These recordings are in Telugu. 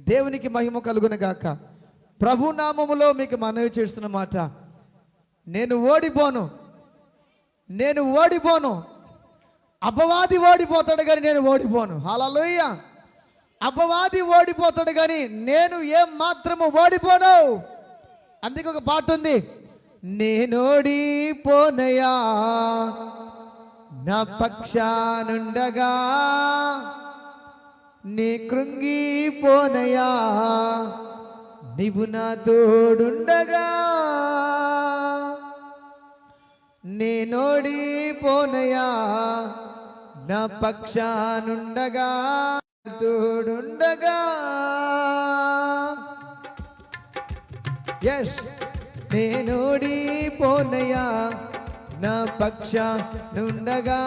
దేవునికి మహిమ కలుగును గాక. ప్రభు నామములో మీకు మనవి చేస్తున్న మాట, నేను ఓడిపోను. అపవాది ఓడిపోతాడు కానీ నేను ఓడిపోను. హల్లెలూయా. అపవాది ఓడిపోతాడు కానీ నేను ఏం మాత్రము ఓడిపోను. అందుకే ఒక పాట ఉంది, నేనోడిపోనయా నా పక్షానుండగా, నీ కృంగిపోనయా నీవు నా తోడుండగా. నేనోడిపోనయా నా పక్షానుండగా, తోడుండగా. ఎస్, నేనోడిపోనయా నా పక్షానుండగా,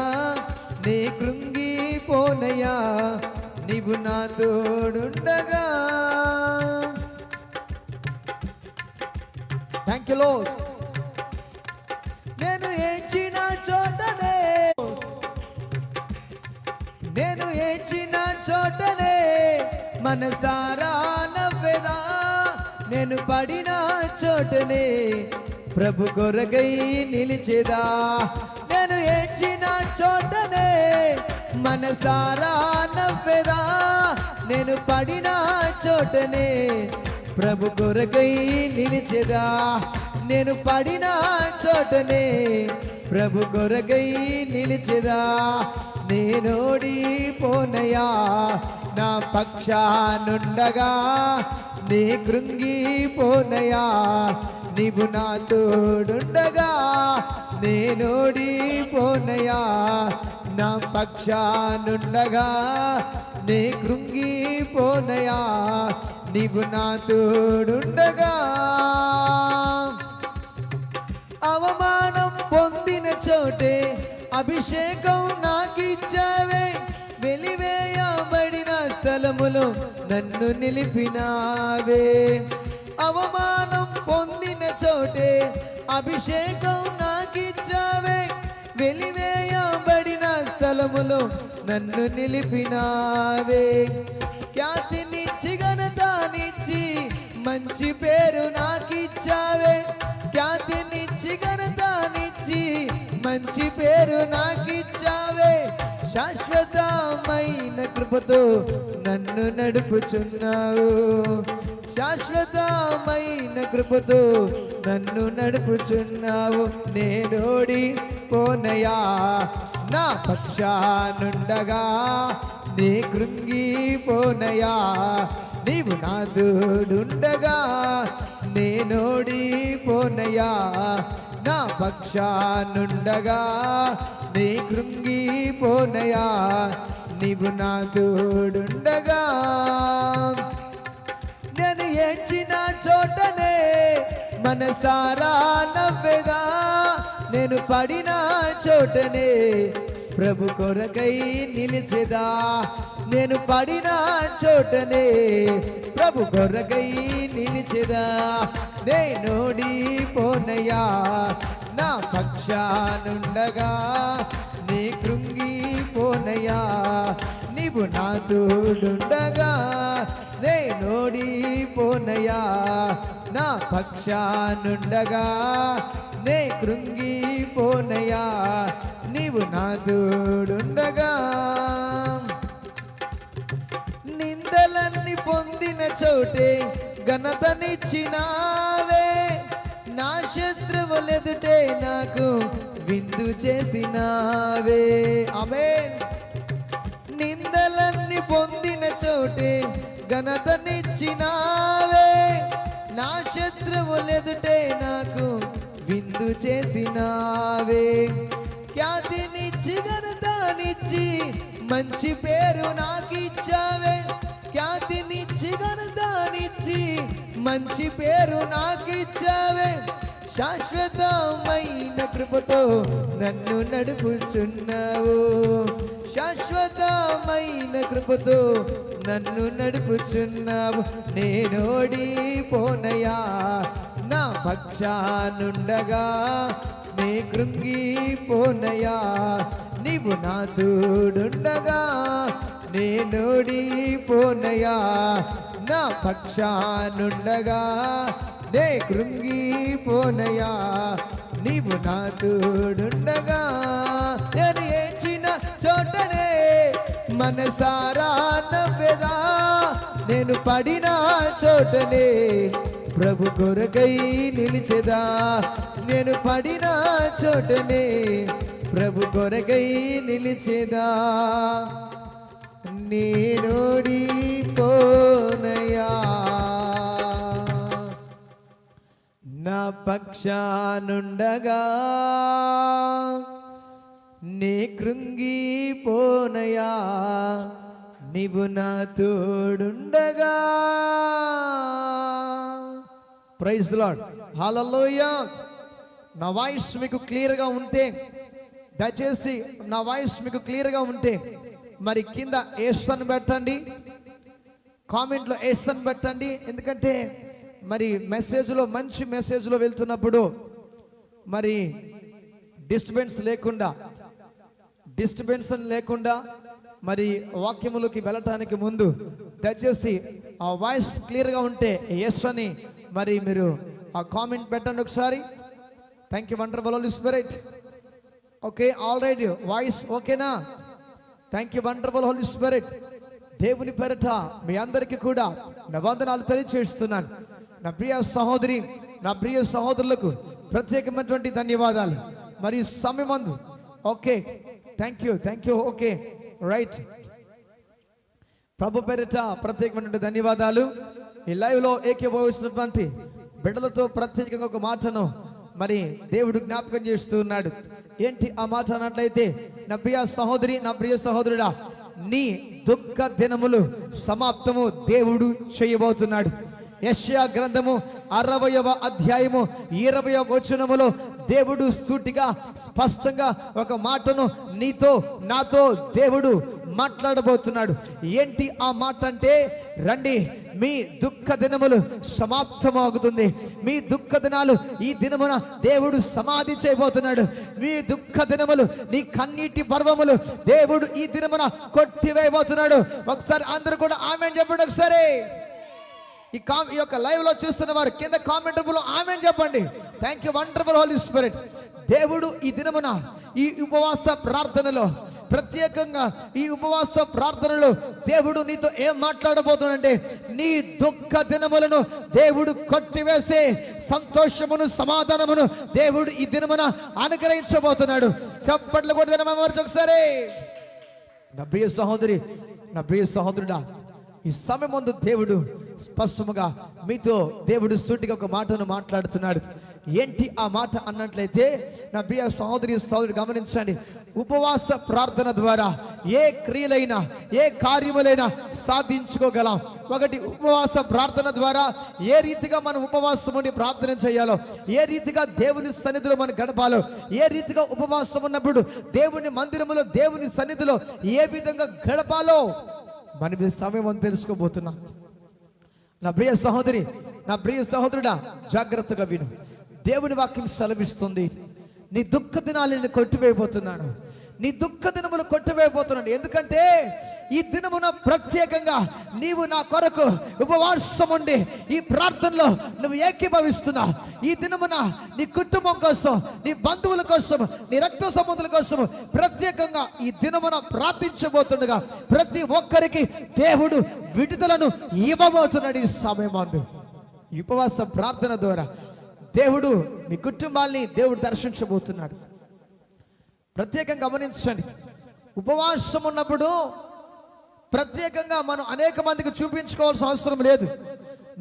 నీ కృంగిపోనయా నీవు నా తోడుండగా. Thank you lord. నేను ఏడ్చిన చోటనే మనసారా నవ్వెదా, నేను పడిన చోటనే ప్రభు కొరకై నిలిచేదా. నేను ఏడ్చిన చోటనే మనసారా నవ్వెదా, నేను పడిన చోటనే ప్రభు కొరకై నిలిచేదా. నేను పడిన చోటనే ప్రభు కొరకై నిలిచేదా. నేనోడిపోనయా నా పక్షానుండగా, నీ కృంగిపోనయా నీవు నా తోడుండగా. నేనోడిపోనయా నా పక్షానుండగా, నీ కృంగిపోనయా నీవు నా తోడుండగా. అవమానం పొందిన చోటే అభిషేకం నాకిచ్చావే, వెలివేయబడిన స్థలములో నన్ను నిలిపినావే. అవమానం పొందిన చోటే అభిషేకం నాకిచ్చావే, వెలివేయబడిన స్థలములో నన్ను నిలిపినావే. ఖ్యాతినిచ్చి ఘనతనిచ్చి మంచి పేరు నాకిచ్చావే, ఖ్యాతినిచ్చి ఘనతనిచ్చి మంచి పేరు నాకిచ్చావే. శాశ్వతమైన కృపతో నన్ను నడుపుచున్నావు, శాశ్వతమైన కృపతో నన్ను నడుపుచున్నావు. నేనోడిపోనయా నా పక్షానుండగా, నీ కృంగిపోనయా నీవు నా తోడుండగా. నేనోడిపోనయా నా పక్షానుండగా, నీ కృంగిపోనయా నీవు నా తోడుండగా. నేను ఏడ్చిన చోటనే మనసారా నవ్వెదా, నేను పడిన చోటనే ప్రభు కొరకై నిలిచెదా. నేను పడిన చోటనే ప్రభు కొరకై నిలిచెదా. నేనోడిపోనయా నా పక్షానుండగా, నీ కృంగిపోనయా నీవు నా తోడుండగా. నేనోడిపోనయా నా పక్షానుండగా, నే కృంగిపోనయా నీవు నా తోడుండగా. నిందలన్నీ పొందిన చోటే ఘనతనిచ్చినావే, నా శత్రువులెదుటే నాకు విందు చేసినావే. ఆమేన్. నిందలన్నీ పొందిన చోటే ఘనతనిచ్చినావే, నా శత్రువులెదుటే నాకు విందు చేసినావే. ఖ్యాతినిచ్చి ఘనతనిచ్చి మంచి పేరు నాకిచ్చావే, ఖ్యాతినిచ్చి ఘనతనిచ్చి మంచి పేరు నాకిచ్చావే. శాశ్వతమైన కృపతో నన్ను నడుపుచున్నావు, శాశ్వతమైన కృపతో నన్ను నడుపుచున్నావు. నేనోడిపోనయా నా పక్షానుండగా, నీ కృంగిపోనయా నీవు నా తోడుండగా. నేనోడిపోనయా నా పక్షానుండగా నే కృంగిపోనయా, నీవు నా తోడుండగా నేను ఏడ్చిన చోటనే మనసారా నవ్వెదా, నేను పడిన చోటనే ప్రభు కొరకై నిలిచెదా, నేను పడిన చోటనే ప్రభు కొరకై నిలిచెదా, నేనోడిపోనయా, నా పక్షానుండగా నే కృంగిపోనయా, నీవు నా తోడుండగా. ప్రైజ్ లార్డ్, హల్లెలూయా. నా వాయిస్ మీకు క్లియర్గా ఉంటే దయచేసి, నా వాయిస్ మీకు క్లియర్గా ఉంటే మరి కింద ఎస్ అని పెట్టండి, కామెంట్లో ఎస్ అని పెట్టండి. ఎందుకంటే మరి మెసేజ్లో, మంచి మెసేజ్లో వెళ్తున్నప్పుడు మరి డిస్టర్బెన్స్ లేకుండా మరి వాక్యములోకి వెళ్ళటానికి ముందు దయచేసి ఆ వాయిస్ క్లియర్గా ఉంటే ఎస్ అని మరి మీరు ఆ కామెంట్ పెట్టండి ఒకసారి. Thank you wonderful Holy Spirit. Okay, all right, voice ఓకేనా? Thank you wonderful Holy Spirit. దేవుని పేరట మీ అందరికీ కూడా నా వందనాలు తెలియజేస్తున్నాను. నా ప్రియ సహోదరి, నా ప్రియ సహోదరులకు ప్రత్యేకమైనటువంటి ధన్యవాదాలు. మరియు సమయమందు okay, thank you. Okay, right. ప్రభు పేరిట ప్రత్యేకమైనటువంటి ధన్యవాదాలు. ఈ లైవ్లో ఏకీభవిస్తున్నటువంటి బిడ్డలతో ప్రత్యేకంగా ఒక మాటను మరి దేవుడు జ్ఞాపకం చేస్తూ ఉన్నాడు. ఏంటి ఆ మాట అన్నట్లయితే, నా ప్రియ సహోదరి, నా ప్రియ సహోదరుడా, నీ దుఃఖ దినములు సమాప్తము దేవుడు చేయబోతున్నాడు. యెషయా గ్రంథము 60వ అధ్యాయము 20వ వచనములో దేవుడు సూటిగా స్పష్టంగా ఒక మాటను నీతో నాతో దేవుడు మాట్లాడబోతున్నాడు. ఏంటి ఆ మాట అంటే, రండి, మీ దుఃఖ దినములు సమాప్తమవుతుంది. మీ దుఃఖ దినాలు ఈ దినమున దేవుడు సమాధి చేయబోతున్నాడు. మీ దుఃఖ దినములు, నీ కన్నీటి పర్వములు దేవుడు ఈ దినమున కొట్టివేయబోతున్నాడు. ఒకసారి అందరూ కూడా ఆమేన్ చెప్పండి. ఒకసారి ఈ యొక్క లైవ్ లో చూస్తున్న వారు కింద కామెంట్ రూపంలో ఆమేన్ చెప్పండి. Thank you wonderful Holy Spirit. దేవుడు ఈ దినమున ఈ ఉపవాస ప్రార్థనలో, ప్రత్యేకంగా ఈ ఉపవాస ప్రార్థనలో దేవుడు నీతో ఏం మాట్లాడబోతున్నాడంటే, నీ దుఃఖ దినములను దేవుడు కొట్టివేసే సంతోషమును, సమాధానమును దేవుడు ఈ దినమున అనుగ్రహించబోతున్నాడు. చప్పట్లు కూడా దినమర్చి ఒకసారి. నా ప్రియ సహోదరి, నా ప్రియ సహోదరుడా, ఈ సమయం ముందు దేవుడు స్పష్టముగా మీతో దేవుడు సూటిగా ఒక మాటను మాట్లాడుతున్నాడు. ఏంటి ఆ మాట అన్నట్లయితే, నా ప్రియ సహోదరి సహోదరుడు గమనించండి. ఉపవాస ప్రార్థన ద్వారా ఏ క్రియలైనా, ఏ కార్యములైనా సాధించుకోగలం. ఒకటి, ఉపవాస ప్రార్థన ద్వారా ఏ రీతిగా మనం ఉపవాసం ఉండి ప్రార్థన చేయాలో, ఏ రీతిగా దేవుని సన్నిధిలో మనం గడపాలో, ఏ రీతిగా ఉపవాసం ఉన్నప్పుడు దేవుని మందిరములో, దేవుని సన్నిధిలో ఏ విధంగా గడపాలో మనం ఈ సమయం తెలుసుకోబోతున్నాం. నా ప్రియ సహోదరి, నా ప్రియ సహోదరుడా, జాగ్రత్తగా విను. దేవుని వాక్యం సెలవిస్తుంది, నీ దుఃఖ దినాలను కొట్టివేయబోతున్నాను. నీ దుఃఖ దినములు కొట్టివేయబోతున్నాను. ఎందుకంటే ఈ దినమున ప్రత్యేకంగా నీవు నా కొరకు ఉపవాసం ఉండి ఈ ప్రార్థనలో నువ్వు ఏకీభవిస్తున్నావు. ఈ దినమున నీ కుటుంబం కోసం, నీ బంధువుల కోసం, నీ రక్త సంబంధుల కోసం ప్రత్యేకంగా ఈ దినమున ప్రార్థించబోతుండగా ప్రతి ఒక్కరికి దేవుడు విడుదలను ఇవ్వబోతున్నాడు. ఈ సమయమందు ఈ ఉపవాస ప్రార్థన ద్వారా దేవుడు మీ కుటుంబాల్ని దేవుడు దర్శించబోతున్నాడు. ప్రత్యేకంగా గమనించండి. ఉపవాసం ఉన్నప్పుడు ప్రత్యేకంగా మనం అనేక మందికి చూపించుకోవాల్సిన అవసరం లేదు.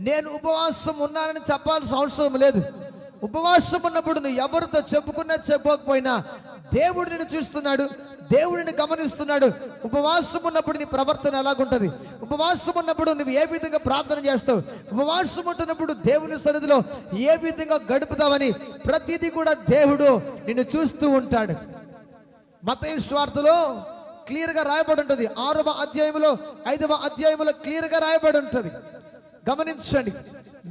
నేను ఉపవాసం ఉన్నానని చెప్పాల్సిన అవసరం లేదు. ఉపవాసం ఉన్నప్పుడు నువ్వు ఎవరితో చెప్పుకున్నా చెప్పకపోయినా దేవుడు నిన్ను చూస్తున్నాడు, దేవుడిని గమనిస్తున్నాడు. ఉపవాసం ఉన్నప్పుడు నీ ప్రవర్తన ఎలాగుంటది, ఉపవాసం ఉన్నప్పుడు నువ్వు ఏ విధంగా ప్రార్థన చేస్తావు, ఉపవాసం ఉంటున్నప్పుడు దేవుని సన్నిధిలో ఏ విధంగా గడుపుతావని ప్రతిదీ కూడా దేవుడు నిన్ను చూస్తూ ఉంటాడు. మత్తయి సువార్తలో క్లియర్ గా రాయబడి ఉంటుంది. 6వ అధ్యాయంలో 5వ అధ్యాయంలో క్లియర్ గా రాయబడి ఉంటుంది. గమనించండి.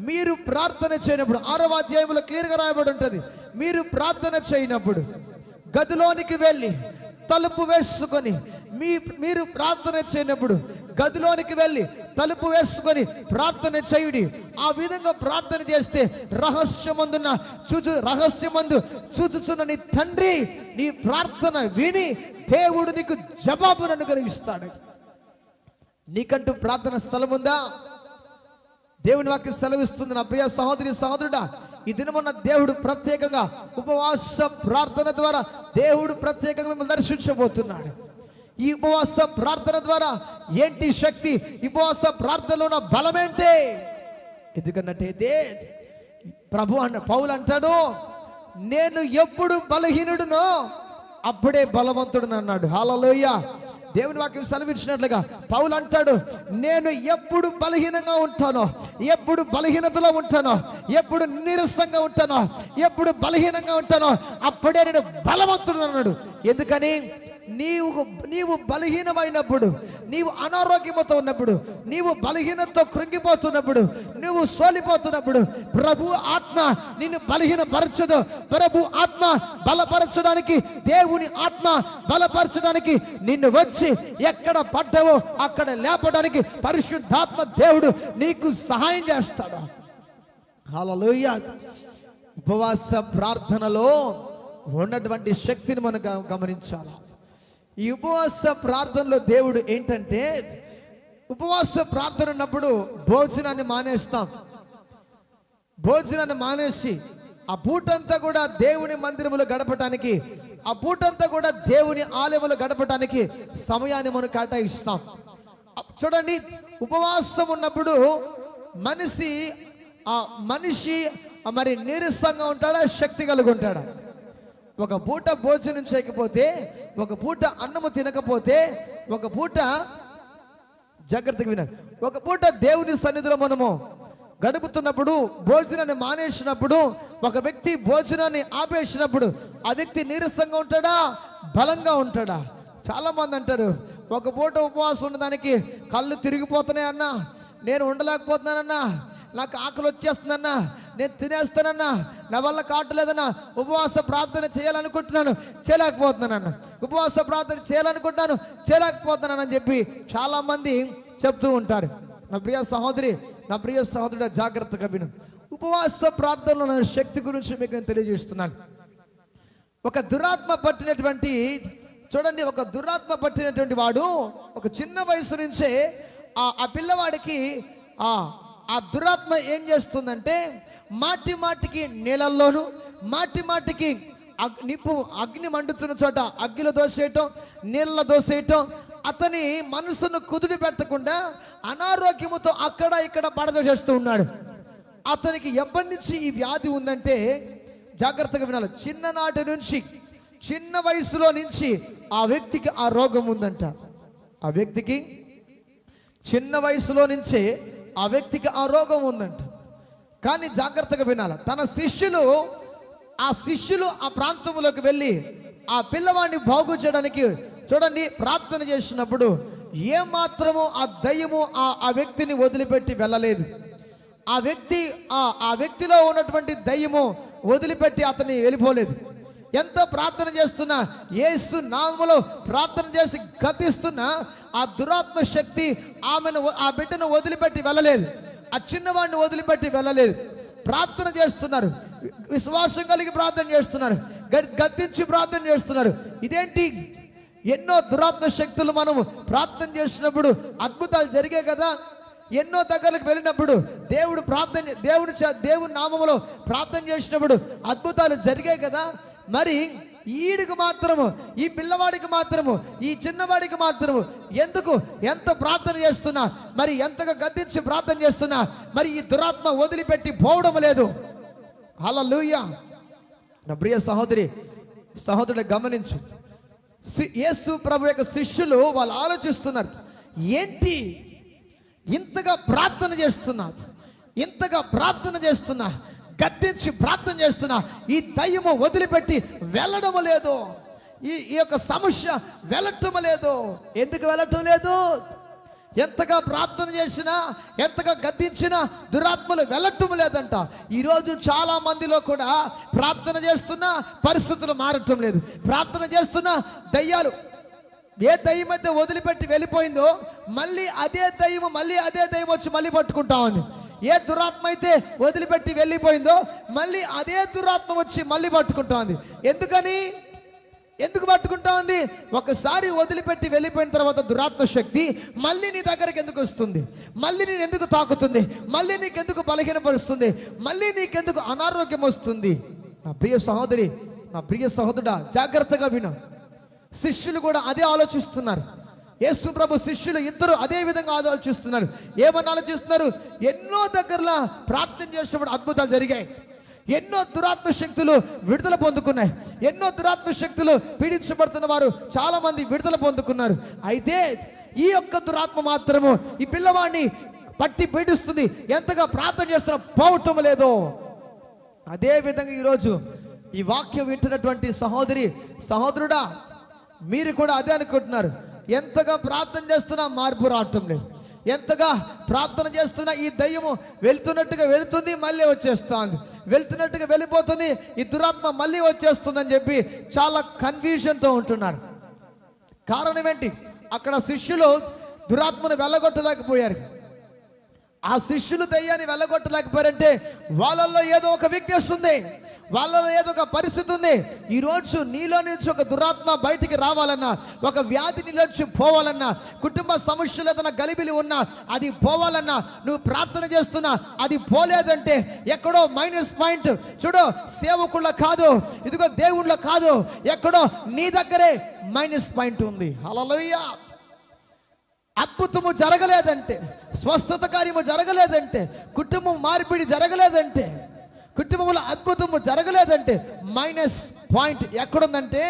మీరు ప్రార్థన చేయనప్పుడు 6వ అధ్యాయంలో క్లియర్ గా రాయబడి ఉంటుంది. మీరు ప్రార్థన చేయనప్పుడు గదిలోనికి వెళ్ళి తలుపు వేసుకొని మీరు ప్రార్థన చేయనప్పుడు గదిలోనికి వెళ్ళి తలుపు వేసుకొని ప్రార్థన చేయుడి. ఆ విధంగా ప్రార్థన చేస్తే రహస్యమందు చూచుచున్న నీ తండ్రి నీ ప్రార్థన విని దేవుడు నీకు జవాబును అనుగ్రహిస్తాడు. నీకంటూ ప్రార్థన స్థలం ఉందా? దేవుని వాక్యం సెలవిస్తుంది. నా ప్రియ సహోదరి సహోదరుడా, ఈ దినమున్న దేవుడు ప్రత్యేకంగా ఉపవాస ప్రార్థన ద్వారా దేవుడు ప్రత్యేకంగా మిమ్మల్ని దర్శించబోతున్నాడు. ఈ ఉపవాస ప్రార్థన ద్వారా ఏంటి శక్తి? ఉపవాస ప్రార్థనలో ఉన్న బలం ఏంటి? ఎందుకన్నట్టయితే పౌలు అంటాడు, నేను ఎప్పుడు బలహీనుడునో అప్పుడే బలవంతుడు అన్నాడు. హల్లెలూయా. దేవుని వాక్యం సెలవిచ్చినట్లుగా పౌలు అంటాడు, నేను ఎప్పుడు బలహీనంగా ఉంటానో, ఎప్పుడు బలహీనతలో ఉంటానో, ఎప్పుడు నీరసంగా ఉంటానో, ఎప్పుడు బలహీనంగా ఉంటానో అప్పుడే నేను బలవంతుడు అన్నాడు. ఎందుకని? నీవు బలహీనమైనప్పుడు, నీవు అనారోగ్యంతో ఉన్నప్పుడు, నీవు బలహీనతతో కృంగిపోతున్నప్పుడు, నువ్వు సోలిపోతున్నప్పుడు ప్రభు ఆత్మ నిన్ను బలహీనపరచదు. ప్రభు ఆత్మ బలపరచడానికి, దేవుని ఆత్మ బలపరచడానికి నిన్ను వచ్చి ఎక్కడ పడ్డావో అక్కడ లేపడానికి పరిశుద్ధాత్మ దేవుడు నీకు సహాయం చేస్తాడు. హల్లెలూయా. ఉపవాస ప్రార్థనలో ఉన్నటువంటి శక్తిని మనం గమనించాలి. ఈ ఉపవాస ప్రార్థనలో దేవుడు ఏంటంటే, ఉపవాస ప్రార్థన ఉన్నప్పుడు భోజనాన్ని మానేస్తాం. భోజనాన్ని మానేసి ఆ పూటంతా కూడా దేవుని మందిరములో గడపటానికి, ఆ పూటంతా కూడా దేవుని ఆలయములో గడపటానికి సమయాన్ని మనం కేటాయిస్తాం. చూడండి, ఉపవాసం ఉన్నప్పుడు మనిషి మరి నీరసంగా ఉంటాడా, శక్తి కలిగి ఉంటాడా? ఒక పూట భోజనం చేయకపోతే, ఒక పూట అన్నము తినకపోతే, ఒక పూట జాగ్రత్తగా వినండి, ఒక పూట దేవుని సన్నిధిలో మనము గడుపుతున్నప్పుడు, భోజనాన్ని మానేసినప్పుడు, ఒక వ్యక్తి భోజనాన్ని ఆపేసినప్పుడు ఆ వ్యక్తి నీరసంగా ఉంటాడా, బలంగా ఉంటాడా? చాలా మంది అంటారు, ఒక పూట ఉపవాసం ఉండడానికి కళ్ళు తిరిగిపోతున్నాయి అన్నా, నేను ఉండలేకపోతున్నానన్నా, నాకు ఆకలి వచ్చేస్తుందన్నా, నేను తినేస్తానన్నా, నా వల్ల కావట్లేదన్నా, ఉపవాస ప్రార్థన చేయాలనుకుంటున్నాను చేయలేకపోతున్నానన్నా, ఉపవాస ప్రార్థన చేయాలనుకుంటున్నాను చేయలేకపోతున్నాను అని చెప్పి చాలా మంది చెప్తూ ఉంటారు. నా ప్రియ సహోదరి, నా ప్రియ సహోదరుడు, జాగ్రత్తగా విను. ఉపవాస ప్రార్థనలో ఉన్న శక్తి గురించి మీకు నేను తెలియజేస్తున్నాను. ఒక దురాత్మ పట్టినటువంటి వాడు ఒక చిన్న వయసు నుంచే ఆ పిల్లవాడికి ఆ దురాత్మ ఏం చేస్తుందంటే, మాటికి నీళ్ళల్లోనూ, మాటికి అగ్ని మండుతున్న చోట అగ్గిలో దోసేయటం, నీళ్ళ దోసేయటం, అతని మనసును కుదుడి పెట్టకుండా అనారోగ్యముతో అక్కడ ఇక్కడ పడదోసేస్తూ ఉన్నాడు. అతనికి ఎప్పటి నుంచి ఈ వ్యాధి ఉందంటే, జాగ్రత్తగా వినాలి, చిన్ననాటి నుంచి, చిన్న వయసులో నుంచి ఆ వ్యక్తికి ఆ రోగం ఉందంట. ఆ వ్యక్తికి చిన్న వయసులో నుంచే ఆ వ్యక్తికి ఆ రోగం ఉందంట. కానీ జాగ్రత్తగా వినాలి, తన శిష్యులు ఆ ప్రాంతంలోకి వెళ్ళి ఆ పిల్లవాడిని బాగు చేయడానికి చూడండి ప్రార్థన చేసినప్పుడు ఏమాత్రము ఆ దయ్యము ఆ వ్యక్తిని వదిలిపెట్టి వెళ్ళలేదు. ఆ వ్యక్తిలో ఉన్నటువంటి దయ్యము వదిలిపెట్టి అతన్ని వెళ్ళిపోలేదు. ఎంత ప్రార్థన చేస్తున్నా, యేసు నామములో ప్రార్థన చేసి గతిస్తున్నా ఆ దురాత్మ శక్తి ఆ బిడ్డను వదిలిపెట్టి వెళ్ళలేదు, ఆ చిన్నవాడిని వదిలిపెట్టి వెళ్ళలేదు. ప్రార్థన చేస్తున్నారు, విశ్వాసం కలిగి ప్రార్థన చేస్తున్నారు, గద్దించి ప్రార్థన చేస్తున్నారు. ఇదేంటి? ఎన్నో దురాత్మ శక్తులు మనము ప్రార్థన చేసినప్పుడు అద్భుతాలు జరిగాయి కదా. ఎన్నో దగ్గరకు వెళ్ళినప్పుడు దేవుని నామములో ప్రార్థన చేసినప్పుడు అద్భుతాలు జరిగాయి కదా. మరి ఈడికి మాత్రము, ఈ పిల్లవాడికి మాత్రము, ఈ చిన్నవాడికి మాత్రము ఎందుకు? ఎంత ప్రార్థన చేస్తున్నా, మరి ఎంతగా గద్దించి ప్రార్థన చేస్తున్నా, మరి ఈ దురాత్మ వదిలిపెట్టి పోవడం లేదు. హల్లెలూయా. నా ప్రియ సహోదరుడు గమనించు, యేసు ప్రభు యొక్క శిష్యులు వాళ్ళు ఆలోచిస్తున్నారు, ఏంటి ఇంతగా ప్రార్థన చేస్తున్నా, గద్దించి ప్రార్థన చేస్తున్నా, ఈ దయ్యము వదిలిపెట్టి వెళ్ళడం లేదు, ఈ యొక్క సమస్య వెళ్ళటం లేదు. ఎందుకు వెళ్ళటం లేదు? ఎంతగా ప్రార్థన చేసినా, ఎంతగా గద్దించినా దురాత్మలు వెళ్ళటం లేదంట. ఈరోజు చాలా మందిలో కూడా ప్రార్థన చేస్తున్నా పరిస్థితులు మారటం లేదు, ప్రార్థన చేస్తున్నా దయ్యాలు ఏ దయ్యం అయితే వదిలిపెట్టి వెళ్ళిపోయిందో మళ్ళీ అదే దయ్యం వచ్చి మళ్ళీ పట్టుకుంటా ఉంది. ఏ దురాత్మ అయితే వదిలిపెట్టి వెళ్ళిపోయిందో మళ్ళీ అదే దురాత్మ వచ్చి మళ్ళీ పట్టుకుంటా ఉంది. ఎందుకు పట్టుకుంటా ఉంది? ఒకసారి వదిలిపెట్టి వెళ్ళిపోయిన తర్వాత దురాత్మ శక్తి మళ్ళీ నీ దగ్గరికి ఎందుకు వస్తుంది? మళ్ళీ నేను ఎందుకు తాకుతుంది? మళ్ళీ నీకెందుకు బలహీనపరుస్తుంది? మళ్ళీ నీకెందుకు అనారోగ్యం వస్తుంది? నా ప్రియ సహోదరి, నా ప్రియ సహోదరుడా, జాగ్రత్తగా విను. శిష్యులు కూడా అదే ఆలోచిస్తున్నారు. యేసు ప్రభు శిష్యులు ఇద్దరు అదే విధంగా ఆలోచిస్తున్నారు. ఏమని ఆలోచిస్తున్నారు? ఎన్నో దగ్గరలా ప్రార్థన చేసినప్పుడు అద్భుతాలు జరిగాయి. ఎన్నో దురాత్మ శక్తులు విడుదల పొందుకున్నాయి. ఎన్నో దురాత్మ శక్తులు పీడించబడుతున్న వారు చాలా మంది విడుదల పొందుకున్నారు. అయితే ఈ యొక్క దురాత్మ మాత్రము ఈ పిల్లవాడిని పట్టి పీడిస్తుంది. ఎంతగా ప్రార్థన చేస్తున్నా పోవటం లేదో. అదే విధంగా ఈరోజు ఈ వాక్యం వింటున్నటువంటి సహోదరుడా, మీరు కూడా అదే అనుకుంటున్నారు. ఎంతగా ప్రార్థన చేస్తున్నా మార్పు రావటం లేదు. ఎంతగా ప్రార్థన చేస్తున్నా ఈ దయ్యము వెళ్తున్నట్టుగా వెళుతుంది, మళ్ళీ వచ్చేస్తుంది, వెళ్తున్నట్టుగా వెళ్ళిపోతుంది, ఈ దురాత్మ మళ్ళీ వచ్చేస్తుందని చెప్పి చాలా కన్ఫ్యూజన్తో ఉంటున్నారు. కారణం ఏంటి? అక్కడ శిష్యులు దురాత్మను వెళ్ళగొట్టలేకపోయారు. ఆ శిష్యులు దయ్యాన్ని వెళ్ళగొట్టలేకపోయారంటే వాళ్ళల్లో ఏదో ఒక వీక్నెస్ ఉంది, వాళ్ళలో ఏదో ఒక పరిస్థితి ఉంది. ఈరోజు నీలో నుంచి ఒక దురాత్మ బయటికి రావాలన్నా, ఒక వ్యాధి నీలోంచి పోవాలన్నా, కుటుంబ సమస్యలు ఏదైనా గలిబిలి ఉన్నా అది పోవాలన్నా, నువ్వు ప్రార్థన చేస్తున్నా అది పోలేదంటే ఎక్కడో మైనస్ పాయింట్. చూడు, సేవకుళ్ళ కాదు, ఇదిగో దేవుళ్ళ కాదు, ఎక్కడో నీ దగ్గరే మైనస్ పాయింట్ ఉంది. హల్లెలూయా. అద్భుతము జరగలేదంటే, స్వస్థత కార్యము జరగలేదంటే, కుటుంబం మార్పిడి జరగలేదంటే, కుటుంబంలో అద్భుతము జరగలేదంటే మైనస్ పాయింట్ ఎక్కడుందంటే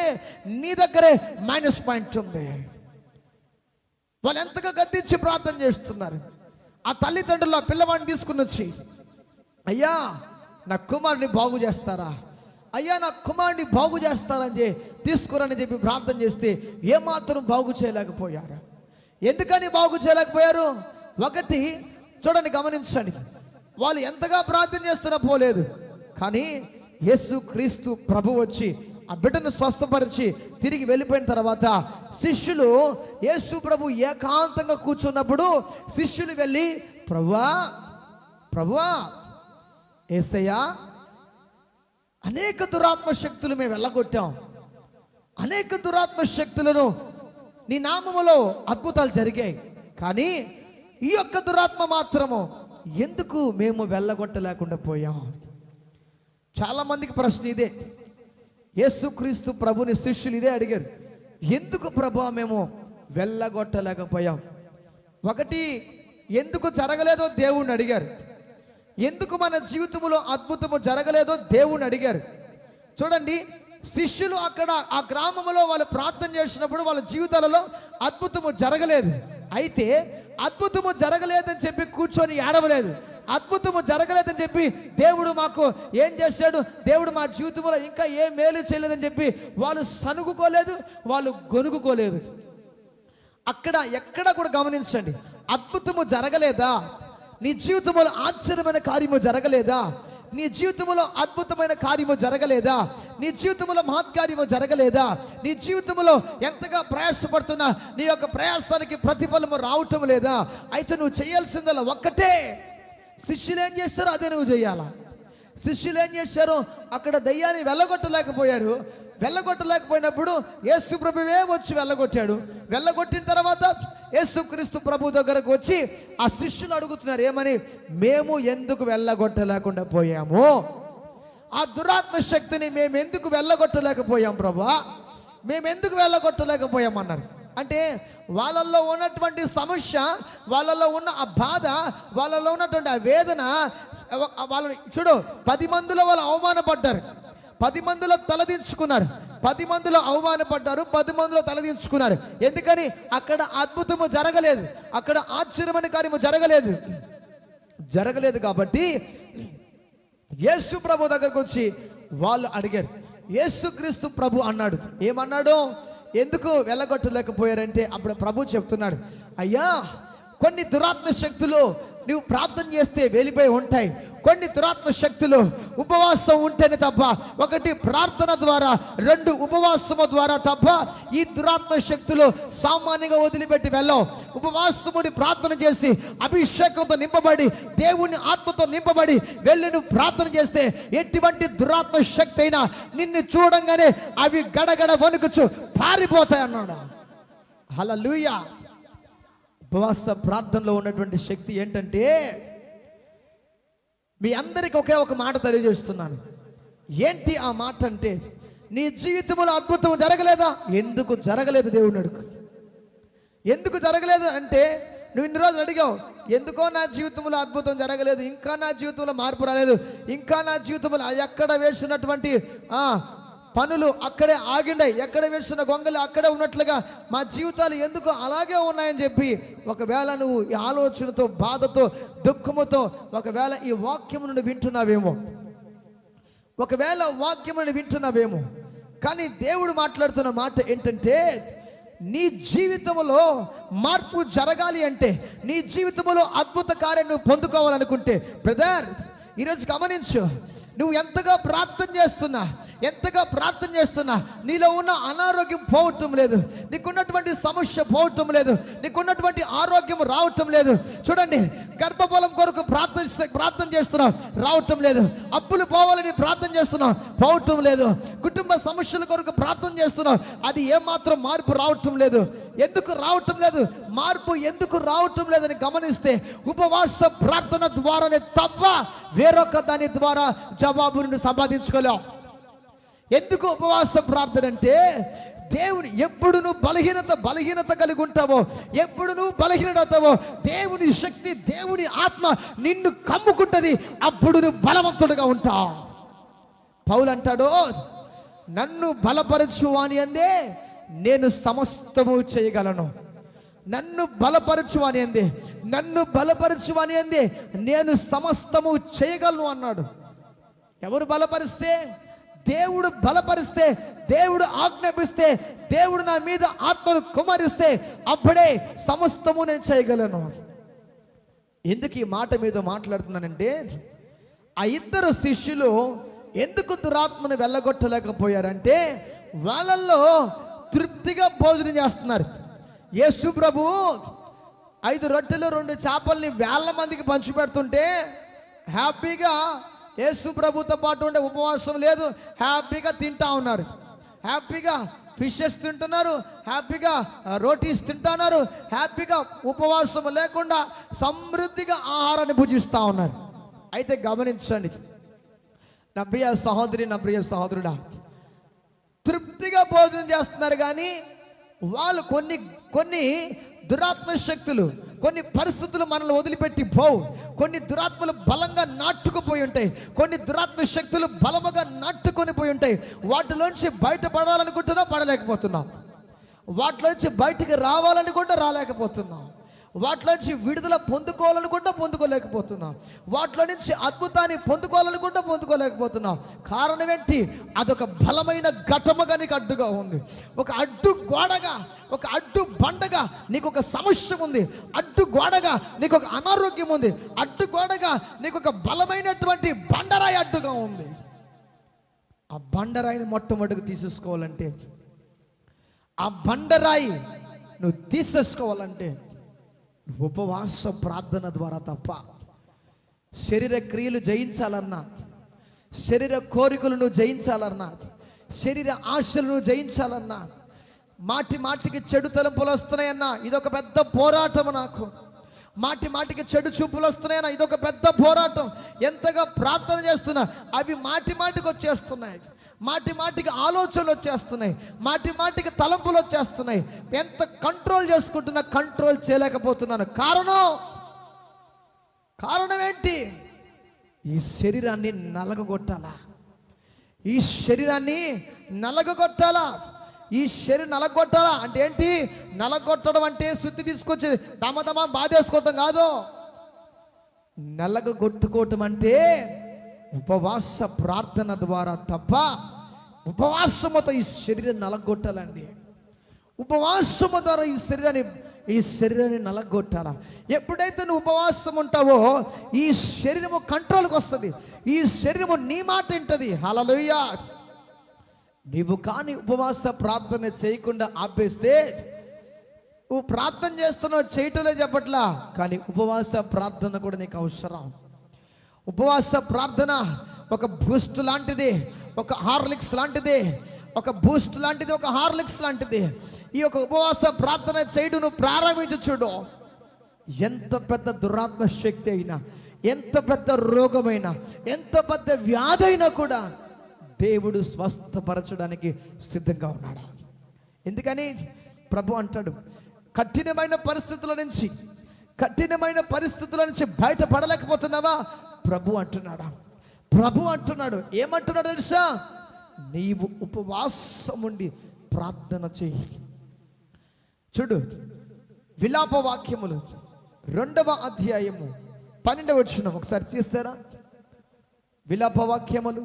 నీ దగ్గరే మైనస్ పాయింట్ ఉంది. వాళ్ళు ఎంతగా గద్దించి ప్రార్థన చేస్తున్నారు. ఆ తల్లిదండ్రులు ఆ పిల్లవాడిని తీసుకుని వచ్చి, అయ్యా నా కుమారుని బాగు చేస్తారా, అయ్యా నా కుమారుని బాగు చేస్తారని తీసుకురని చెప్పి ప్రార్థన చేస్తే ఏమాత్రం బాగు చేయలేకపోయారు. ఎందుకని బాగు చేయలేకపోయారు? ఒకటి చూడండి, గమనించండి, వాళ్ళు ఎంతగా ప్రార్థన చేస్తున్నా పోలేదు. కానీ యేసు క్రీస్తు ప్రభు వచ్చి ఆ బిడ్డను స్వస్థపరిచి తిరిగి వెళ్ళిపోయిన తర్వాత శిష్యులు యేసు ప్రభు ఏకాంతంగా కూర్చున్నప్పుడు శిష్యులు వెళ్ళి, ప్రభువా యేసయ్యా, అనేక దురాత్మ శక్తులు మేము వెళ్ళగొట్టాం, అనేక దురాత్మ శక్తులను నీ నామములో అద్భుతాలు జరిగాయి, కానీ ఈ యొక్క దురాత్మ మాత్రము ఎందుకు మేము వెళ్ళగొట్టలేకుండా పోయాం? చాలా మందికి ప్రశ్న ఇదే. యేసుక్రీస్తు ప్రభుని శిష్యులు ఇదే అడిగారు, ఎందుకు ప్రభు మేము వెళ్ళగొట్టలేకపోయాం? ఒకటి, ఎందుకు జరగలేదో దేవుణ్ణి అడిగారు. ఎందుకు మన జీవితంలో అద్భుతము జరగలేదో దేవుణ్ణి అడిగారు. చూడండి, శిష్యులు అక్కడ ఆ గ్రామంలో వాళ్ళు ప్రార్థన చేసినప్పుడు వాళ్ళ జీవితాలలో అద్భుతము జరగలేదు. అయితే అద్భుతము జరగలేదని చెప్పి కూర్చొని ఏడవలేదు. అద్భుతము జరగలేదని చెప్పి దేవుడు మాకు ఏం చేశాడు, దేవుడు మా జీవితంలో ఇంకా ఏం మేలు చేయలేదని చెప్పి వాళ్ళు సనుగుకోలేదు, వాళ్ళు గొనుగుకోలేదు. అక్కడ ఎక్కడ కూడా గమనించండి, అద్భుతము జరగలేదా? నీ జీవితంలో ఆశ్చర్యమైన కార్యము జరగలేదా? నీ జీవితంలో అద్భుతమైన కార్యము జరగలేదా? నీ జీవితంలో మహత్కార్యము జరగలేదా? నీ జీవితంలో ఎంతగా ప్రయాసపడుతున్నా నీ యొక్క ప్రయాసానికి ప్రతిఫలము రావటం లేదా? అయితే నువ్వు చేయాల్సిందల్లా ఒక్కటే. శిష్యులు ఏం చేస్తారో అదే నువ్వు చేయాలా. శిష్యులు ఏం చేశారు? అక్కడ దయ్యాన్ని వెళ్ళగొట్టలేకపోయారు. వెళ్ళగొట్టలేకపోయినప్పుడు యేసు ప్రభువే వచ్చి వెళ్ళగొట్టాడు. వెళ్ళగొట్టిన తర్వాత యేసుక్రీస్తు ప్రభు దగ్గరకు వచ్చి ఆ శిష్యులు అడుగుతున్నారు, ఏమని? మేము ఎందుకు వెళ్ళగొట్టలేకుండా పోయాము? ఆ దురాత్మ శక్తిని మేము ఎందుకు వెళ్ళగొట్టలేకపోయాం ప్రభువా? మేము ఎందుకు వెళ్ళగొట్టలేకపోయామన్నారు. అంటే వాళ్ళల్లో ఉన్నటువంటి సమస్య, వాళ్ళలో ఉన్న ఆ బాధ, వాళ్ళలో ఉన్నటువంటి ఆ వేదన, వాళ్ళని చూడు, 10 మందిలో వాళ్ళు అవమానపడ్డారు, 10 మందిలో తలదించుకున్నారు, 10 మందిలో అవమానపడ్డారు, 10 మందిలో తలదించుకున్నారు. ఎందుకని? అక్కడ అద్భుతము జరగలేదు, అక్కడ ఆశ్చర్యమైన కార్యము జరగలేదు కాబట్టి యేసు ప్రభు దగ్గరకు వచ్చి వాళ్ళు అడిగారు. యేసుక్రీస్తు ప్రభు అన్నాడు, ఏమన్నాడు? ఎందుకు వెళ్ళగొట్టలేకపోయారంటే అప్పుడు ప్రభు చెప్తున్నాడు, అయ్యా కొన్ని దురాత్మ శక్తులు నువ్వు ప్రార్థన చేస్తే వెళ్ళిపోయి ఉంటాయి, కొన్ని దురాత్మ శక్తులు ఉపవాసం ఉంటేనే తప్ప, ఒకటి ప్రార్థన ద్వారా, రెండు ఉపవాసము ద్వారా తప్ప ఈ దురాత్మ శక్తులు సామాన్యంగా వదిలిపెట్టి వెళ్ళవు. ఉపవాసముని ప్రార్థన చేసి అభిషేకంతో నింపబడి దేవుని ఆత్మతో నింపబడి వెళ్ళి నువ్వు ప్రార్థన చేస్తే ఎటువంటి దురాత్మ శక్తి అయినా నిన్ను చూడంగానే అవి గడగడ వణుకుచు పారిపోతాయి అన్నాడు. హల్లెలూయా. ఉపవాస ప్రార్థనలో ఉన్నటువంటి శక్తి ఏంటంటే, మీ అందరికీ ఒకే ఒక మాట తెలియజేస్తున్నాను. ఏంటి ఆ మాట అంటే, నీ జీవితంలో అద్భుతం జరగలేదా? ఎందుకు జరగలేదు దేవుని అడుగు. ఎందుకు జరగలేదు అంటే, నువ్వు ఇన్ని రోజులు అడిగావు, ఎందుకో నా జీవితంలో అద్భుతం జరగలేదు, ఇంకా నా జీవితంలో మార్పు రాలేదు, ఇంకా నా జీవితంలో ఎక్కడ వేసినటువంటి పనులు అక్కడే ఆగిండాయి, ఎక్కడ వేస్తున్న గొంగలు అక్కడే ఉన్నట్లుగా మా జీవితాలు ఎందుకు అలాగే ఉన్నాయని చెప్పి ఒకవేళ నువ్వు ఈ ఆలోచనతో, బాధతో, దుఃఖముతో ఒకవేళ ఈ వాక్యం నుండి వింటున్నావేమో, ఒకవేళ వాక్యం నుండి వింటున్నావేమో. కానీ దేవుడు మాట్లాడుతున్న మాట ఏంటంటే, నీ జీవితంలో మార్పు జరగాలి అంటే, నీ జీవితంలో అద్భుత కార్యం నువ్వు పొందుకోవాలనుకుంటే, బ్రదర్ ఈరోజు గమనించు, నువ్వు ఎంతగా ప్రార్థన చేస్తున్నా నీలో ఉన్న అనారోగ్యం పోవటం లేదు, నీకున్నటువంటి సమస్య పోవటం లేదు, నీకున్నటువంటి ఆరోగ్యం రావటం లేదు. చూడండి, గర్భఫలం కొరకు ప్రార్థన చేస్తున్నావు, రావటం లేదు. అప్పులు పోవాలని ప్రార్థన చేస్తున్నావు, పోవటం లేదు. కుటుంబ సమస్యల కొరకు ప్రార్థన చేస్తున్నావు, అది ఏమాత్రం మార్పు రావటం లేదు. ఎందుకు రావటం లేదు? మార్పు ఎందుకు రావటం లేదని గమనిస్తే, ఉపవాస ప్రార్థన ద్వారానే తప్ప వేరొక దాని ద్వారా జవాబును సంపాదించుకోలేవు. ఎందుకు ఉపవాస ప్రార్థన అంటే, దేవుని ఎప్పుడు నువ్వు బలహీనత కలిగి ఉంటావో, ఎప్పుడు నువ్వు బలహీనతవో దేవుని శక్తి, దేవుని ఆత్మ నిన్ను కమ్ముకుంటుంది. అప్పుడు నువ్వు బలవంతుడుగా ఉంటావు. పౌలు అంటాడు, నన్ను బలపరచు అని అందే నేను సమస్తము చేయగలను. నన్ను బలపరచు అని అందే నేను సమస్తము చేయగలను అన్నాడు. ఎవరు బలపరిస్తే? దేవుడు బలపరిస్తే, దేవుడు ఆజ్ఞాపిస్తే, దేవుడు నా మీద ఆత్మను కుమ్మరిస్తే అప్పుడే సమస్తము నేను చేయగలను. ఎందుకు ఈ మాట మీద మాట్లాడుతున్నానంటే, ఆ ఇద్దరు శిష్యులు ఎందుకు దురాత్మను వెళ్ళగొట్టలేకపోయారంటే, వాళ్ళల్లో తృప్తిగా భోజనం చేస్తున్నారు. యేసు ప్రభు 5 రొట్టెలు 2 చేపల్ని వేల మందికి పంచిపెడుతుంటే హ్యాపీగా యేసు ప్రభుతో పాటు ఉండే ఉపవాసం లేదు, హ్యాపీగా తింటా ఉన్నారు. హ్యాపీగా ఫిషెస్ తింటున్నారు, హ్యాపీగా రోటీస్ తింటున్నారు, హ్యాపీగా ఉపవాసం లేకుండా సమృద్ధిగా ఆహారాన్ని భుజిస్తూ ఉన్నారు. అయితే గమనించండి నా ప్రియ సహోదరి, నా ప్రియ సహోదరుడా, తృప్తిగా భోజనం చేస్తున్నారు కానీ వాళ్ళు కొన్ని దురాత్మ శక్తులు, కొన్ని పరిస్థితులు మనల్ని వదిలిపెట్టి పోవు. కొన్ని దురాత్మలు బలంగా నాటుకుపోయి ఉంటాయి, కొన్ని దురాత్మ శక్తులు బలముగా నాటుకొని పోయి ఉంటాయి. వాటిలోంచి బయటపడాలనుకుంటున్నా పడలేకపోతున్నాం, వాటిలోంచి బయటికి రావాలనుకుంటే రాలేకపోతున్నాం, వాటిలోంచి విడుదల పొందుకోలేకపోతున్నాం, వాటిలో నుంచి అద్భుతాన్ని పొందుకోలేకపోతున్నాం. కారణం ఏంటి? అదొక బలమైన ఘటముగా నీకు అడ్డుగా ఉంది. ఒక అడ్డు గోడగా, ఒక అడ్డు బండగా నీకు ఒక సమస్య ఉంది, అడ్డు గోడగా నీకు ఒక అనారోగ్యం ఉంది, అడ్డు గోడగా నీకు ఒక బలమైనటువంటి బండరాయి అడ్డుగా ఉంది. ఆ బండరాయిని మొట్టమొదటిగా తీసేసుకోవాలంటే, ఆ బండరాయి నువ్వు తీసేసుకోవాలంటే ఉపవాస ప్రార్థన ద్వారా తప్ప. శరీర క్రియలు జయించాలన్నా, శరీర కోరికలను జయించాలన్నా, శరీర ఆశలను జయించాలన్నా, మాటికి చెడు తలంపులు వస్తున్నాయన్నా ఇదొక పెద్ద పోరాటం. నాకు మాటికి చెడు చూపులు వస్తున్నాయన్నా ఇదొక పెద్ద పోరాటం. ఎంతగా ప్రార్థన చేస్తున్నా అవి మాటికి వచ్చేస్తున్నాయి, మాటికి ఆలోచనలు వచ్చేస్తున్నాయి, మాటికి తలంపులు వచ్చేస్తున్నాయి. ఎంత కంట్రోల్ చేసుకుంటున్నా కంట్రోల్ చేయలేకపోతున్నాను. కారణం ఏంటి? ఈ శరీరాన్ని నలగొట్టాలా, ఈ శరీరాన్ని నలగొట్టాలా. ఈ శరీరం నలగొట్టాలా అంటే ఏంటి? నలగొట్టడం అంటే శుద్ధి తీసుకొచ్చి దమ బాధేసుకోవటం కాదు. నలగొట్టుకోవటం అంటే ఉపవాస ప్రార్థన ద్వారా తప్ప. ఉపవాసముతో ఈ శరీరం నలగొట్టాలండి. ఉపవాసము ద్వారా ఈ శరీరాన్ని ఈ శరీరాన్ని నలగొట్టాలా. ఎప్పుడైతే నువ్వు ఉపవాసం ఉంటావో ఈ శరీరము కంట్రోల్కి వస్తుంది. ఈ శరీరము నీ మాట వింటది. హల్లెలూయా. నీవు కానీ ఉపవాస ప్రార్థన చేయకుండా ఆపేస్తే, నువ్వు ప్రార్థన చేస్తున్నావు చేయటంలే చెప్పట్లా, కానీ ఉపవాస ప్రార్థన కూడా నీకు అవసరం. ఉపవాస ప్రార్థన ఒక బూస్ట్ లాంటిది, ఒక హార్లిక్స్ లాంటిది, ఒక బూస్ట్ లాంటిది, ఒక హార్లిక్స్ లాంటిది. ఈ యొక్క ఉపవాస ప్రార్థన చేయడం నువ్వు ప్రారంభించు చూడు, ఎంత పెద్ద దురాత్మ శక్తి అయినా, ఎంత పెద్ద రోగమైనా, ఎంత పెద్ద వ్యాధి అయినా కూడా దేవుడు స్వస్థపరచడానికి సిద్ధంగా ఉన్నాడు. ఎందుకని ప్రభు అంటాడు, కఠినమైన పరిస్థితుల నుంచి బయటపడలేకపోతున్నావా? ప్రభు అంటున్నాడు ఏమంటున్నాడు తెలుసా? నీవు ఉపవాసం ఉండి ప్రార్థన చెయ్యి. చూడు, విలాప వాక్యములు 2వ అధ్యాయము 12వ వచనం ఒకసారి తీస్తారా? విలాప వాక్యములు.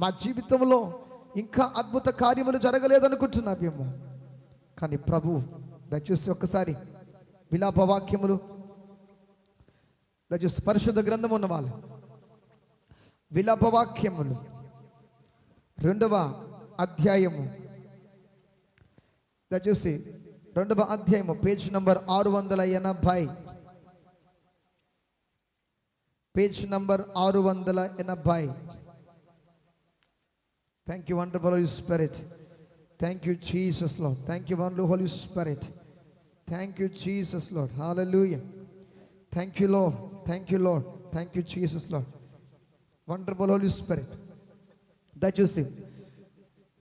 మా జీవితంలో ఇంకా అద్భుత కార్యములు జరగలేదనుకుంటున్నామేమో, కానీ ప్రభు దయచేసి ఒక్కసారి విలాప వాక్యములు, దయచేసి పరిశుద్ధ గ్రంథం ఉన్న వాళ్ళు విలాప వాక్యములు 2వ అధ్యాయము, దయచేసి 2వ అధ్యాయము page number 680, page number 680. Thank you, wonderful Holy Spirit. Thank you, Jesus, Lord. Thank you, wonderful Holy Spirit. Thank you, Jesus, Lord. Hallelujah. Thank you, Lord. Thank you, Lord. Thank you, Jesus, Lord. Wonderful Holy Spirit. దయచేసి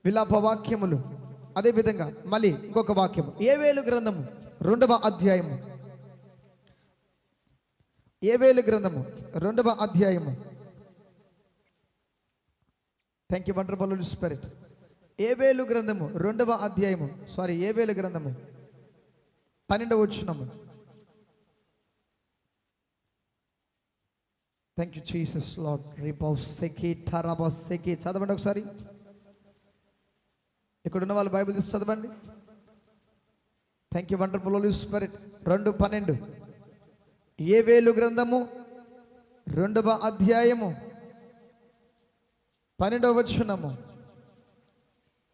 విలాప వాక్యములు, అదేవిధంగా మళ్ళీ ఇంకొక వాక్యము, ఏవేలు గ్రంథము 2వ అధ్యాయము, ఏవేలు గ్రంథము 2వ అధ్యాయము. Thank you, wonderful Holy Spirit. ఏవేలు గ్రంథము 2వ అధ్యాయము, ఏవేలు గ్రంథము 12వ వచనము. Thank you Jesus Lord. రిబౌసెకి ఠరబసెకి చదవండి ఒకసారి. ఇక్కడ ఉన్న వాళ్ళు బైబిల్ తీసి చదవండి. Thank you, wonderful Holy Spirit. 2:12 ఏవేలు గ్రంథము 2వ అధ్యాయము 12వ వచనము.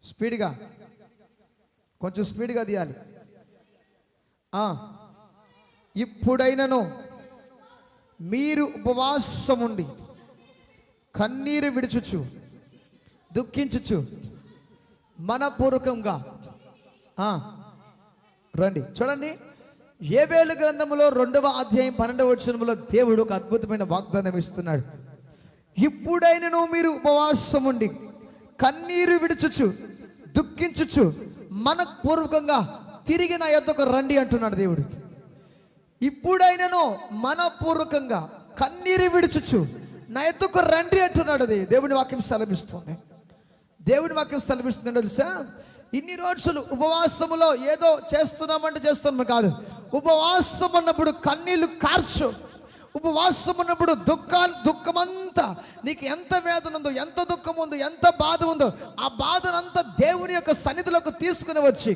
స్పీడ్గా, కొంచెం స్పీడ్గా తీయాలి. ఇప్పుడైనను మీరు ఉపవాసముండి కన్నీరు విడుచుచు దుఃఖించుచు మనపూర్వకంగా రండి. చూడండి, ఏవేలు గ్రంథములో 2వ అధ్యాయం 12వ వచనములో దేవుడు ఒక అద్భుతమైన వాగ్దానం ఇస్తున్నాడు. ఇప్పుడైనను మీరు ఉపవాసముండి కన్నీరు విడుచుచు దుఃఖించుచు మనపూర్వకంగా తిరిగి నా యొద్దకు రండి అంటున్నాడు దేవుడు. ఇప్పుడైనను మనపూర్వకంగా కన్నీరు విడుచుచు నా యొద్దకు రండి అంటున్నాడు. అది దేవుని వాక్యం సెలవిస్తుంది. దేవుని వాక్యం సెలవిస్తుంది తెలుసా? ఇన్ని రోజులు ఉపవాసములో ఏదో చేస్తున్నాం కాదు. ఉపవాసం ఉన్నప్పుడు కన్నీళ్లు కార్చు. ఉపవాసం ఉన్నప్పుడు దుఃఖమంతా, నీకు ఎంత వేదన ఉందో, ఎంత దుఃఖం ఉందో, ఎంత బాధ ఉందో, ఆ బాధనంతా దేవుని యొక్క సన్నిధిలోకి తీసుకుని వచ్చి,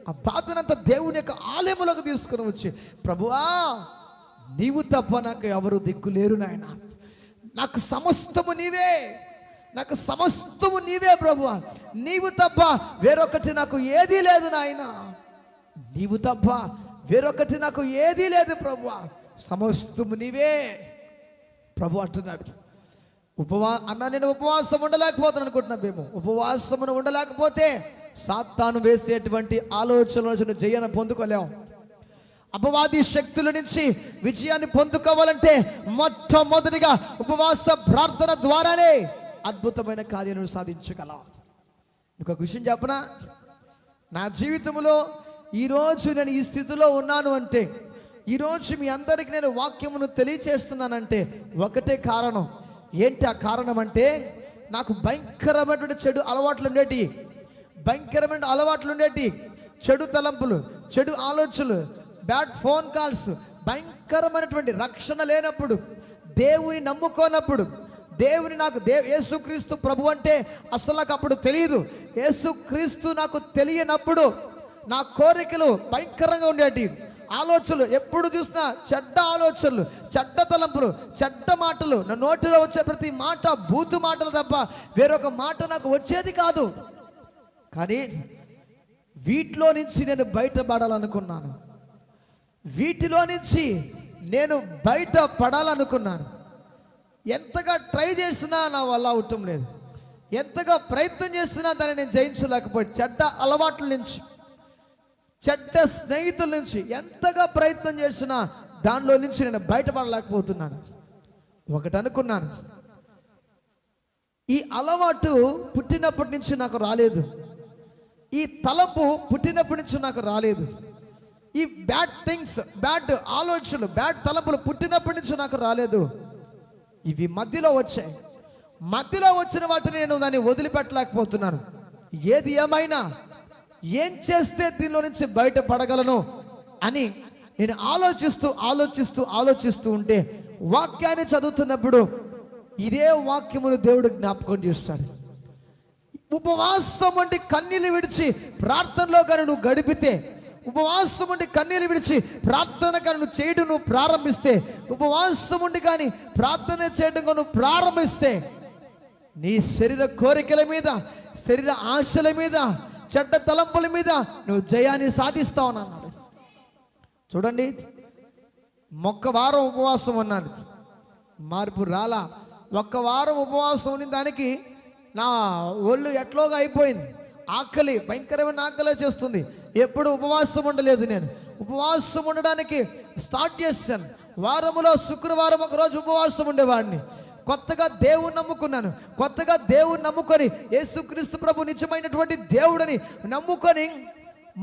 ఆ బాధనంతా దేవుని యొక్క ఆలయములోకి తీసుకుని వచ్చి, ప్రభువా నీవు తప్ప నాకు ఎవరు దిక్కు లేరు నాయన, నాకు సమస్తము నీవే, నాకు సమస్తము నీవే ప్రభువా, నీవు తప్ప వేరొకటి నాకు ఏదీ లేదు నాయన, నీవు తప్ప వేరొకటి నాకు ఏదీ లేదు ప్రభువా, సమస్తము నీవే ప్రభు అంటున్నాడు. నేను ఉపవాసం ఉండలేకపోతాను అనుకుంటున్నా. మేము ఉపవాసమును ఉండలేకపోతే సాతాను వేసేటువంటి ఆలోచనలను జయాన్ని పొందుకోలేము. అపవాది శక్తుల నుంచి విజయాన్ని పొందుకోవాలంటే మొట్టమొదటిగా ఉపవాస ప్రార్థన ద్వారానే అద్భుతమైన కార్యాలను సాధించగలం. ఇంకొక విషయం చెప్పనా, నా జీవితంలో ఈరోజు నేను ఈ స్థితిలో ఉన్నాను అంటే, ఈరోజు మీ అందరికీ నేను వాక్యమును తెలియచేస్తున్నానంటే ఒకటే కారణం. ఏంటి ఆ కారణం అంటే, నాకు భయంకరమైనటువంటి చెడు అలవాట్లు ఉండేటి, చెడు తలంపులు, చెడు ఆలోచనలు, బ్యాడ్ ఫోన్ కాల్స్, భయంకరమైనటువంటి రక్షణ లేనప్పుడు, దేవుని నమ్ముకోనప్పుడు, యేసుక్రీస్తు ప్రభు అంటే అసలు నాకు అప్పుడు తెలియదు. యేసుక్రీస్తు నాకు తెలియనప్పుడు నా కోరికలు భయంకరంగా ఉండేటి, ఆలోచనలు ఎప్పుడు చూసినా చెడ్డ ఆలోచనలు, చెడ్డ తలంపులు, చెడ్డ మాటలు. నా నోటిలో వచ్చే ప్రతి మాట బూతు మాటలు తప్ప వేరొక మాట నాకు వచ్చేది కాదు. కానీ వీటిలో నుంచి నేను బయటపడాలనుకున్నాను, వీటిలో నుంచి నేను బయట పడాలనుకున్నాను. ఎంతగా ట్రై చేసినా నా వల్ల అవటం లేదు, ఎంతగా ప్రయత్నం చేసినా దాన్ని నేను జయించలేకపోయి, చెడ్డ అలవాట్ల నుంచి, చెడ్డ స్నేహితుల నుంచి ఎంతగా ప్రయత్నం చేసినా దానిలో నుంచి నేను బయటపడలేకపోతున్నాను. ఒకటి అనుకున్నాను, ఈ అలవాటు పుట్టినప్పటి నుంచి నాకు రాలేదు, ఈ తలపు పుట్టినప్పటి నుంచి నాకు రాలేదు, ఈ బ్యాడ్ థింగ్స్, బ్యాడ్ ఆలోచనలు, బ్యాడ్ తలపులు పుట్టినప్పటి నుంచి నాకు రాలేదు. ఇవి మధ్యలో వచ్చాయి. మధ్యలో వచ్చిన వాటిని నేను దాన్ని వదిలిపెట్టలేకపోతున్నాను. ఏది ఏమైనా ఏం చేస్తే దీనిలో నుంచి బయటపడగలను అని నేను ఆలోచిస్తూ ఉంటే వాక్యాన్ని చదువుతున్నప్పుడు ఇదే వాక్యమును దేవుడు జ్ఞాపకం చేస్తాడు. ఉపవాసం ఉండి కన్నీళ్ళు విడిచి ప్రార్థనలో కానీ నువ్వు గడిపితే, ఉపవాసం ఉండి కన్నీళ్ళు విడిచి ప్రార్థన కానీ నువ్వు చేయడం నువ్వు ప్రారంభిస్తే, ఉపవాసం ఉండి కానీ ప్రార్థన చేయడం నువ్వు ప్రారంభిస్తే నీ శరీర కోరికల మీద, శరీర ఆశల మీద, చెడ్డ తలంపుల మీద నువ్వు జయాన్ని సాధిస్తావు అన్నాడు. చూడండి, ఒక్క వారం ఉపవాసం అన్నాడు, మార్పు రాలా. ఒక్క వారం ఉపవాసం ఉన్న దానికి నా ఒళ్ళు ఎట్లోగా అయిపోయింది, ఆకలి, భయంకరమైన ఆకలే చేస్తుంది. ఎప్పుడు ఉపవాసం ఉండలేదు. నేను ఉపవాసం ఉండడానికి స్టార్ట్ చేశాను. వారములో శుక్రవారం ఒకరోజు ఉపవాసం ఉండేవాడిని. కొత్తగా దేవుని నమ్ముకున్నాను. కొత్తగా దేవుని నమ్ముకొని యేసుక్రీస్తు ప్రభు నిజమైనటువంటి దేవుడని నమ్ముకొని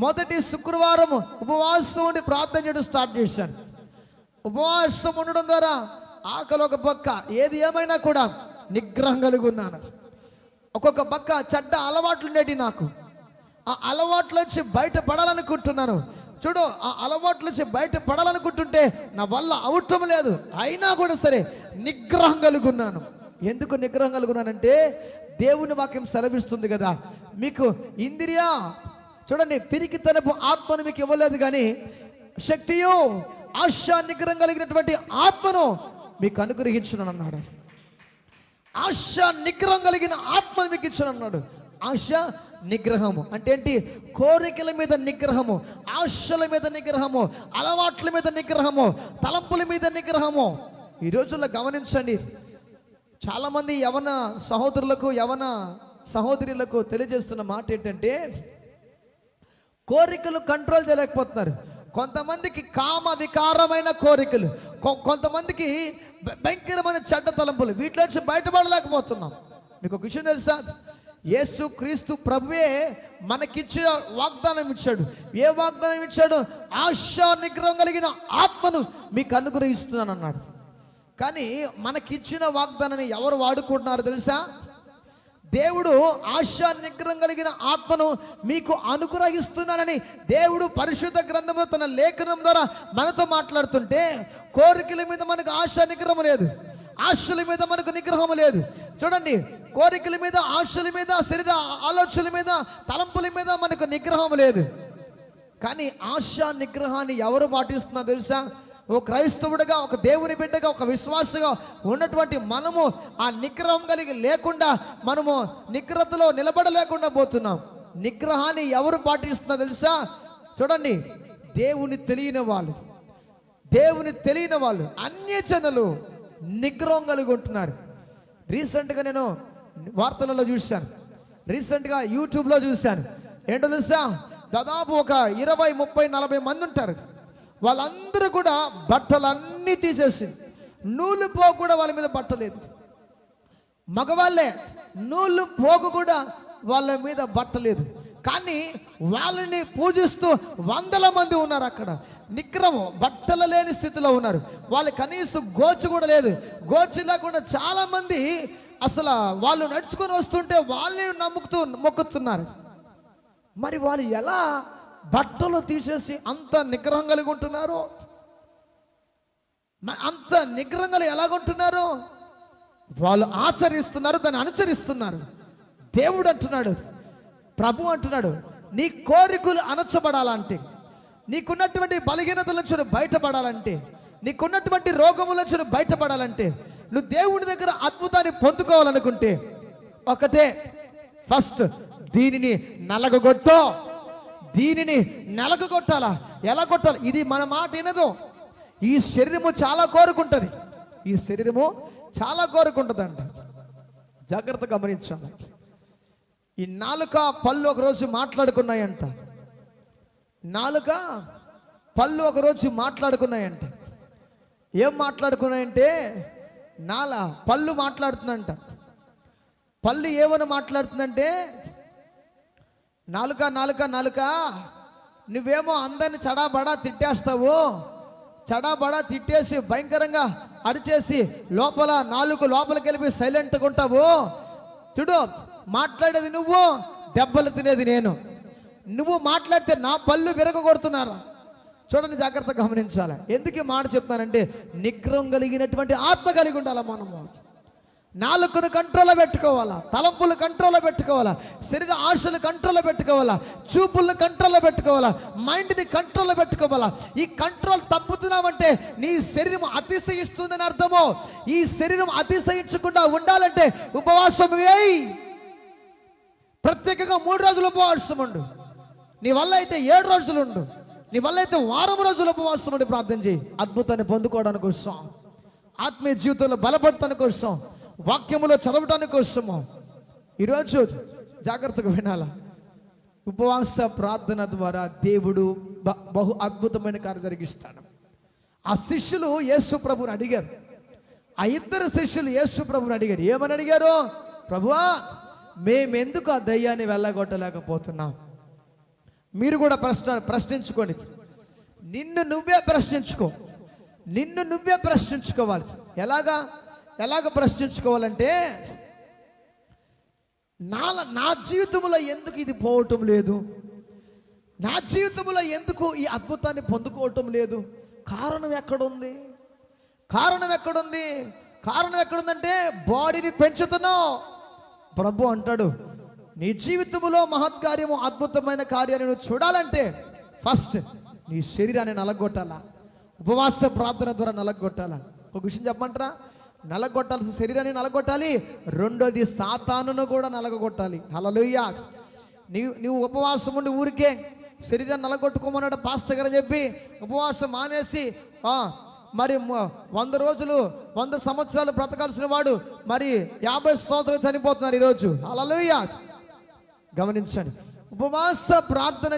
మొదటి శుక్రవారం ఉపవాసం ఉండి ప్రార్థన చేయడం స్టార్ట్ చేశాను. ఉపవాసం ఉండడం ద్వారా ఆకలి ఒక పక్క, ఏది ఏమైనా కూడా నిగ్రహం కలిగి ఉన్నాను. ఒక్కొక్క పక్క చెడ్డ అలవాట్లు ఉండేవి నాకు. ఆ అలవాట్ల నుంచి బయటపడాలనుకుంటున్నాను. చూడు, ఆ అలవాట్ల నుంచి బయటపడాలనుకుంటుంటే నా వల్ల అవటం లేదు. అయినా కూడా సరే నిగ్రహం కలిగి ఉన్నాను. ఎందుకు నిగ్రహం కలిగి ఉన్నానంటే దేవుని వాక్యం సెలవిస్తుంది కదా, మీకు ఇంద్రియ, చూడండి, పిరికితనపు ఆత్మను మీకు ఇవ్వలేదు కానీ శక్తియో ఆశ నిగ్రహం కలిగినటువంటి ఆత్మను మీకు అనుగ్రహించున్నాను అన్నాడు. ఆశ నిగ్రహం కలిగిన ఆత్మను మీకు ఇచ్చాను అన్నాడు. ఆశ నిగ్రహము అంటే ఏంటి? కోరికల మీద నిగ్రహము, ఆశల మీద నిగ్రహము, అలవాట్ల మీద నిగ్రహము, తలంపుల మీద నిగ్రహము. ఈ రోజుల్లో గమనించండి, చాలామంది యవన సహోదరులకు, యవన సహోదరులకు తెలియజేస్తున్న మాట ఏంటంటే కోరికలు కంట్రోల్ చేయలేకపోతున్నారు. కొంతమందికి కామ వికారమైన కోరికలు, కొంతమందికి భయంకరమైన చెడ్డ తలంపులు, వీటిలో నుంచి బయటపడలేకపోతున్నాం. మీకు ఒక విషయం తెలుసా? యేసు క్రీస్తు ప్రభువే మనకిచ్చిన వాగ్దానం ఇచ్చాడు. ఏ వాగ్దానం ఇచ్చాడు? ఆశా నిగ్రహం కలిగిన ఆత్మను మీకు అనుగ్రహిస్తున్నాను అన్నాడు. కానీ మనకిచ్చిన వాగ్దానాన్ని ఎవరు వాడుకుంటున్నారు తెలుసా? దేవుడు ఆశా నిగ్రహం కలిగిన ఆత్మను మీకు అనుగ్రహిస్తున్నానని దేవుడు పరిశుద్ధ గ్రంథంలో తన లేఖనం ద్వారా మనతో మాట్లాడుతుంటే, కోరికల మీద మనకు ఆశా నిగ్రహం లేదు, ఆశల మీద మనకు నిగ్రహం లేదు. చూడండి, కోరికల మీద, ఆశల మీద, శరీర ఆలోచనల మీద, తలంపుల మీద మనకు నిగ్రహం లేదు. కానీ ఆశా నిగ్రహాన్ని ఎవరు పాటిస్తున్నారు తెలుసా? ఓ క్రైస్తవుడిగా, ఒక దేవుని బిడ్డగా, ఒక విశ్వాసగా ఉన్నటువంటి మనము ఆ నిగ్రహం కలిగి లేకుండా, మనము నిగ్రహతలో నిలబడలేకుండా పోతున్నాం. నిగ్రహాన్ని ఎవరు పాటిస్తున్నారు తెలుసా? చూడండి, దేవుని తెలియని వాళ్ళు, దేవుని తెలియని వాళ్ళు, అన్యజనులు నిగ్రహం కలిగి ఉంటున్నారు. రీసెంట్గా నేను వార్తలలో చూశాను, రీసెంట్గా యూట్యూబ్లో చూశాను. ఏంటో తెలుసా? దాదాపు ఒక 20, 30, 40 మంది ఉంటారు. వాళ్ళందరూ కూడా బట్టలన్నీ తీసేసి, నూలు పోగు కూడా వాళ్ళ మీద బట్టలేదు. మగవాళ్ళే, నూలు పోగు కూడా వాళ్ళ మీద బట్టలేదు. కానీ వాళ్ళని పూజిస్తూ 100 మంది ఉన్నారు అక్కడ. నిగ్రహం, బట్టలు లేని స్థితిలో ఉన్నారు. వాళ్ళు కనీసం గోచు కూడా లేదు. గోచు లేకుండా చాలా మంది అసలు వాళ్ళు నడుచుకొని వస్తుంటే వాళ్ళని మొక్కుతున్నారు. మరి వాళ్ళు ఎలా బట్టలు తీసేసి అంత నిగ్రహం కలిగి ఉంటున్నారు? అంత నిగ్రహం కలిగి ఎలాగుంటున్నారు? వాళ్ళు ఆచరిస్తున్నారు, దాన్ని అనుసరిస్తున్నారు. దేవుడు అంటున్నాడు, ప్రభు అంటున్నాడు, నీ కోరికలు అణచబడాలంటే, నీకున్నటువంటి బలహీనతల నుంచి బయటపడాలంటే, నీకున్నటువంటి రోగముల నుంచి బయటపడాలంటే, నువ్వు దేవుని దగ్గర అద్భుతాన్ని పొందుకోవాలనుకుంటే ఒకటే, ఫస్ట్ దీనిని నలగొట్టో. దీనిని నలగొట్టాలా? ఎలా కొట్టాలి? ఇది మన మాట వినదు. ఈ శరీరము చాలా కోరుకుంటుంది. ఈ శరీరము చాలా కోరుకుంటుందంట. జాగ్రత్తగా గమనించాలి. ఈ నాలుక పళ్ళు ఒకరోజు మాట్లాడుకున్నాయంట. నాలుక పళ్ళు ఒకరోజు మాట్లాడుకున్నాయంట. ఏం మాట్లాడుకున్నాయంటే, పళ్ళు మాట్లాడుతుందంట. పళ్ళు ఏమని మాట్లాడుతుందంటే, నాలుక నాలుక నాలుక, నువ్వేమో అందరిని చడాబడా తిట్టేస్తావు, చడాబడా తిట్టేసి భయంకరంగా అరిచేసి లోపల నాలుగు లోపలికి వెళ్ళి సైలెంట్గా ఉంటావు. చూడు, మాట్లాడేది నువ్వు, దెబ్బలు తినేది నేను. నువ్వు మాట్లాడితే నా పళ్ళు విరగొడుతున్నారు. చూడండి, జాగ్రత్తగా గమనించాలి. ఎందుకు ఈ మాట చెప్తానంటే, నిగ్రహం కలిగినటువంటి ఆత్మ కలిగి ఉండాలి. మనము నాలుకను కంట్రోల్లో పెట్టుకోవాలా, తలంపులు కంట్రోల్లో పెట్టుకోవాలా, శరీర ఆశలు కంట్రోల్లో పెట్టుకోవాలా, చూపులను కంట్రోల్లో పెట్టుకోవాలా, మైండ్ని కంట్రోల్లో పెట్టుకోవాలా. ఈ కంట్రోల్ తప్పుతున్నామంటే నీ శరీరం అతిశయిస్తుందని అర్థము. ఈ శరీరం అతిశయించకుండా ఉండాలంటే ఉపవాసం వేయి. ప్రత్యేకంగా 3 రోజులు ఉపవాసం ఉండు. నీ వల్ల అయితే 7 రోజులు ఉండు. నీ వల్ల అయితే 1 వారం రోజులు ఉపవాసం ఉండి ప్రార్థన చేయి. అద్భుతాన్ని పొందుకోవడానికి కోసం, ఆత్మీయ జీవితంలో బలపడటానికి కోసం, వాక్యములో చదవటానికి కోసము ఈరోజు జాగ్రత్తగా వినాల. ఉపవాస ప్రార్థన ద్వారా దేవుడు బహు అద్భుతమైన కార్యం జరిగిస్తాడు. ఆ శిష్యులు యేసు ప్రభుని అడిగారు. ఆ 2 శిష్యులు యేసు ప్రభుని అడిగారు. ఏమని అడిగారు? ప్రభువా, మేమెందుకు ఆ దయ్యాన్ని వెళ్ళగొట్టలేకపోతున్నాం? మీరు కూడా ప్రశ్నించుకోండి. నిన్ను నువ్వే ప్రశ్నించుకో. నిన్ను నువ్వే ప్రశ్నించుకోవాలి. ఎలాగ ప్రశ్నించుకోవాలంటే, నా జీవితంలో ఎందుకు ఇది పోవటం లేదు? నా జీవితంలో ఎందుకు ఈ అద్భుతాన్ని పొందుకోవటం లేదు? కారణం ఎక్కడుంది? కారణం ఎక్కడుంది? కారణం ఎక్కడుందంటే, బాడీని పెంచుతున్నావు. ప్రభు అంటాడు, నీ జీవితంలో మహత్కార్యము, అద్భుతమైన కార్యాన్ని నువ్వు చూడాలంటే ఫస్ట్ నీ శరీరాన్ని నలగొట్టాలా. ఉపవాస ప్రార్థన ద్వారా నలగొట్టాలా. ఒక విషయం చెప్పమంటారా? నలగొట్టాల్సిన శరీరాన్ని నలగొట్టాలి. రెండోది సాతానును కూడా నలగొట్టాలి. హల్లెలూయా. నీవు ఉపవాసం ఉండి ఊరికే శరీరాన్ని నలగొట్టుకోమన్నాడు పాస్టర్ గారు చెప్పి ఉపవాసం మానేసి మరి 100 రోజులు 100 సంవత్సరాలు బ్రతకాల్సిన వాడు మరి 50 సంవత్సరాలు చనిపోతున్నారు ఈరోజు. హల్లెలూయా. గమనించండి, ఉపవాస ప్రార్థన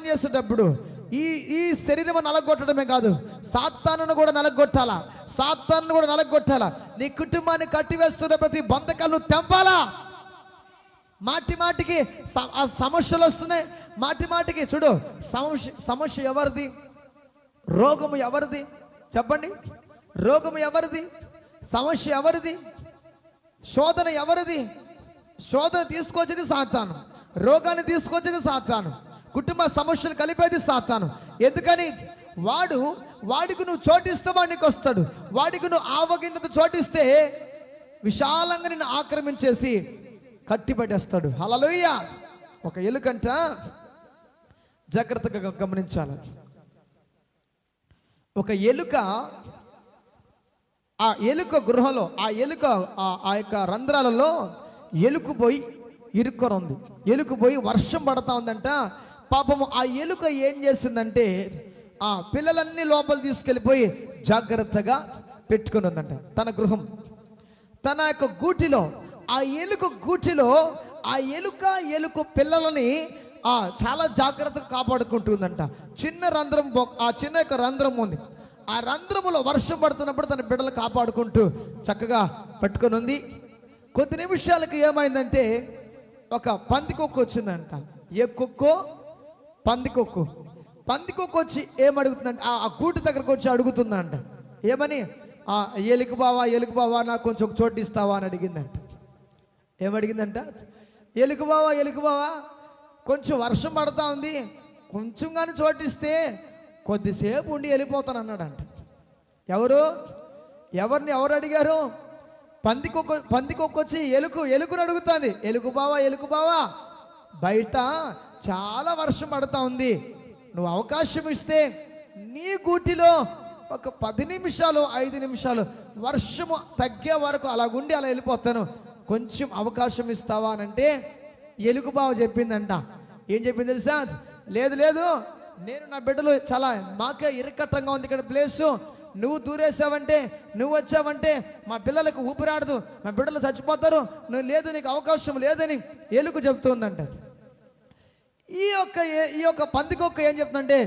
చేసేటప్పుడు ఈ శరీరం నలగొట్టడమే కాదు, సాతానును కూడా నలగొట్టాలా. సాతానును కూడా నలగొట్టాలా. నీ కుటుంబాన్ని కట్టివేస్తున్న ప్రతి బంధకాలను తెంపాలా. మాటికి సమస్యలు వస్తున్నాయి. మాటికి చూడు, సమస్య ఎవరిది? రోగము ఎవరిది? చెప్పండి. రోగము ఎవరిది? సమస్య ఎవరిది? శోధన ఎవరిది? శోధన తీసుకొచ్చేది సాతాను. రోగాన్ని తీసుకొచ్చేది సాతాను. కుటుంబ సమస్యలు కలిపేది సాతాను. ఎందుకని? వాడికి నువ్వు చోటిస్తే వాడికి వస్తాడు. వాడికి నువ్వు ఆవగింత చోటిస్తే విశాలంగా నిన్ను ఆక్రమించేసి కట్టిపడేస్తాడు. హల్లెలూయా. ఒక ఎలుకంట జాగ్రత్తగా గమనించాలి. ఒక ఎలుక, ఆ ఎలుక గృహలో, ఆ యొక్క రంధ్రాలలో ఎలుక పోయి ఇరుక్కొని ఎలుక పోయి వర్షం పడతా ఉందంట. పాపము ఆ ఎలుక ఏం చేసిందంటే, ఆ పిల్లలన్నీ లోపల తీసుకెళ్ళిపోయి జాగ్రత్తగా పెట్టుకుని ఉందంట తన గృహం. తన యొక్క గూటిలో, ఆ ఎలుక గూటిలో ఆ ఎలుక పిల్లలని చాలా జాగ్రత్తగా కాపాడుకుంటుందంట. చిన్న రంధ్రం, ఆ చిన్న యొక్క రంధ్రం ఉంది. ఆ రంధ్రములో వర్షం పడుతున్నప్పుడు తన బిడ్డలు కాపాడుకుంటూ చక్కగా పెట్టుకొని ఉంది. కొద్ది నిమిషాలకు ఏమైందంటే, ఒక పందికొక్కు వచ్చిందంట. ఏ కుక్కో? పందికొక్కు. పందికొక్కు వచ్చి ఏమడుగుతుందంట, ఆ గూటి దగ్గరకు వచ్చి అడుగుతుందంట. ఏమని? ఎలుక బావా నాకు కొంచెం ఒక చోటు ఇస్తావా అని అడిగిందంట. ఏమడిగిందంట? ఎలుక బావా కొంచెం వర్షం పడతా ఉంది, కొంచెం కానీ చోటిస్తే కొద్దిసేపు ఉండి వెళ్ళిపోతాను అన్నాడంట. ఎవరు అడిగారు? పందికొక్కు వచ్చి ఎలుకను అడుగుతుంది. ఎలుక బావా బయట చాలా వర్షం పడుతూ ఉంది, నువ్వు అవకాశం ఇస్తే నీ గూటిలో ఒక 10 నిమిషాలు 5 నిమిషాలు వర్షము తగ్గే వరకు అలాగుండి అలా వెళ్ళిపోతాను, కొంచెం అవకాశం ఇస్తావా అని అంటే ఎలుగు బావ చెప్పిందంట. ఏం చెప్పింది తెలుసా? లేదు లేదు, నేను నా బిడ్డలు చాలా మాకే ఇరకట్టంగా ఉంది ఇక్కడ ప్లేసు, నువ్వు దూరేసావంటే నువ్వు వచ్చావంటే మా పిల్లలకు ఊపిరాడదు, మా బిడ్డలు చచ్చిపోతారు, నువ్వు లేదు నీకు అవకాశం లేదని ఎలుగు చెప్తుందంట. ఈ యొక్క పందికొక్క ఏం చెప్తుందంటే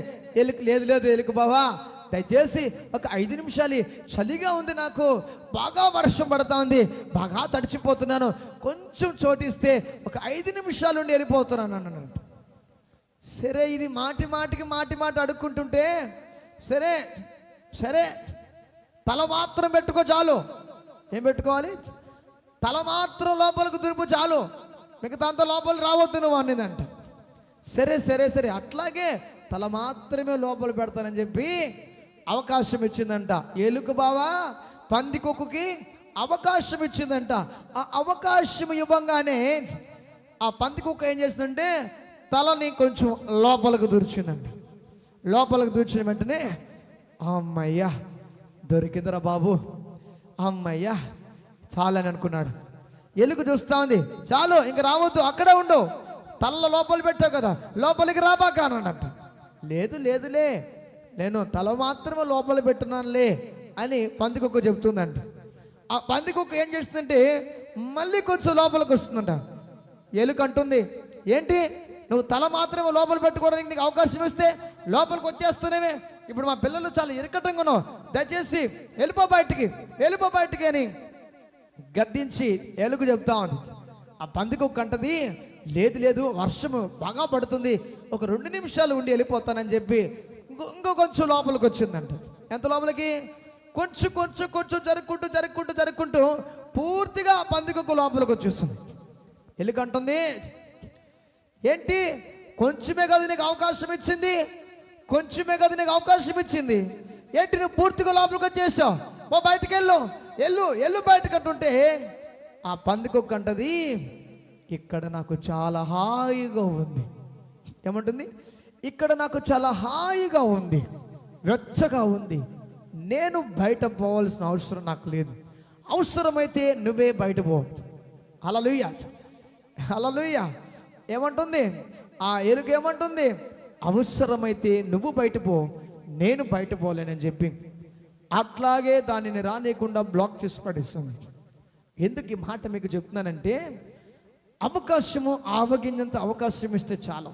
ఎలుక లేదు లేదు ఎలుక బావా దయచేసి ఒక 5 నిమిషాలు, చలిగా ఉంది, నాకు బాగా వర్షం పడతా ఉంది, బాగా తడిచిపోతున్నాను, కొంచెం చోటిస్తే ఒక 5 నిమిషాలు ఉండి వెళ్ళిపోతున్నాను అన్నాడు. సరే ఇది మాటి మాట అడుక్కుంటుంటే సరే సరే తల మాత్రం పెట్టుకో చాలు. ఏం పెట్టుకోవాలి? తల మాత్రం లోపలికి దురుపు చాలు, మిగతా అంతా లోపల రావద్దు నువ్వు అన్నదంట. సరే సరే సరే అట్లాగే తల మాత్రమే లోపల పెడతానని చెప్పి అవకాశం ఇచ్చిందంట. ఎలుక బావా పందికొక్కుకి అవకాశం ఇచ్చిందంట. ఆ అవకాశం ఇవ్వంగానే ఆ పందికొక్క ఏం చేసిందంటే తలని కొంచెం లోపలికి దూర్చిందంట. లోపలికి దూర్చిన వెంటనే అమ్మయ్యా దొరికిందిరా బాబు, అమ్మయ్యా చాలని అనుకున్నాడు. ఎలుక చూస్తా ఉంది, చాలు ఇంక రావద్దు, అక్కడే ఉండు, తల లోపల పెట్టావు కదా, లోపలికి రాబాక అన్నాడంట. లేదు లేదులే, నేను తల మాత్రమే లోపల పెట్టున్నానులే అని పందికొక్క చెప్తుందంట. ఆ పందికొక్క ఏం చేస్తుందంటే మళ్ళీ కొంచెం లోపలికి వస్తుందంట. ఎలుక అంటుంది, ఏంటి నువ్వు తల మాత్రమే లోపల పెట్టుకోవడానికి నీకు అవకాశం ఇస్తే లోపలికి వచ్చేస్తున్నావే, ఇప్పుడు మా పిల్లలు చాలా ఇరకటంగా ఉన్నావు, దయచేసి వెళ్ళిపో బయటికి అని గద్దించి ఎలుక చెప్తా ఉంది. ఆ పందికొక్క అంటది, లేదు లేదు వర్షము బాగా పడుతుంది, ఒక 2 నిమిషాలు ఉండి వెళ్ళిపోతానని చెప్పి ఇంకో కొంచెం లోపలికి వచ్చిందంట. ఎంత లోపలికి? కొంచెం జరుక్కుంటూ పూర్తిగా పందికొక్క లోపలికి వచ్చేస్తుంది. ఎలుక అంటుంది, ఏంటి కొంచెమే కదా నీకు అవకాశం ఇచ్చింది, ఏంటి నువ్వు పూర్తిగా లోపలికి వచ్చేసావు, ఓ బయటికి వెళ్ళు బయటకు అంటుంటే ఆ పందికొక్క అంటది, ఇక్కడ నాకు చాలా హాయిగా ఉంది. ఏమంటుంది? ఇక్కడ నాకు చాలా హాయిగా ఉంది, వెచ్చగా ఉంది, నేను బయట పోవాల్సిన అవసరం నాకు లేదు, అవసరమైతే నువ్వే బయట పో. హల్లెలూయా. ఏమంటుంది ఆ ఎలుక? ఏమంటుంది? అవసరమైతే నువ్వు బయట పో, నేను బయట పోలేనని చెప్పి అట్లాగే దానిని రానియకుండా బ్లాక్ చేసి పడేస్తుంది. ఎందుకు ఈ మాట మీకు చెప్తున్నానంటే అవకాశము ఆవగింజంత అవకాశం ఇస్తే చాలు,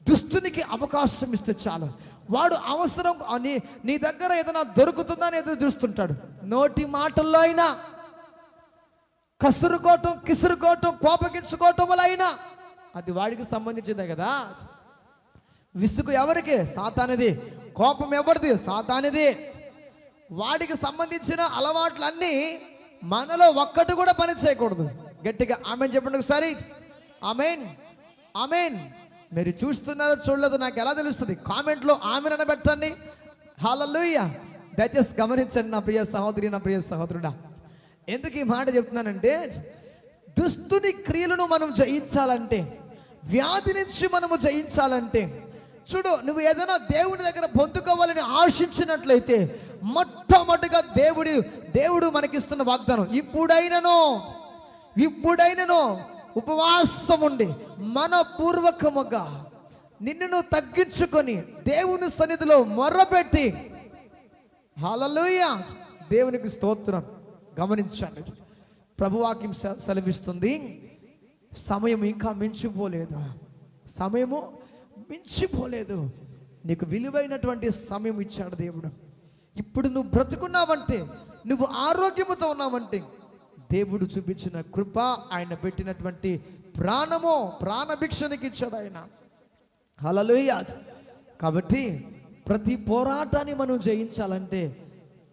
దుష్టునికి అవకాశం ఇస్తే చాలు, వాడు అవసరం అని నీ దగ్గర ఏదైనా దొరుకుతుందని ఎదురు చూస్తుంటాడు. నోటి మాటల్లో అయినా, కిసురుకోవటం కోపగించుకోవటం వల్ల అయినా అది వాడికి సంబంధించిందే కదా. విసుగు ఎవరికి? సాతానిది. కోపం ఎవరిది? సాతానిది. వాడికి సంబంధించిన అలవాట్లన్నీ మనలో ఒక్కటి కూడా పని చేయకూడదు. గట్టిగా ఆమెన్ చెప్పండి ఒకసారి. ఆమెన్. మీరు చూస్తున్నారో చూడలేదు నాకు ఎలా తెలుస్తుంది? కామెంట్లో ఆమెన్ అనబెట్టండి. హల్లెలూయా. దయచేసి గమనించండి నా ప్రియ సహోదరి, నా ప్రియ సహోదరుడా. ఎందుకు ఈ మాట చెప్తున్నానంటే దుష్టుని క్రియలను మనం జయించాలంటే, వ్యాధి నుంచి మనము జయించాలంటే, చూడు నువ్వు ఏదైనా దేవుడి దగ్గర పొందుకోవాలని ఆశించినట్లయితే మొట్టమొదటిగా దేవుడు మనకిస్తున్న వాగ్దానం, ఇప్పుడైనను ఉపవాసం ఉండి మనపూర్వకముగా నిన్ను తగ్గించుకొని దేవుని సన్నిధిలో మొర్రపెట్టి, హల్లెలూయా, దేవునికి స్తోత్రం. గమనించండి, ప్రభువాక్యం సెలవిస్తుంది, సమయం ఇంకా మించిపోలేదు, నీకు విలువైనటువంటి సమయం ఇచ్చాడు దేవుడు. ఇప్పుడు నువ్వు బ్రతుకున్నావంటే, నువ్వు ఆరోగ్యముతో ఉన్నావంటే దేవుడు చూపించిన కృప, ఆయన పెట్టినటువంటి ప్రాణభిక్షణకి ఇచ్చాడు ఆయన. హల్లెలూయా. కాబట్టి ప్రతి పోరాటాన్ని మనం జయించాలంటే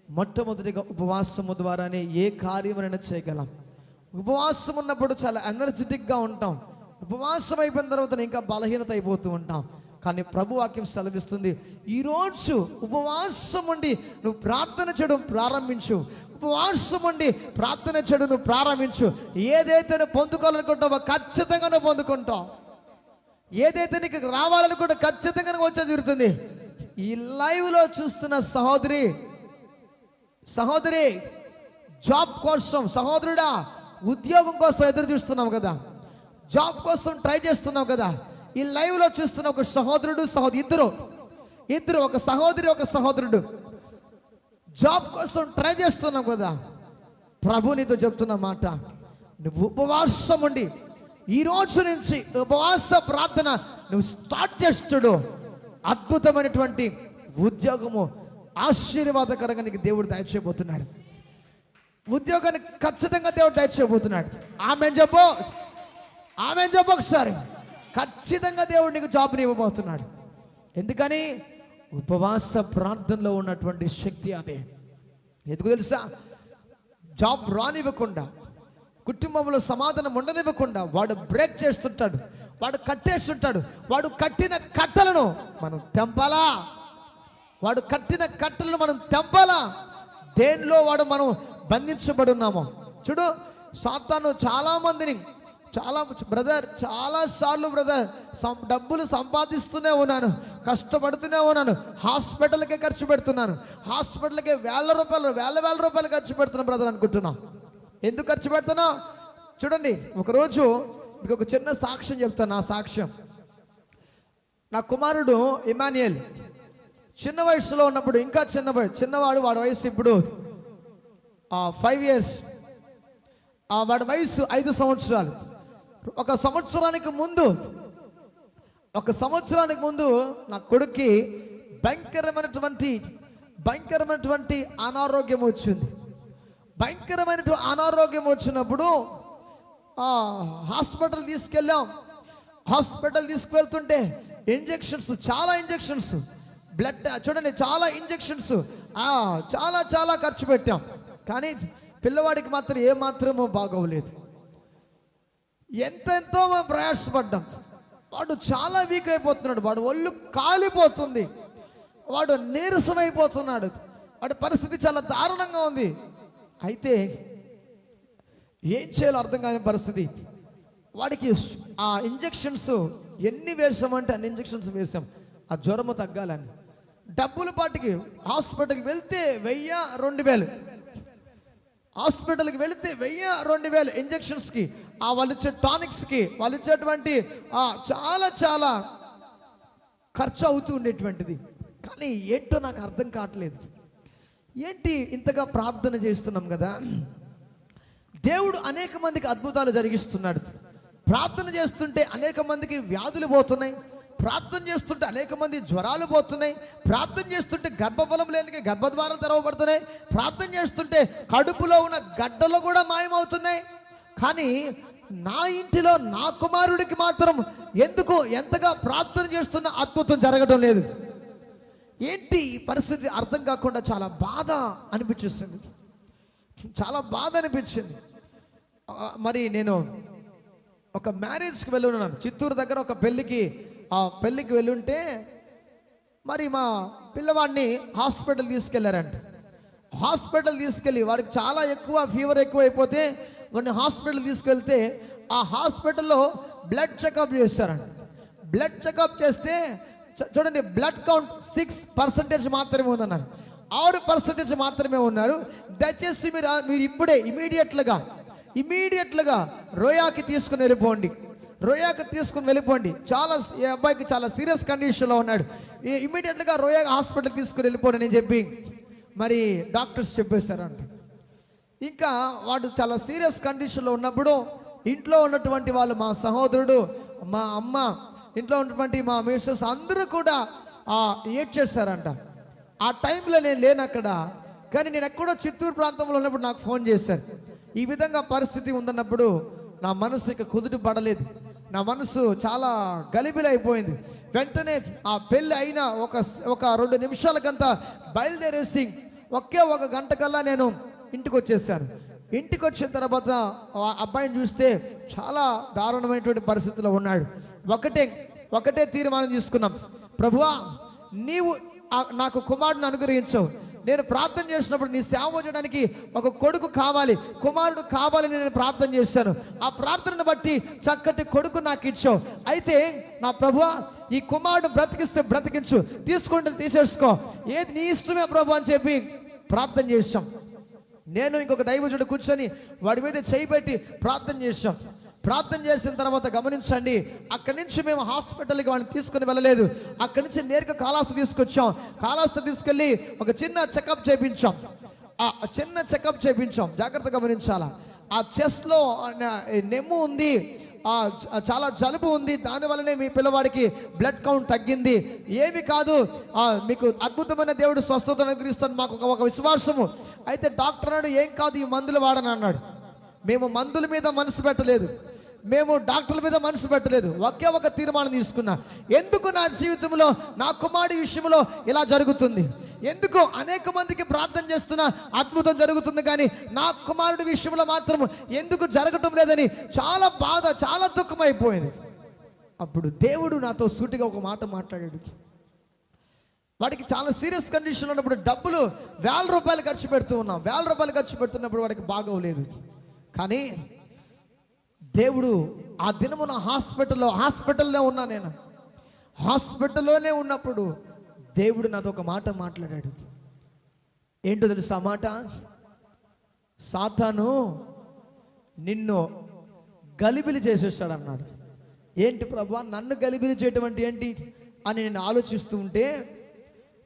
మొట్టమొదటిగా ఉపవాసము ద్వారానే ఏ కార్యమైనా చేయగలం. ఉపవాసం ఉన్నప్పుడు చాలా ఎనర్జెటిక్గా ఉంటాం, ఉపవాసం అయిపోయిన తర్వాత ఇంకా బలహీనత అయిపోతూ ఉంటాం. కానీ ప్రభు వాక్యం సెలవిస్తుంది, ఈరోజు ఉపవాసం ఉండి నువ్వు ప్రార్థన చేయడం ప్రారంభించు, ఉపవాసం ఉండి ప్రార్థన చేయడం నువ్వు ప్రారంభించు. ఏదైతే నువ్వు పొందుకోవాలనుకుంటావో ఖచ్చితంగా నువ్వు పొందుకుంటావు. ఏదైతే నీకు రావాలని కూడా ఖచ్చితంగా వచ్చే తీరుతుంది. ఈ లైవ్లో చూస్తున్న సహోదరి జాబ్ కోసం, సహోదరుడా ఉద్యోగం కోసం ఎదురు చూస్తున్నావు కదా, జాబ్ కోసం ట్రై చేస్తున్నావు కదా, ఈ లైవ్లో చూస్తున్న ఒక సహోదరుడు ఇద్దరు ఒక సహోదరి ఒక సహోదరుడు జాబ్ కోసం ట్రై చేస్తున్నావు కదా, ప్రభు నీతో చెప్తున్న మాట, నువ్వు ఉపవాసం ఉండి ఈ రోజు నుంచి ఉపవాస ప్రార్థన నువ్వు స్టార్ట్ చేస్తుడు, అద్భుతమైనటువంటి ఉద్యోగము ఆశీర్వాదకరంగా నీకు దేవుడు దయచేయబోతున్నాడు. ఉద్యోగాన్ని ఖచ్చితంగా దేవుడు దయచేయబోతున్నాడు. ఆమేన్ చెప్పు ఒకసారి. ఖచ్చితంగా దేవుడు నీకు జాబ్ని ఇవ్వబోతున్నాడు. ఎందుకని? ఉపవాస ప్రార్థనలో ఉన్నటువంటి శక్తి అదే. ఎందుకు తెలుసా? జాబ్ రానివ్వకుండా, కుటుంబంలో సమాధానం ఉండనివ్వకుండా వాడు బ్రేక్ చేస్తుంటాడు, వాడు కట్టేస్తుంటాడు. వాడు కట్టిన కట్టలను మనం తెంపాలా. దేనిలో మనం బంధించబడి ఉన్నామో చూడు. సాతాను చాలాసార్లు డబ్బులు సంపాదిస్తూనే ఉన్నాను, కష్టపడుతూనే ఉన్నాను, హాస్పిటల్కే ఖర్చు పెడుతున్నాను, హాస్పిటల్కే వేల రూపాయలు ఖర్చు పెడుతున్నాను బ్రదర్ అనుకుంటున్నాను. ఎందుకు ఖర్చు పెడుతున్నా? చూడండి, ఒకరోజు మీకు ఒక చిన్న సాక్ష్యం చెప్తాను. నా సాక్ష్యం, నా కుమారుడు ఇమాన్యుయల్ చిన్న వయసులో ఉన్నప్పుడు, ఇంకా చిన్నవాడు, వాడి వయసు ఇప్పుడు 5 years, వాడి వయసు 5 సంవత్సరాలు. ఒక సంవత్సరానికి ముందు నా కొడుక్కి భయంకరమైనటువంటి అనారోగ్యం వచ్చింది. అనారోగ్యం వచ్చినప్పుడు హాస్పిటల్ తీసుకెళ్తుంటే చాలా ఇంజెక్షన్స్, బ్లడ్ చూడండి, చాలా ఇంజెక్షన్స్, చాలా ఖర్చు పెట్టాం. కానీ పిల్లవాడికి మాత్రం ఏమాత్రమో బాగోలేదు. ఎంతో ప్రయాసపడ్డాం. వాడు చాలా వీక్ అయిపోతున్నాడు, వాడు ఒళ్ళు కాలిపోతుంది, వాడు నీరసమైపోతున్నాడు, వాడి పరిస్థితి చాలా దారుణంగా ఉంది. అయితే ఏం చేయాలో అర్థం కాని పరిస్థితి. వాడికి ఆ ఇంజెక్షన్స్ ఎన్ని వేసామంటే అన్ని ఇంజెక్షన్స్ వేసాం, ఆ జ్వరము తగ్గాలని. డబ్బుల పాటికి హాస్పిటల్కి వెళ్తే 1000-2000, హాస్పిటల్కి వెళితే 1000-2000 ఇంజెక్షన్స్కి, వాళ్ళు ఇచ్చే టానిక్స్కి, వాళ్ళు ఇచ్చేటువంటి చాలా ఖర్చు అవుతూ ఉండేటువంటిది. కానీ ఏంటో నాకు అర్థం కావట్లేదు. ఏంటి ఇంతగా ప్రార్థన చేస్తున్నాం కదా, దేవుడు అనేక మందికి అద్భుతాలు జరిగిస్తున్నాడు. ప్రార్థన చేస్తుంటే అనేక మందికి వ్యాధులు పోతున్నాయి, ప్రార్థన చేస్తుంటే అనేక మంది జ్వరాలు పోతున్నాయి, ప్రార్థన చేస్తుంటే గర్భఫలం లేనికి గర్భద్వారం తెరవబడుతున్నాయి, ప్రార్థన చేస్తుంటే కడుపులో ఉన్న గడ్డలు కూడా మాయమవుతున్నాయి. కానీ నా ఇంటిలో నా కుమారుడికి మాత్రం ఎందుకు ఎంతగా ప్రార్థన చేస్తున్న అద్భుతం జరగడం లేదు. ఏంటి ఈ పరిస్థితి అర్థం కాకుండా చాలా బాధ అనిపించింది. మరి నేను ఒక మ్యారేజ్కి వెళ్ళి ఉన్నాను, చిత్తూరు దగ్గర ఒక పెళ్ళికి వెళ్ళుంటే, మరి మా పిల్లవాడిని హాస్పిటల్ తీసుకెళ్లారంట. హాస్పిటల్ తీసుకెళ్ళి వాడికి చాలా ఫీవర్ ఎక్కువ అయిపోతే వాడిని హాస్పిటల్ తీసుకెళ్తే ఆ హాస్పిటల్లో బ్లడ్ చెకప్ చేశారంట. బ్లడ్ చెకప్ చేస్తే చూడండి, బ్లడ్ కౌంట్ 6% మాత్రమే ఉందన్నారు, 6% మాత్రమే ఉన్నారు. దయచేసి మీరు ఇప్పుడే ఇమీడియట్లుగా రోయాకి తీసుకుని వెళ్ళిపోండి, ఈ అబ్బాయికి చాలా సీరియస్ కండిషన్లో ఉన్నాడు, ఇమీడియట్గా రోయా హాస్పిటల్కి తీసుకుని వెళ్ళిపోండి అని చెప్పి మరి డాక్టర్స్ చెప్పేశారంట. ఇంకా వాడు చాలా సీరియస్ కండిషన్లో ఉన్నప్పుడు ఇంట్లో ఉన్నటువంటి వాళ్ళు, మా సహోదరుడు, మా అమ్మ, ఇంట్లో ఉన్నటువంటి మా మిస్సెస్ అందరూ కూడా ఏడ్చేశారంట. ఆ టైంలో నేను లేను అక్కడ, కానీ నేను ఎక్కడో చిత్తూరు ప్రాంతంలో ఉన్నప్పుడు నాకు ఫోన్ చేశారు. ఈ విధంగా పరిస్థితి ఉందన్నప్పుడు నా మనసు ఇక కుదుట పడలేదు, నా మనసు చాలా గలిబిలైపోయింది. వెంటనే ఆ పెళ్ళి అయిన ఒక 2 నిమిషాలకంతా బయలుదేరేసి ఒక గంట కల్లా నేను ఇంటికి వచ్చేసాను. ఇంటికి వచ్చిన తర్వాత ఆ అబ్బాయిని చూస్తే చాలా దారుణమైనటువంటి పరిస్థితిలో ఉన్నాడు. ఒకటే తీర్మానం తీసుకున్నాం, ప్రభువా నీవు నాకు కుమారుడిని అనుగ్రహించవు, నేను ప్రార్థన చేసినప్పుడు నీ సేవ చేయడానికి ఒక కొడుకు కావాలి, కుమారుడు కావాలని నేను ప్రార్థన చేశాను. ఆ ప్రార్థనను బట్టి చక్కటి కొడుకు నాకు ఇచ్చావు. అయితే నా ప్రభువా, ఈ కుమారుడు బ్రతికిస్తే బ్రతికించు, తీసుకుంటే తీసేసుకో, ఏది నీ ఇష్టమే ప్రభు అని చెప్పి ప్రార్థన చేశాం. నేను ఇంకొక దైవజుడు కూర్చొని వాడి మీద చేయి పెట్టి ప్రార్థన చేశాం. ప్రార్థన చేసిన తర్వాత గమనించండి, అక్కడి నుంచి మేము హాస్పిటల్కి వాడిని తీసుకుని వెళ్ళలేదు. అక్కడి నుంచి నేరుగా కాళహస్తి తీసుకొచ్చాం. కాళహస్తి తీసుకెళ్ళి ఒక చిన్న చెకప్ చేయించాం. ఆ చిన్న చెకప్ చేయించాం. జాగ్రత్తగా గమనించాలా, ఆ చెస్ట్లో నెమ్ము ఉంది, చాలా జలుబు ఉంది, దానివల్లనే మీ పిల్లవాడికి బ్లడ్ కౌంట్ తగ్గింది, ఏమి కాదు, మీకు అద్భుతమైన దేవుడు స్వస్థత అనుగ్రహిస్తాడు మాకు ఒక విశ్వాసము. అయితే డాక్టర్ అన్నాడు, ఏం కాదు, ఈ మందులు వాడని అన్నాడు. మేము మందుల మీద మనసు పెట్టలేదు, మేము డాక్టర్ల మీద మనసు పెట్టలేదు. ఒకే ఒక తీర్మానం తీసుకున్నా, ఎందుకు నా జీవితంలో నా కుమారుడి విషయంలో ఇలా జరుగుతుంది, ఎందుకు అనేక మందికి ప్రార్థన చేస్తున్నా అద్భుతం జరుగుతుంది కానీ నా కుమారుడి విషయంలో మాత్రం ఎందుకు జరగటం లేదని చాలా బాధ, చాలా దుఃఖం అయిపోయింది. అప్పుడు దేవుడు నాతో సూటిగా ఒక మాట మాట్లాడాడు. వాడికి చాలా సీరియస్ కండిషన్ ఉన్నప్పుడు డబ్బులు ₹1000 ఖర్చు పెడుతూ ఉన్నాం. ₹1000 ఖర్చు పెడుతున్నప్పుడు వాడికి బాగోలేదు. కానీ దేవుడు ఆ దినమున హాస్పిటల్లో ఉన్నా, నేను హాస్పిటల్లోనే ఉన్నప్పుడు దేవుడు నాతో ఒక మాట మాట్లాడాడు. ఏంటో తెలుసా ఆ మాట? సాతాను నిన్ను గలిబిలి చేసేసాడు అన్నాడు. ఏంటి ప్రభువా, నన్ను గలిబిలి చేయటం అంటే ఏంటి అని నేను ఆలోచిస్తూ ఉంటే,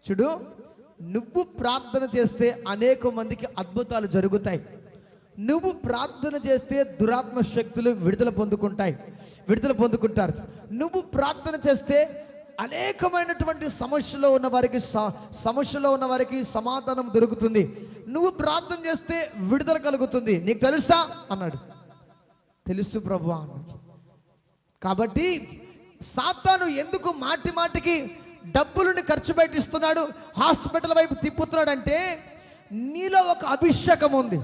చూడు, నువ్వు ప్రార్థన చేస్తే అనేక మందికి అద్భుతాలు జరుగుతాయి. నువ్వు ప్రార్థన చేస్తే దురాత్మ శక్తులు విడుదల పొందుకుంటారు. నువ్వు ప్రార్థన చేస్తే అనేకమైనటువంటి సమస్యలో ఉన్న వారికి సమాధానం దొరుకుతుంది. నువ్వు ప్రార్థన చేస్తే విడుదల కలుగుతుంది. నీకు తెలుసా అన్నాడు. తెలుసు ప్రభువా అన్నాడు. కాబట్టి సాతాను ఎందుకు మాటి మాటికి డబ్బులను ఖర్చు పెట్టిస్తున్నాడు, హాస్పిటల్ వైపు తిప్పుతున్నాడంటే, నీలో ఒక అభిషేకం ఉంది,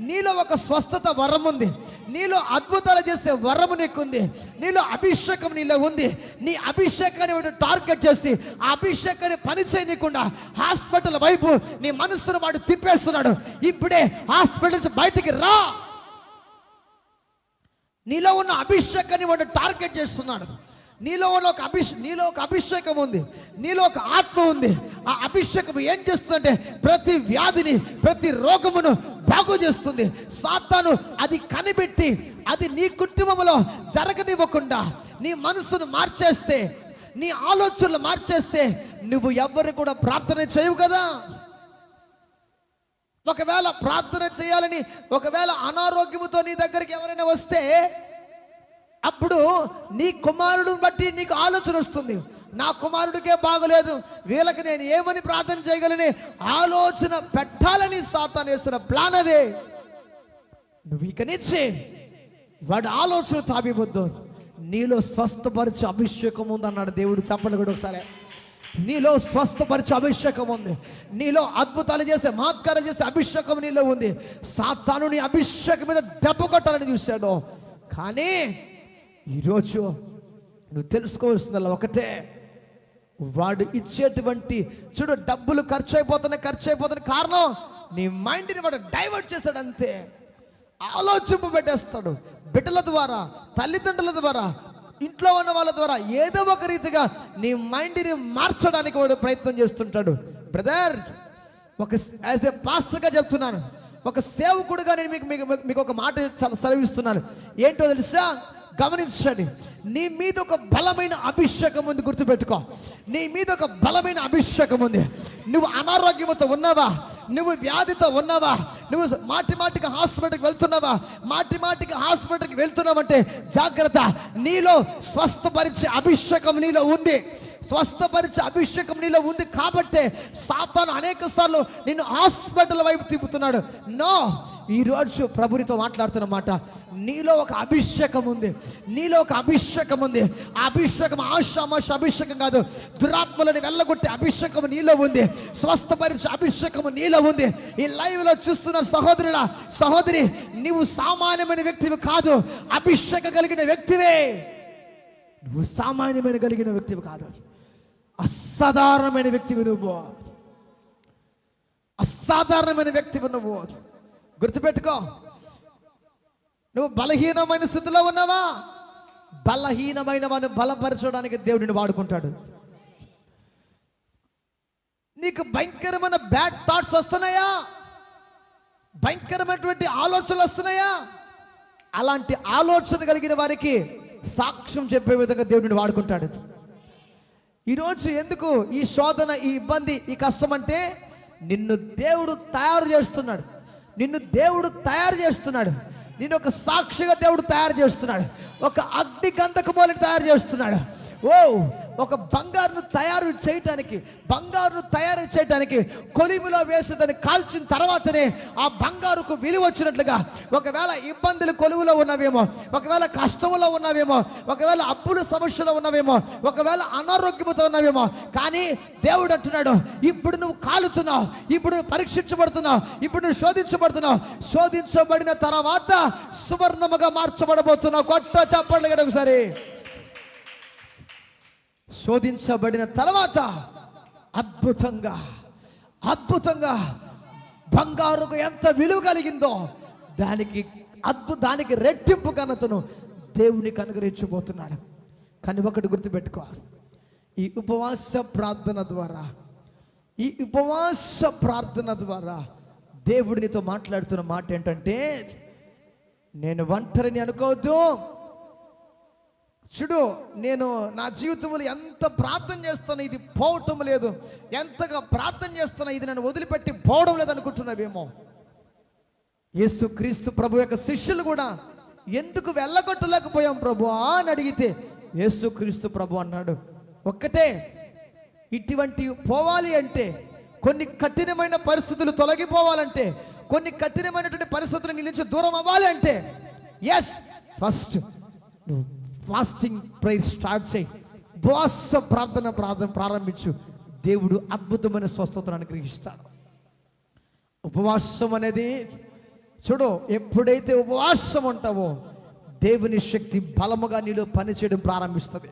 నీలో ఒక స్వస్థత వరం ఉంది, నీలో అద్భుతాలు చేసే వరము నీకుంది, నీలో అభిషేకం నీలో ఉంది. నీ అభిషేకాన్ని టార్గెట్ చేసి ఆ అభిషేకాన్ని పని చేయకుండా హాస్పిటల్ వైపు నీ మనస్సును వాడు తిప్పేస్తున్నాడు. ఇప్పుడే హాస్పిటల్ నుంచి బయటికి రా. నీలో ఉన్న అభిషేకాన్ని వాడు టార్గెట్ చేస్తున్నాడు. నీలో ఒక అభిషేకం ఉంది, నీలో ఒక ఆత్మ ఉంది. ఆ అభిషేకం ఏం చేస్తుందంటే ప్రతి వ్యాధిని, ప్రతి రోగమును బాగు చేస్తుంది. సాతాను అది కనిపెట్టి అది నీ కుటుంబంలో జరగనివ్వకుండా నీ మనసును మార్చేస్తే, నీ ఆలోచనలు మార్చేస్తే నువ్వు ఎవరు కూడా ప్రార్థన చేయవు కదా. ఒకవేళ ప్రార్థన చేయాలని, ఒకవేళ అనారోగ్యముతో నీ దగ్గరికి ఎవరైనా వస్తే, అప్పుడు నీ కుమారుడు బట్టి నీకు ఆలోచన వస్తుంది, నా కుమారుడికే బాగలేదు, వీళ్ళకి నేను ఏమని ప్రార్థన చేయగలని ఆలోచన పెట్టాలని సాతాను వేస్తున్న ప్లాన్ అదే. నువ్వు ఇక నుంచి వాడి ఆలోచన తాబివద్దు. నీలో స్వస్థపరిచే అభిషేకం ఉంది అన్నాడు దేవుడు. చెప్పండి కూడా ఒకసారి. నీలో స్వస్థపరిచే అభిషేకం ఉంది, నీలో అద్భుతాలు చేసే, మహత్కారాలు చేసే అభిషేకం నీలో ఉంది. సాతాను నీ అభిషేకం మీద దెబ్బ కొట్టాలని చూశాడు. కానీ ఈరోజు నువ్వు తెలుసుకోవాల్సిందల్లా ఒకటే, వాడు ఇచ్చేటువంటి, చూడు, డబ్బులు ఖర్చు అయిపోతున్న కారణం నీ మైండ్ని వాడు డైవర్ట్ చేశాడు అంతే. ఆలోచింపు పెట్టేస్తాడు. బిడ్డల ద్వారా, తల్లిదండ్రుల ద్వారా, ఇంట్లో ఉన్న వాళ్ళ ద్వారా ఏదో ఒక రీతిగా నీ మైండ్ని మార్చడానికి వాడు ప్రయత్నం చేస్తుంటాడు. బ్రదర్, యాజ్ ఏ పాస్టర్గా చెప్తున్నాను, ఒక సేవకుడుగా నేను మీకు ఒక మాట సెలవిస్తున్నాను. ఏంటో తెలుసా? గమనించండి. నీ మీద ఒక బలమైన అభిషేకం ఉంది, గుర్తుపెట్టుకో. నీ మీద ఒక బలమైన అభిషేకం ఉంది. నువ్వు అనారోగ్యంతో ఉన్నావా, నువ్వు వ్యాధితో ఉన్నావా, నువ్వు మాటికి హాస్పిటల్కి వెళ్తున్నావంటే జాగ్రత్త. నీలో స్వస్థపరిచే అభిషేకం నీలో ఉంది. కాబట్టే సాతాను అనేక సార్లు నిన్ను హాస్పిటల్ వైపు తిప్పుతున్నాడు. నో, ఈరోజు ప్రభునితో మాట్లాడుతున్న మాట, నీలో ఒక అభిషేకం ఉంది, ఆ అభిషేకం ఆశామాష అభిషేకం కాదు. దురాత్మలను వెళ్ళగొట్టే అభిషేకం నీలో ఉంది, స్వస్థపరిచే అభిషేకం నీలో ఉంది. ఈ లైవ్ లో చూస్తున్న సహోదరి, నీవు సామాన్యమైన వ్యక్తివి కాదు, అభిషేకం కలిగిన వ్యక్తివే. నువ్వు సామాన్యమైన కలిగిన వ్యక్తివి కాదు, అసాధారణమైన వ్యక్తివి. నువ్వు అసాధారణమైన వ్యక్తివి నువ్వు. గుర్తుపెట్టుకో, నువ్వు బలహీనమైన స్థితిలో ఉన్నావా? బలహీనమైన వాడిని బలపరచడానికి దేవుడిని వాడుకుంటాడు. నీకు భయంకరమైన బ్యాడ్ థాట్స్ వస్తున్నాయా? భయంకరమైనటువంటి ఆలోచనలు వస్తున్నాయా? అలాంటి ఆలోచన కలిగిన వారికి సాక్ష్యం చెప్పే విధంగా దేవుడిని వాడుకుంటాడు. ఈరోజు ఎందుకు ఈ శోధన, ఈ ఇబ్బంది, ఈ కష్టం అంటే నిన్ను దేవుడు తయారు చేస్తున్నాడు. నిన్ను దేవుడు తయారు చేస్తున్నాడు. నిన్ను ఒక సాక్షిగా దేవుడు తయారు చేస్తున్నాడు. ఒక అగ్ని గంధకమూలని తయారు చేస్తున్నాడు. ఒక బంగారును తయారు చేయటానికి కొలిమిలో వేసి దాన్ని కాల్చిన తర్వాతనే ఆ బంగారుకు విలువ వచ్చినట్లుగా, ఒకవేళ ఇబ్బందులు కొలువులో ఉన్నవేమో, ఒకవేళ కష్టంలో ఉన్నవేమో, ఒకవేళ అప్పుల సమస్యలో ఉన్నవేమో, ఒకవేళ అనారోగ్యంతో ఉన్నవేమో, కానీ దేవుడు అంటున్నాడు, ఇప్పుడు నువ్వు కాలుతున్నావు, ఇప్పుడు నువ్వు పరీక్షించబడుతున్నావు, ఇప్పుడు నువ్వు శోధించబడుతున్నావు, శోధించబడిన తర్వాత సువర్ణముగా మార్చబడబోతున్నావు. కొట్ట చప్పట్లు కదా ఒకసారి. శోధించబడిన తర్వాత అద్భుతంగా బంగారుకు ఎంత విలువ కలిగిందో దానికి రెట్టింపు ఘనతను దేవునికి అనుగ్రహించబోతున్నాడు. కానీ ఒకటి గుర్తుపెట్టుకో, ఈ ఉపవాస ప్రార్థన ద్వారా దేవుడు నీతో మాట్లాడుతున్న మాట ఏంటంటే, నేను ఒంటరిని అనుకోవద్దు. చూడు, నేను నా జీవితంలో ఎంత ప్రార్థన చేస్తాను, ఇది పోవటం లేదు, ఎంతగా ప్రార్థన చేస్తాను, ఇది నన్ను వదిలిపెట్టి పోవడం లేదు అనుకుంటున్నావేమో. యేసుక్రీస్తు ప్రభు యొక్క శిష్యులు కూడా ఎందుకు వెళ్ళగొట్టలేకపోయాం ప్రభు అని అడిగితే యేసుక్రీస్తు ప్రభు అన్నాడు, ఒక్కటే, ఇటువంటి పోవాలి అంటే, కొన్ని కఠినమైన పరిస్థితులు తొలగిపోవాలంటే, కొన్ని కఠినమైనటువంటి పరిస్థితులు నీ నుంచి దూరం అవ్వాలి అంటే, ఫస్ట్ నువ్వు ఫాస్టింగ్ ప్రేయర్ స్టార్ట్ చేయి. ఉపవాస ప్రార్థన ప్రారంభించు. దేవుడు అద్భుతమైన స్వస్థతను అనుగ్రహిస్తాడు. ఉపవాసం అనేది చూడు, ఎప్పుడైతే ఉపవాసం ఉంటావో దేవుని శక్తి బలముగా నీలో పనిచేయడం ప్రారంభిస్తుంది.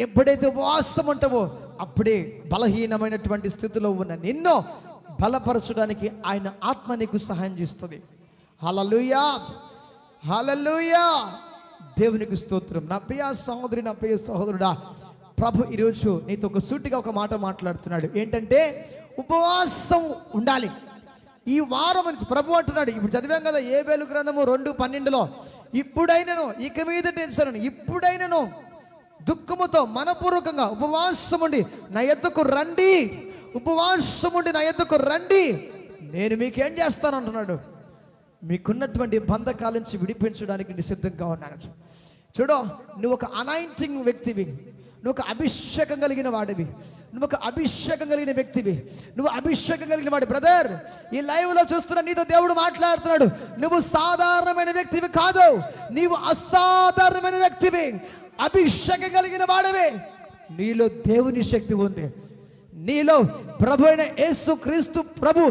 ఎప్పుడైతే ఉపవాసం ఉంటావో అప్పుడే బలహీనమైనటువంటి స్థితిలో ఉన్న నిన్ను బలపరచడానికి ఆయన ఆత్మ నీకు సహాయం చేస్తుంది. హల్లెలూయా, హల్లెలూయా, దేవునికి స్తోత్రం. నా ప్రియ సహోదరి, నా ప్రియ సహోదరుడా, ప్రభు ఈరోజు నీతో ఒక సూటిగా ఒక మాట మాట్లాడుతున్నాడు. ఏంటంటే ఉపవాసం ఉండాలి. ఈ వారం నుంచి ప్రభు అంటున్నాడు, ఇప్పుడు చదివాం కదా యోబేలు గ్రంథము 2:12లో, ఇప్పుడైనను ఇక మీద టెన్షన్, ఇప్పుడైనను దుఃఖముతో మనపూర్వకంగా ఉపవాసం ఉండి నా యొద్దకు రండి, నేను మీకేం చేస్తాను అంటున్నాడు. మీకున్నటువంటి బంధకాల నుంచి విడిపించడానికి నిశ్చితంగా ఉన్నాడు. చూడు, నువ్వు ఒక అనాయింటింగ్ వ్యక్తివి, నువ్వు ఒక అభిషేకం కలిగిన వాడివి, నువ్వు ఒక అభిషేకం కలిగిన వ్యక్తివి, నువ్వు అభిషేకం కలిగిన వాడి. బ్రదర్, ఈ లైవ్ లో చూస్తున్న నీతో దేవుడు మాట్లాడుతున్నాడు. నువ్వు సాధారణమైన వ్యక్తివి కాదు, నీవు అసాధారణమైన వ్యక్తివి, అభిషేకం కలిగిన వాడివి. నీలో దేవుని శక్తి ఉంది, నీలో ప్రభు అయిన యేసుక్రీస్తు ప్రభు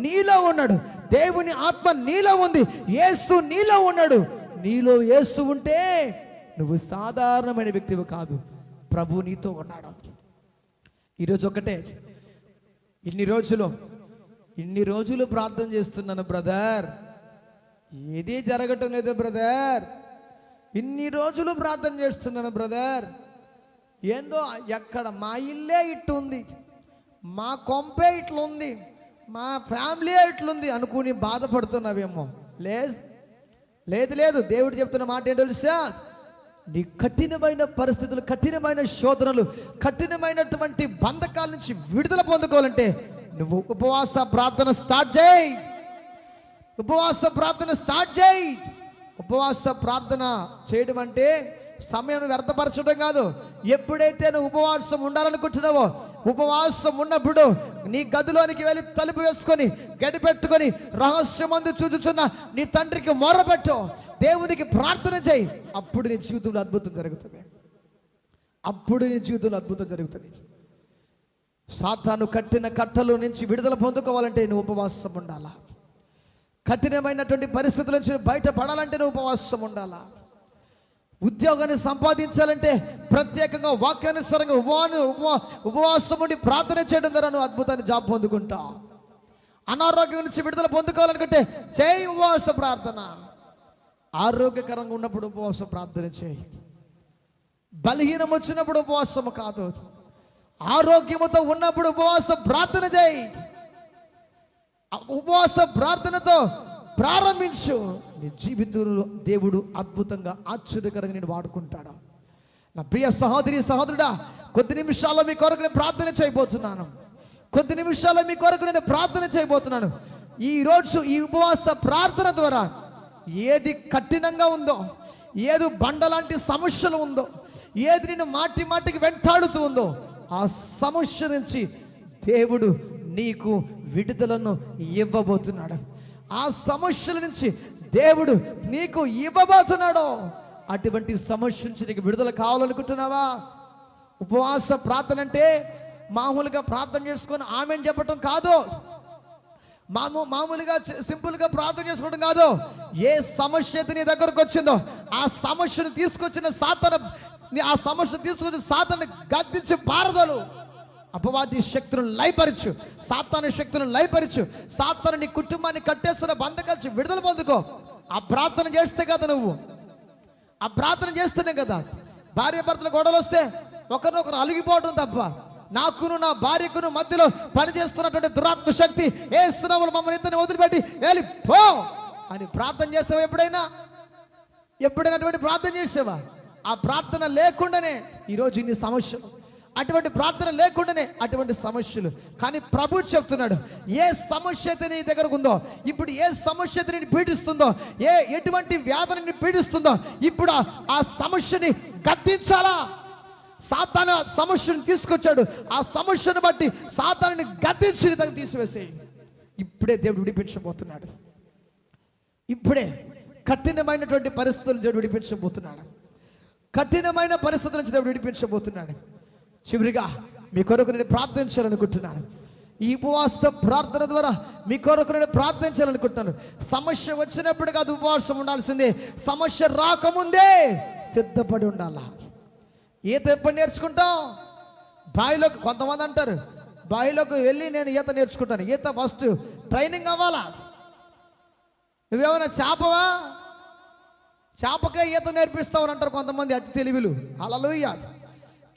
నీలో ఉన్నాడు, దేవుని ఆత్మ నీలో ఉంది, యేసు నీలో ఉన్నాడు. నీలో యేసు ఉంటే నువ్వు సాధారణమైన వ్యక్తివి కాదు, ప్రభు నీతో ఉన్నాడు. ఈరోజు ఒకటే, ఇన్ని రోజులు ప్రార్థన చేస్తున్నాను బ్రదర్, ఏదీ జరగటం లేదు బ్రదర్, ఇన్ని రోజులు ప్రార్థన చేస్తున్నాను బ్రదర్, ఏందో ఎక్కడ మా ఇల్లే ఇట్టు ఉంది, మా కొంపే ఇట్లుంది, మా ఫ్యామిలీ ఇట్లుంది అనుకుని బాధపడుతున్నావేమో. లేదు, దేవుడు చెప్తున్న మాట ఏంటో తెలుసా? నీ కఠినమైన పరిస్థితులు, కఠినమైన శోధనలు, కఠినమైనటువంటి బంధకాల నుంచి విడుదల పొందుకోవాలంటే నువ్వు ఉపవాస ప్రార్థన స్టార్ట్ చేయి. ఉపవాస ప్రార్థన చేయడం అంటే సమయం వ్యర్థపరచడం కాదు. ఎప్పుడైతే నువ్వు ఉపవాసం ఉండాలనుకుంటున్నావో, ఉపవాసం ఉన్నప్పుడు నీ గదిలోనికి వెళ్ళి తలుపు వేసుకొని గడిపెట్టుకొని రహస్యమందు చూచుచున్న నీ తండ్రికి మొరపెట్టు, దేవునికి ప్రార్థన చేయి. అప్పుడు నీ జీవితంలో అద్భుతం జరుగుతుంది. సాతాను కట్టిన కట్టల నుంచి విడుదల పొందుకోవాలంటే నువ్వు ఉపవాసం ఉండాలా. కఠినమైనటువంటి పరిస్థితుల నుంచి బయటపడాలంటే నువ్వు ఉపవాసం ఉండాలా. ఉద్యోగాన్ని సంపాదించాలంటే ప్రత్యేకంగా వాక్యానుసారంగా ఉపవాసం ఉండి ప్రార్థన చేయడం ద్వారా నువ్వు అద్భుతాన్ని జాబ్ పొందుకుంటావు. అనారోగ్యం నుంచి విడుదల పొందుకోవాలనుకుంటే చేయి ఉపవాస ప్రార్థన. ఆరోగ్యకరంగా ఉన్నప్పుడు ఉపవాస ప్రార్థన చేయి. బలహీనం వచ్చినప్పుడు ఉపవాసము కాదు, ఆరోగ్యముతో ఉన్నప్పుడు ఉపవాస ప్రార్థన చేయి. ఉపవాస ప్రార్థనతో ప్రారంభించు. నీ జీవితంలో దేవుడు అద్భుతంగా ఆశ్చర్యకరంగా నేను వాడుకుంటాడు. నా ప్రియ సహోదరి సహోదరుడా, కొద్ది నిమిషాల్లో మీ కొరకు నేను ప్రార్థన చేయబోతున్నాను. కొద్ది నిమిషాల్లో మీ కొరకు నేను ప్రార్థన చేయబోతున్నాను. ఈరోజు ఈ ఉపవాస ప్రార్థన ద్వారా ఏది కఠినంగా ఉందో, ఏది బండలాంటి సమస్యలు ఉందో, ఏది నేను మాటి మాటికి వెంటాడుతూ ఉందో, ఆ సమస్య నుంచి దేవుడు నీకు విడుదలను ఇవ్వబోతున్నాడు. ఆ సమస్యల నుంచి దేవుడు నీకు ఇవ్వబోతున్నాడు. అటువంటి సమస్య నుంచి నీకు విడుదల కావాలనుకుంటున్నావా? ఉపవాస ప్రార్థన అంటే మామూలుగా ప్రార్థన చేసుకొని ఆమెను చెప్పటం కాదు, మామూలుగా సింపుల్గా ప్రార్థన చేసుకోవడం కాదు. ఏ సమస్య అయితే నీ దగ్గరకు వచ్చిందో ఆ సమస్యను తీసుకొచ్చిన సాతాను గద్దించి పారదలు. అపవాది శక్తులను లయపరచు, సాతాను శక్తులను లయపరచు. సాతాను నీ కుటుంబాన్ని కట్టేస్తున్న బంధకాల్చి విడుదల పొందుకో. ఆ ప్రార్థన చేస్తే కదా, నువ్వు ఆ ప్రార్థన చేస్తేనే కదా. భార్య భర్తల గొడవలు వస్తే ఒకరినొకరు అలిగిపోవడం తప్ప, నాకును నా భార్యకును మధ్యలో పనిచేస్తున్నటువంటి దురాత్మ శక్తి ఏస్తున్నాములు మమ్మల్ని ఇద్దరిని వదిలిపెట్టి వెళ్ళిపో అని ప్రార్థన చేసావా? ఎప్పుడైనా అటువంటి ప్రార్థన చేసావా? ఆ ప్రార్థన లేకుండానే ఈరోజు ఇన్ని సమస్యలు, అటువంటి ప్రార్థన లేకుండానే అటువంటి సమస్యలు. కానీ ప్రభు చెప్తున్నాడు, ఏ సమస్య అయితే నీ దగ్గరకు ఉందో, ఇప్పుడు ఏ సమస్య అయితే నేను పీడిస్తుందో, ఎటువంటి వ్యాధిని పీడిస్తుందో, ఇప్పుడు ఆ సమస్యని గద్దించాలా. సాతాను సమస్యను తీసుకొచ్చాడు, ఆ సమస్యను బట్టి సాతానుని గద్దించి దగ్గర తీసివేసేయి. ఇప్పుడే దేవుడు విడిపించబోతున్నాడు. ఇప్పుడే కఠినమైనటువంటి పరిస్థితులను దేవుడు విడిపించబోతున్నాడు. కఠినమైన పరిస్థితుల నుంచి దేవుడు విడిపించబోతున్నాడు. చివరిగా మీ కొరకు నేను ప్రార్థించాలనుకుంటున్నాను. ఈ ఉపవాస ప్రార్థన ద్వారా మీ కొరకు నేను ప్రార్థించాలనుకుంటున్నాను. సమస్య వచ్చినప్పుడు కాదు ఉపవాసం ఉండాల్సిందే, సమస్య రాకముందే సిద్ధపడి ఉండాలా. ఈత ఎప్పుడు నేర్చుకుంటాం? బావిలోకి కొంతమంది అంటారు, బావిలోకి వెళ్ళి నేను ఈత నేర్చుకుంటాను. ఈత ఫస్ట్ ట్రైనింగ్ అవ్వాలా. నువ్వేమైనా చేపవా? చేపకే ఈత నేర్పిస్తావు అంటారు కొంతమంది అతి తెలివిలు. హల్లెలూయా.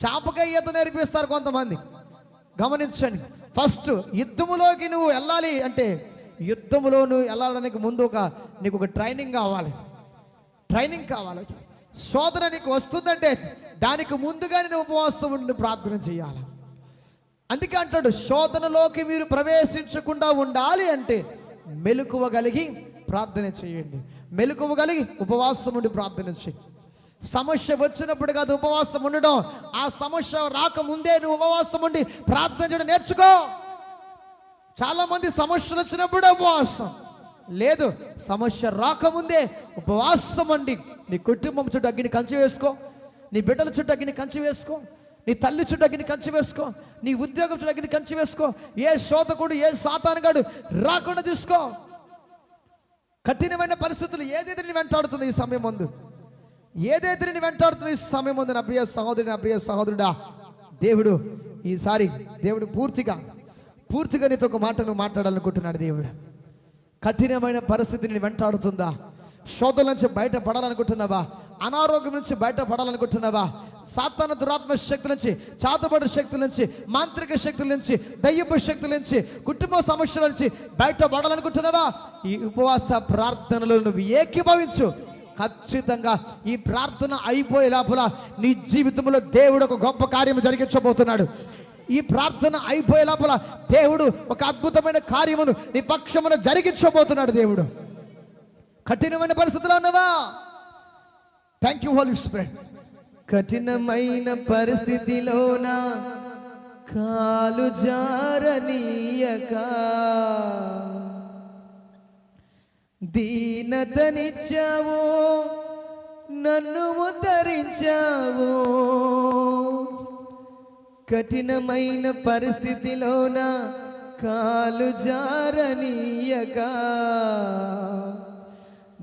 చేపకే ఈత నేర్పిస్తారు కొంతమంది. గమనించండి, ఫస్ట్ యుద్ధములోకి నువ్వు వెళ్ళాలి అంటే, యుద్ధములో నువ్వు వెళ్ళడానికి ముందు నీకు ఒక ట్రైనింగ్ కావాలి. శోధన నీకు వస్తుందంటే దానికి ముందుగానే నువ్వు ఉపవాసం ఉండి ప్రార్థన చేయాలి. అందుకే అంటాడు, శోధనలోకి మీరు ప్రవేశించకుండా ఉండాలి అంటే మెలకువ కలిగి ప్రార్థన చేయండి. మెలకువ కలిగి ఉపవాసం ఉండి ప్రార్థన చేయి. సమస్య వచ్చినప్పుడు కాదు ఉపవాసం ఉండడం, ఆ సమస్య రాకముందే నువ్వు ఉపవాసం ఉండి ప్రార్థన చేయడం నేర్చుకో. చాలా మంది సమస్యలు వచ్చినప్పుడే ఉపవాసం లేదు, సమస్య రాకముందే ఉపవాసం అండి. నీ కుటుంబం చుట్టూ అగ్గిని కంచి వేసుకో, నీ బిడ్డల చుట్టూ అగ్గిని కంచి వేసుకో, నీ తల్లి చుట్టూ అగ్గిని కంచి వేసుకో, నీ ఉద్యోగం చుట్టూ అగ్గిని కంచి వేసుకో. ఏ శోధకుడు, ఏ సాతానుగాడు రాకుండా చూసుకో. కఠినమైన పరిస్థితులు ఏదైతే నేను వెంటాడుతుంది ఈ సమయం ముందు, నా ప్రియ సహోదరి, నా ప్రియ సహోదరుడా, దేవుడు ఈసారి పూర్తిగా నీతో ఒక మాట నువ్వు మాట్లాడాలనుకుంటున్నాడు. దేవుడు కఠినమైన పరిస్థితిని వెంటాడుతుందా? శోధన నుంచి బయటపడాలనుకుంటున్నావా? అనారోగ్యం నుంచి బయటపడాలనుకుంటున్నావా? సాతాను దురాత్మ శక్తుల నుంచి, చాతబడి శక్తుల నుంచి, మాంత్రిక శక్తుల నుంచి, దయ్యపు శక్తుల నుంచి, కుటుంబ సమస్యల నుంచి బయటపడాలనుకుంటున్నావా? ఈ ఉపవాస ప్రార్థనలో నువ్వు ఏకీభవించు. ఖచ్చితంగా ఈ ప్రార్థన అయిపోయే లోపల నీ జీవితంలో దేవుడు ఒక గొప్ప కార్యం జరిగించబోతున్నాడు. ఈ ప్రార్థన అయిపోయే లోపల దేవుడు ఒక అద్భుతమైన కార్యమును నీ పక్షమున జరిగించబోతున్నాడు. దేవుడు కఠినమైన పరిస్థితిలో ఉన్నవా? Thank you Holy Spirit. కఠినమైన పరిస్థితిలోన కాలు జారనీయక దీనతనిచ్చావు, నన్ను ఉద్ధరించావు. కఠినమైన పరిస్థితిలోన కాలు జారనీయక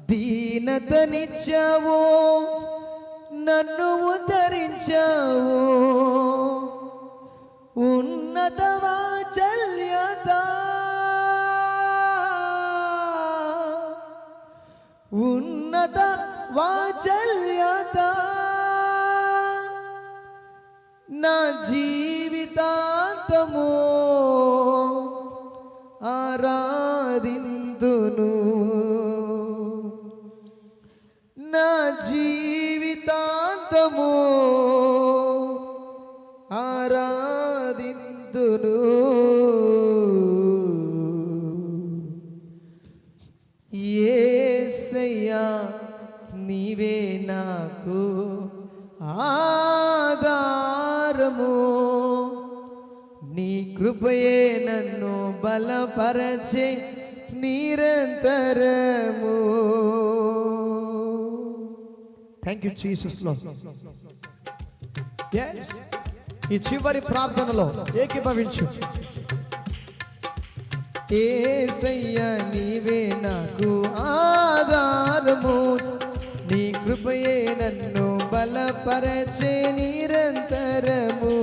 దీనతనిచ్చావు, నన్ను ఉద్ధరించావు. ఉన్నత వాత్సల్యత ఉన్నత వాత్సల్యత నా జీవితాంతము ఆరాధింతును, నా జీవితాంతము ఆరాధింతును. యేసయ్యా నీవే నాకు ఆధారము, నీ కృపయే నన్ను బలపరచే నిరంతరము. థ్యాంక్ యూ జీసస్ లో. ఈ చివరి ప్రార్థనలో ఏకీభవించు. యేసయ్యా నీవే నాకు ఆధారము, నీ కృపయే నన్ను బలపరచే నిరంతరము,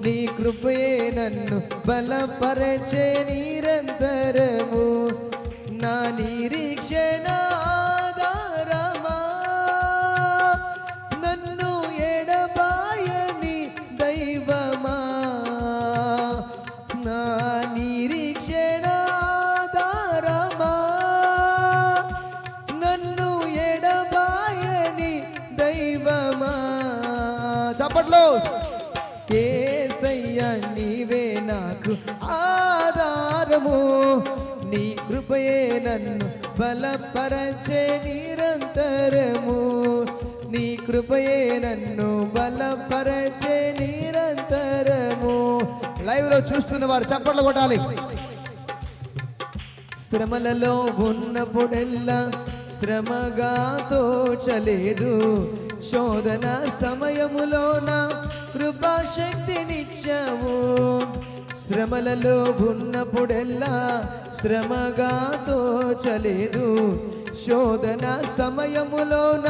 నీ కృపయే నన్ను బలపరచే నిరంతరము. నా నిరీక్షణ ఆధారమా, నన్ను ఎడబాయని దైవమా, నా నిరీక్షణ ఆధారమా, నన్ను ఎడబాయని దైవమా. చప్పట్లో. యేసయ్యా నీవే నాకు ఆధారము, నీ కృపయే నన్ను బలపరచే నిరంతరము, నీ కృపయే నన్ను బలపరచే నిరంతరము. లైవ్ లో చూస్తున్న వారు చప్పట్లు కొట్టాలి. శ్రమలలో ఉన్నప్పుడెల్లా శ్రమగా తోచలేదు, శోధన సమయములోన కృపాశక్తినిచ్చావు. శ్రమలలో ఉన్నప్పుడెల్లా శ్రమగా తోచలేదు, శోధన సమయములోన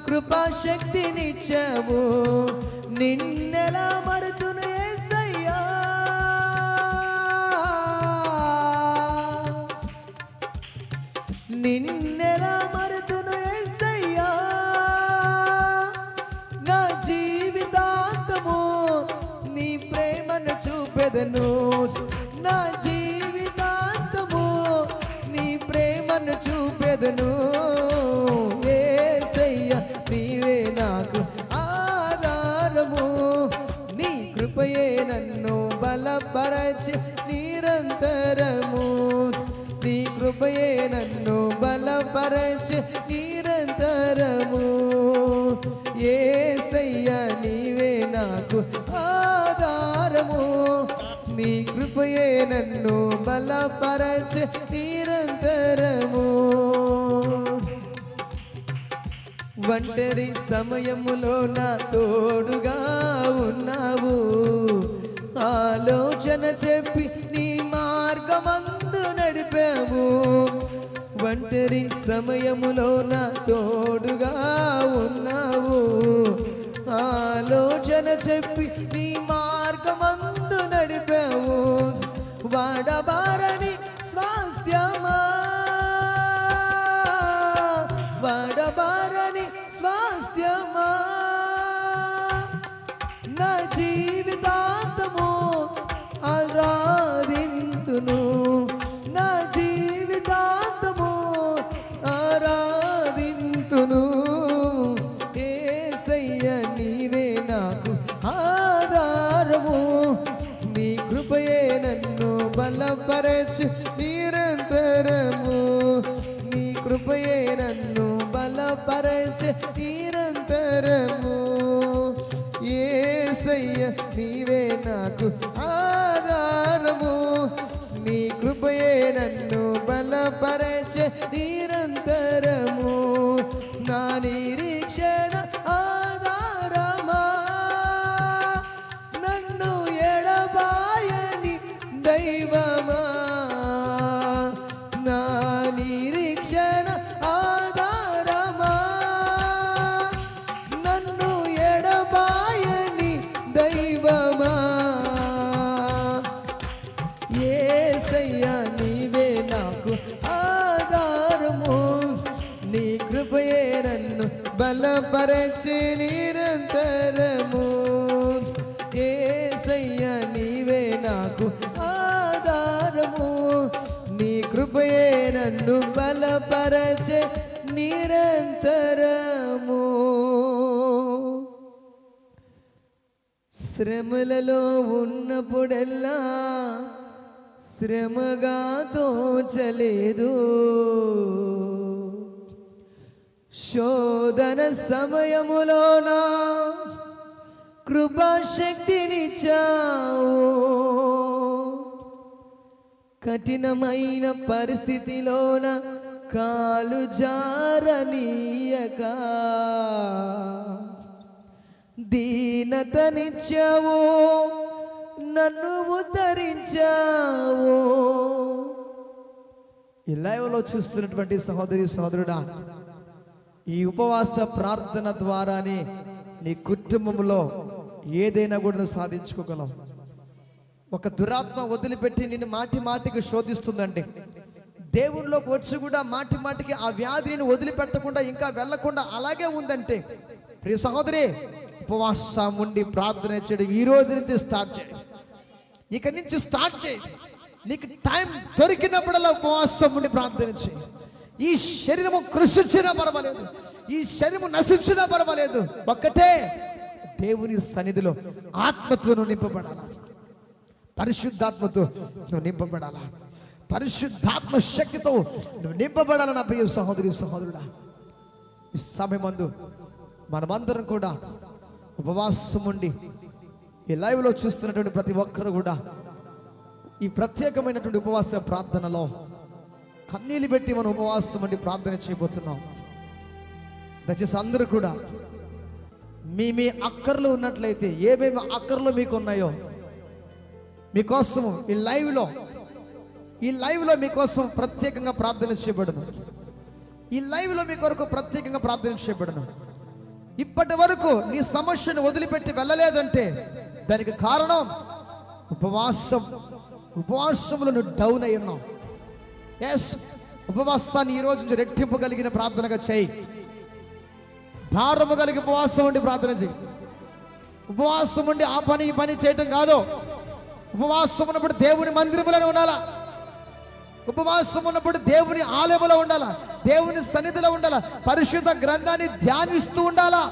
కృపాశక్తినిచ్చావు. నిన్నెలా మరుతును యేసయ్యా, నిన్నెలా మరుతును యేసయ్యా, నా జీవితాంతము నీ ప్రేమను చూపెదను, నా జీవితాంతము నీ ప్రేమను చూపెదను. యేసయ్యా నీవే నాకు ఆధారము, నీ కృపయే నన్ను బలపరచి నిరంతరము, నీ కృపయే నన్ను బలపరచి నిరంతరము. యేసయ్యా నీవే నాకు ఆధారము, నీ కృపయే నన్ను బలపరచి నిరంతరము. ఒంటరి సమయములో నా తోడుగా ఉన్నావు, ఆలోచన చెప్పి నీ మార్గమందు నడిపావు. ఒంటరి సమయములో నా తోడుగా ఉన్నావు, ఆలోచన చెప్పి నీ మార్గమందు నడిపావు. వాడబారని స్వాస్థ్యమా, వాడబారని స్వాస్థ్యమా, నా జీవితాంతము ఆరాధింతును, నా జీవితాంతము ఆరాధింతును. యేసయ్యా నీవే నాకు ఆధారము, నీ కృపయే నన్ను బలపరచు నిరంతరము, నీ కృపయే నన్ను బలపరచు నిరంతరము. యేసయ్యా నీవే నాకు ఆధారము, నీ కృపయే నన్ను బలపరచు నిరంతరము. నా నిరీక్షణ ఆధారమా, నన్ను ఎడబాయని దైవమా, నా నిరీక్షణ ఆధారమా, నన్ను ఎడబాయని దైవమా. యేసయ్యా నీవే నాకు ఆధారము, నన్ను బలపరచే నిరంతరము. యేసయ్యా నీవే నాకు ఆధారము, నీ కృపయే నన్ను బలపరచే నిరంతరము. శ్రమలలో ఉన్నప్పుడెల్లా శ్రమగా తోచలేదు, శోధన సమయములోన కృపాశక్తినిచ్చావు. కఠినమైన పరిస్థితిలోన కాలు జారనీయక దీనతనిచ్చావు, నన్ను ఉద్ధరించావు. ఈ లైవ్లో చూస్తున్నటువంటి సహోదరి సహోదరుడా, ఈ ఉపవాస ప్రార్థన ద్వారానే నీ కుటుంబంలో ఏదైనా కూడా నువ్వు సాధించుకోగలవు. ఒక దురాత్మ వదిలిపెట్టి నిన్ను మాటి మాటికి శోధిస్తుందండి. దేవునిలోకి వచ్చి కూడా మాటి మాటికి ఆ వ్యాధిని వదిలిపెట్టకుండా ఇంకా వెళ్లకుండా అలాగే ఉందంటే, ప్రియ సహోదరి, ఉపవాసం ఉండి ప్రార్థన చేయడం ఈ రోజు నుంచి స్టార్ట్ చేయి. ఇక నుంచి స్టార్ట్ చేయి. నీకు టైం దొరికినప్పుడల్లా ఉపవాసం ఉండి ప్రార్థన చేయి. ఈ శరీరము కృషించినా పర్వాలేదు, ఈ శరీరము నశించినా పర్వాలేదు, ఒక్కటే దేవుని సన్నిధిలో ఆత్మతో నువ్వు నింపబడాలా, పరిశుద్ధాత్మతో నువ్వు నింపబడాలా, పరిశుద్ధాత్మ శక్తితో నువ్వు నింపబడాలని నా ప్రియ సహోదరి సహోదరుడా. ఈ సమయమందు మనమందరం కూడా ఉపవాసం ఉండి ఈ లైవ్లో చూస్తున్నటువంటి ప్రతి ఒక్కరు కూడా ఈ ప్రత్యేకమైనటువంటి ఉపవాస ప్రార్థనలో కన్నీళ్ళు పెట్టి మనం ఉపవాసం ఉండి ప్రార్థన చేయబోతున్నాం. దయచేసి అందరూ కూడా మీ మీ అక్కర్లు ఉన్నట్లయితే, ఏమేమి అక్కర్లు మీకు ఉన్నాయో మీకోసము ఈ లైవ్లో మీకోసం ప్రత్యేకంగా ప్రార్థన చేయబడును. ఈ లైవ్లో మీ కొరకు ప్రత్యేకంగా ప్రార్థన చేయబడును. ఇప్పటి వరకు నీ సమస్యను వదిలిపెట్టి వెళ్ళలేదంటే దానికి కారణం ఉపవాసములో నువ్వు డౌన్ అయి ఉన్నావు. ఎస్, ఉపవాసాన్ని ఈ రోజు రెట్టింపగలిగిన ప్రార్థనగా చేయి. భారము కలిగి ఉపవాసం ఉండి ప్రార్థన చేయి. ఉపవాసం ఉండి ఆ పని ఈ పని చేయటం కాదు. ఉపవాసం ఉన్నప్పుడు దేవుని మందిరములను ఉండాలా, ఉపవాసం ఉన్నప్పుడు దేవుని ఆలయములో ఉండాలా, దేవుని సన్నిధిలో ఉండాలా, పరిశుద్ధ గ్రంథాన్ని ధ్యానిస్తూ ఉండాలా.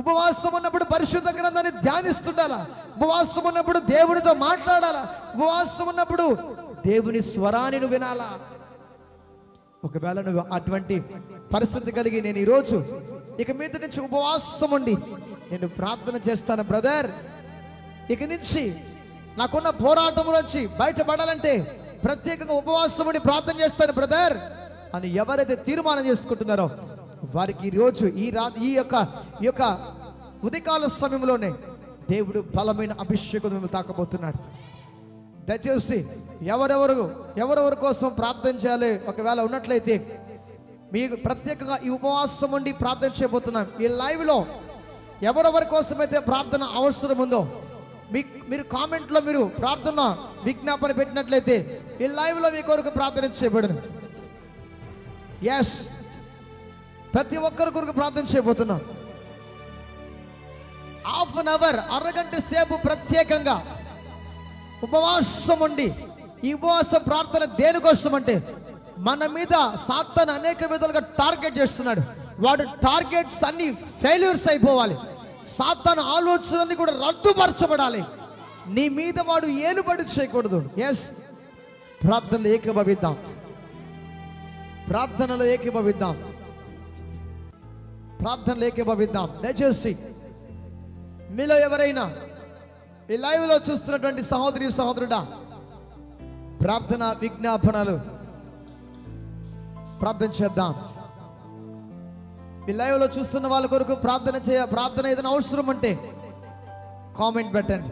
ఉపవాసం ఉన్నప్పుడు పరిశుద్ధ గ్రంథాన్ని ధ్యానిస్తుండాలా. ఉపవాసం ఉన్నప్పుడు దేవునితో మాట్లాడాలా. ఉపవాసం ఉన్నప్పుడు దేవుని స్వరాన్ని నువ్వు వినాలా. ఒకవేళ నువ్వు అటువంటి పరిస్థితి కలిగి, నేను ఈరోజు ఇక మీద నుంచి ఉపవాసం ఉండి నేను ప్రార్థన చేస్తాను బ్రదర్, ఇక నుంచి నాకున్న పోరాటంలోంచి బయటపడాలంటే ప్రత్యేకంగా ఉపవాసం ఉండి ప్రార్థన చేస్తాను బ్రదర్ అని ఎవరైతే తీర్మానం చేసుకుంటున్నారో వారికి ఈరోజు ఈ యొక్క ఉదయకాల సమయంలోనే దేవుడు బలమైన అభిషేకం మిమ్మల్ని తాకబోతున్నాడు. దయచేసి ఎవరెవరి కోసం ప్రార్థన చేయాలి ఒకవేళ ఉన్నట్లయితే మీకు ప్రత్యేకంగా ఈ ఉపవాసం ఉండి ప్రార్థన చేయబోతున్నాం. ఈ లైవ్లో ఎవరెవరి కోసమైతే ప్రార్థన అవసరం ఉందో మీరు కామెంట్లో మీరు ప్రార్థన విజ్ఞాపన పెట్టినట్లయితే ఈ లైవ్లో మీ కొరకు ప్రార్థన చేయబడును. ఎస్, ప్రతి ఒక్కరి కొరకు ప్రార్థన చేయబోతున్నాం. హాఫ్ అన్ అవర్, అరగంట సేపు ప్రత్యేకంగా ఉపవాసం ఉండి, ఈ ఉపవాస ప్రార్థన దేనికోసం అంటే మన మీద సాతాను అనేక విధాలుగా టార్గెట్ చేస్తున్నాడు. వాడు టార్గెట్స్ అన్ని ఫెయిల్యూర్స్ అయిపోవాలి. సాతాను ఆలోచనని కూడా రద్దుపరచబడాలి. నీ మీద వాడు ఏలుబడి చేయకూడదు. ఎస్, ప్రార్థనలో ఏకీభవిద్దాం. దయచేసి మీలో ఎవరైనా ఈ లైవ్లో చూస్తున్నటువంటి సహోదరి సహోదరుడా, ప్రార్థన విజ్ఞాపనలు ప్రార్థన చేద్దాం. ఈ లైవ్లో చూస్తున్న వాళ్ళ కొరకు ప్రార్థన ఏదైనా అవసరం అంటే కామెంట్ పెట్టండి.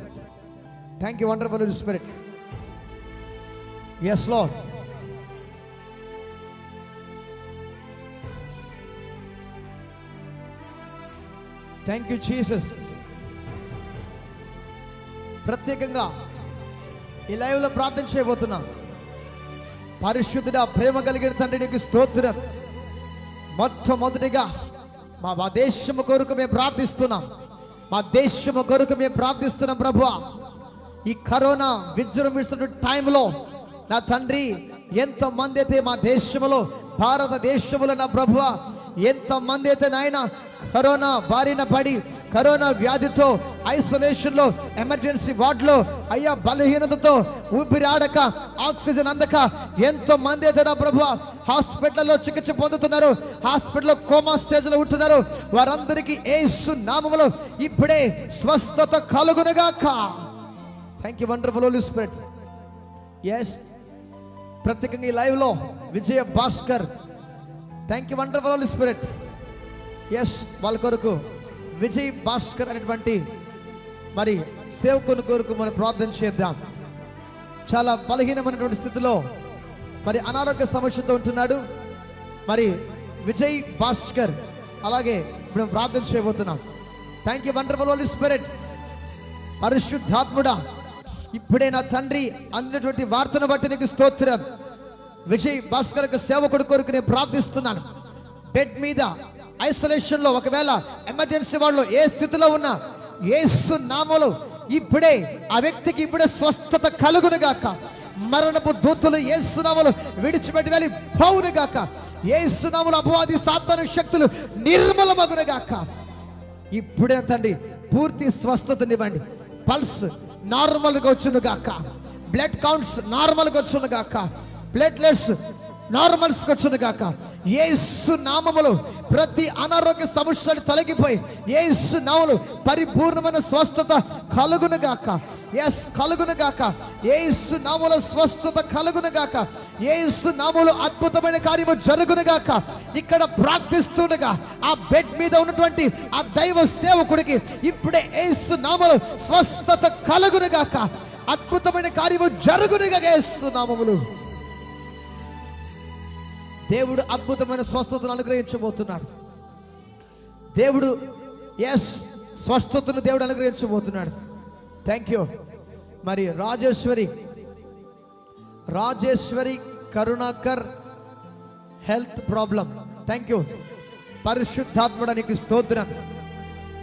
Thank you wonderful Spirit. Yes Lord. Thank you Jesus. ప్రత్యేకంగా ఈ లైవ్లో ప్రార్థన చేయబోతున్నాం. పరిశుద్ధుడా, ప్రేమ కలిగిన తండ్రి, నీకు స్తోత్రం. మొట్టమొదటిగా మా దేశము కొరకు మేము ప్రార్థిస్తున్నాం. మా దేశము కొరకు మేము ప్రార్థిస్తున్నాం ప్రభువా. ఈ కరోనా విజృంభిస్తున్న టైంలో నా తండ్రి ఎంతమంది అయితే మా దేశంలో భారతదేశంలో నా ప్రభువా ఎంతమంది అయితే నాయన కరోనా బారిన పడి కరోనా వ్యాధితో ఐసోలేషన్లో ఎమర్జెన్సీ వార్డులో అయ్యా బలహీనతతో ఊపిరి ఆడక ఆక్సిజన్ అందక ఎంతో మంది అయితే నా ప్రభువా హాస్పిటల్లో చికిత్స పొందుతున్నారు, హాస్పిటల్లో కోమా స్టేజ్లో ఉంటున్నారు. వారందరికీ యేసు నామములో ఇప్పుడే స్వస్థత కలుగునుగాక. Thank you wonderful Holy Spirit. Yes, ప్రత్యేకంగా ఈ లైవ్లో Vijaya Bhaskar, thank you wonderful Holy Spirit. Yes, వాళ్ళ కొరకు విజయ్ భాస్కర్ అనేటువంటి మరి సేవకుని కొరకు మనం ప్రార్థన చేద్దాం. చాలా బలహీనమైనటువంటి స్థితిలో మరి అనారోగ్య సమస్యతో ఉంటున్నాడు మరి విజయ్ భాస్కర్. అలాగే ఇప్పుడు ప్రార్థన చేయబోతున్నాం. Thank you wonderful Holy Spirit. పరిశుద్ధాత్ముడా, ఇప్పుడే నా తండ్రి అందినటువంటి వార్తను బట్టి నీకు స్తోత్రం. విజయ్ భాస్కర్ సేవకుడి కొరకు నేను ప్రార్థిస్తున్నాను. బెడ్ మీద ఐసోలేషన్లో ఒకవేళ ఎమర్జెన్సీ వాళ్ళు ఏ స్థితిలో ఉన్నా యేసు నామములో ఇప్పుడే ఆ వ్యక్తికి ఇప్పుడే స్వస్థత కలుగునుగాక. మరణపు దూతలు యేసు నామములో విడిచిపెట్టి వెళ్ళి పోవునుగాక. యేసు నామములో అపవాది సాతాను శక్తులు నిర్మూలమగునుగాక. ఇప్పుడే తండ్రి పూర్తి స్వస్థతనివ్వండి. పల్స్ నార్మల్గా వచ్చునుగాక, బ్లడ్ కౌంట్స్ నార్మల్గా వచ్చునుగాక, ప్లేట్లెట్స్ నార్మల్స్ వచ్చునుగాక. యేసు నామములో ప్రతి అనారోగ్య సమస్యలు తొలగిపోయి యేసు నామములో పరిపూర్ణమైన స్వస్థత కలుగునుగాక. ఎస్, కలుగునుగాక. యేసు నామములో స్వస్థత కలుగునుగాక. యేసు నామములో అద్భుతమైన కార్యము జరుగునుగాక. ఇక్కడ ప్రార్థిస్తుండగా ఆ బెడ్ మీద ఉన్నటువంటి ఆ దైవ సేవకుడికి ఇప్పుడే యేసు నామములో స్వస్థత కలుగునుగాక. అద్భుతమైన కార్యము జరుగునుగాక. యేసు నామములో దేవుడు అద్భుతమైన స్వస్థతను అనుగ్రహించబోతున్నాడు. దేవుడు ఎస్ స్వస్థతను దేవుడు అనుగ్రహించబోతున్నాడు. Thank you. మరి Rajeshwari Karunakar health problem. Thank you పరిశుద్ధాత్ముడానికి స్తోత్రం.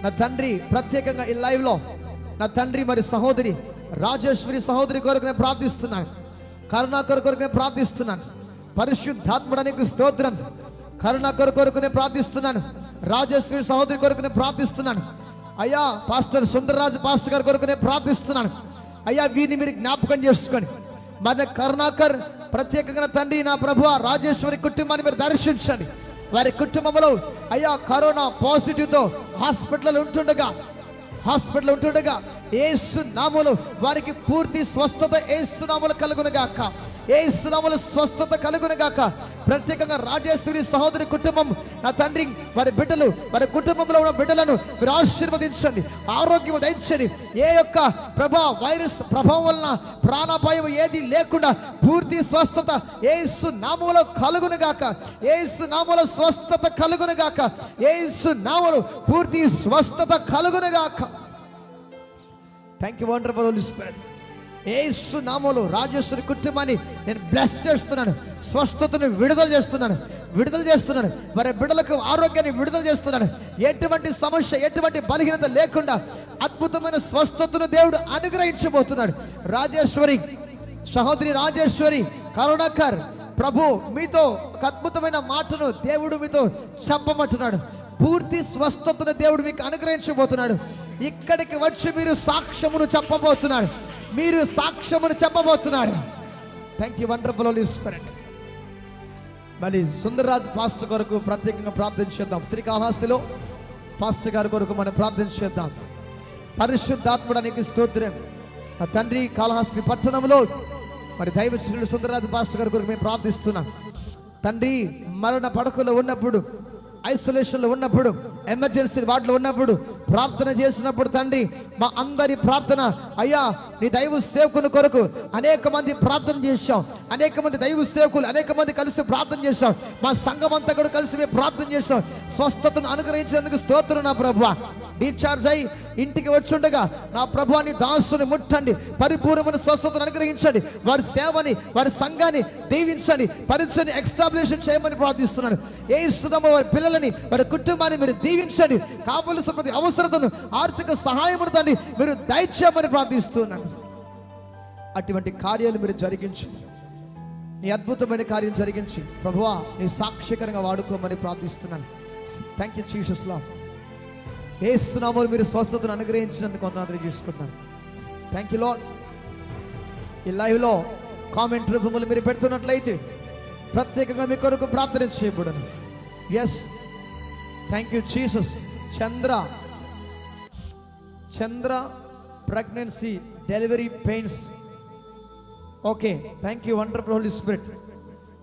నా తండ్రి ప్రత్యేకంగా ఈ లైవ్లో నా తండ్రి మరి సహోదరి రాజేశ్వరి సహోదరి కొరకు నేను ప్రార్థిస్తున్నాను. కరుణాకర్ కొరకు నేను ప్రార్థిస్తున్నాను. పరిశుద్ధాత్ముడానికి స్తోత్రం. కరుణాకర్ కొరకు నేను ప్రార్థిస్తున్నాను. రాజేశ్వరి సహోదరి కొరకు నేను ప్రార్థిస్తున్నాను. అయ్యా పాస్టర్ సుందరరాజు పాస్టర్ గారి కొరకు నేను ప్రార్థిస్తున్నాను. అయ్యా వీరిని మీరు జ్ఞాపకం చేసుకోండి. మన కరుణాకర్ ప్రత్యేకంగా తండ్రి నా ప్రభువా రాజేశ్వరి కుటుంబాన్ని మీరు దర్శించండి. వారి కుటుంబంలో అయ్యా కరోనా పాజిటివ్తో హాస్పిటల్ ఉంటుండగా యేసు నామములో వారికి పూర్తి స్వస్థత యేసు నామములో కలుగునుగాక. యేసు నామములో స్వస్థత కలుగునుగాక. ప్రత్యేకంగా రాజేశ్వరి సహోదరి కుటుంబం నా తండ్రి వారి బిడ్డలు వారి కుటుంబంలో ఉన్న బిడ్డలను మీరు ఆశీర్వదించండి, ఆరోగ్యం దయచండి. ఏ యొక్క వైరస్ ప్రభావం వలన ప్రాణాపాయం ఏది లేకుండా పూర్తి స్వస్థత యేసు నామములో కలుగునుగాక. యేసు నామములో స్వస్థత కలుగునుగాక. యేసు నామములో పూర్తి స్వస్థత కలుగునుగాక. Thank you wonderful Holy Spirit. Yesu నామములో రాజేశ్వరి కుటుంబాన్ని నేను బ్లెస్ చేస్తున్నాను. స్వస్థతను విడుదల చేస్తున్నాను. వారి బిడ్డలకు ఆరోగ్యాన్ని విడుదల చేస్తున్నాను. ఎటువంటి సమస్య ఎటువంటి బలహీనత లేకుండా అద్భుతమైన స్వస్థతను దేవుడు అనుగ్రహించబోతున్నాడు. రాజేశ్వరి సహోదరి రాజేశ్వరి కరుణాకర్ ప్రభు మీతో ఒక అద్భుతమైన మాటను దేవుడు మీతో చెప్పమంటున్నాడు. పూర్తి స్వస్థతను దేవుడు మీకు అనుగ్రహించబోతున్నాడు. ఇక్కడికి వచ్చి మీరు సాక్ష్యమును చెప్పబోతున్నాడు. Thank you wonderful Holy Spirit. మరి సుందరరాజ్ పాస్టర్ కొరకు ప్రత్యేకంగా ప్రార్థన చేద్దాం. శ్రీకాళహస్తిలో పాస్టర్ గారి కొరకు మనం ప్రార్థన చేద్దాం. పరిశుద్ధాత్ముడానికి స్తోత్రం. నా తండ్రి కాళహస్తి పట్టణంలో మరి దైవజనుడు సుందరరాజ్ పాస్టర్ గారి కొరకు మేము ప్రార్థిస్తున్నాం. తండ్రి మరణ పడకలో ఉన్నప్పుడు, ఐసోలేషన్లో ఉన్నప్పుడు, ఎమర్జెన్సీ వార్డులో ఉన్నప్పుడు ప్రార్థన చేసినప్పుడు తండ్రి మా అందరి ప్రార్థన అయ్యా నీ దైవ సేవకుని కొరకు అనేక మంది ప్రార్థన చేశాం. అనేక మంది దైవ సేవకులు అనేక మంది కలిసి ప్రార్థన చేశాం. మా సంఘం అంతా కూడా కలిసి మేము ప్రార్థన చేశాం. స్వస్థతను అనుగ్రహించినందుకు స్తోత్రం నా ప్రభువా. డిశ్చార్జ్ అయి ఇంటికి వచ్చుండగా నా ప్రభువాని దాసుని ముట్టండి, పరిపూర్ణమైన స్వస్థతను అనుగ్రహించండి, వారి సేవని వారి సంఘాన్ని దీవించండి, పరిచయాన్ని ఎస్టాబ్లిష్ చేయమని ప్రార్థిస్తున్నాను. యేసునామములో వారి పిల్లలని వారి కుటుంబాన్ని మీరు దీవించండి, కావలసిన ప్రతి అవసరతను ఆర్థిక సహాయమును దాన్ని మీరు దయచేయమని ప్రార్థిస్తున్నాను. అటువంటి కార్యాలు మీరు జరిగించి, నీ అద్భుతమైన కార్యం జరిగించి ప్రభువా నీ సాక్షికరంగా వాడుకోమని ప్రార్థిస్తున్నాను. Thank you Jesus Lord. Yesu నామములో మీరు స్వస్థతను అనుగ్రహించినందుకు వందనాలు చేసుకుంటున్నాను. Thank you Lord. ఈ లైవ్లో కామెంట్ రూపంలో మీరు పెడుతున్నట్లయితే ప్రత్యేకంగా మీ కొరకు ప్రార్థన చేయబడను. Yes, thank you Jesus. Chandra pregnancy delivery pains. Okay, thank you wonderful Holy Spirit.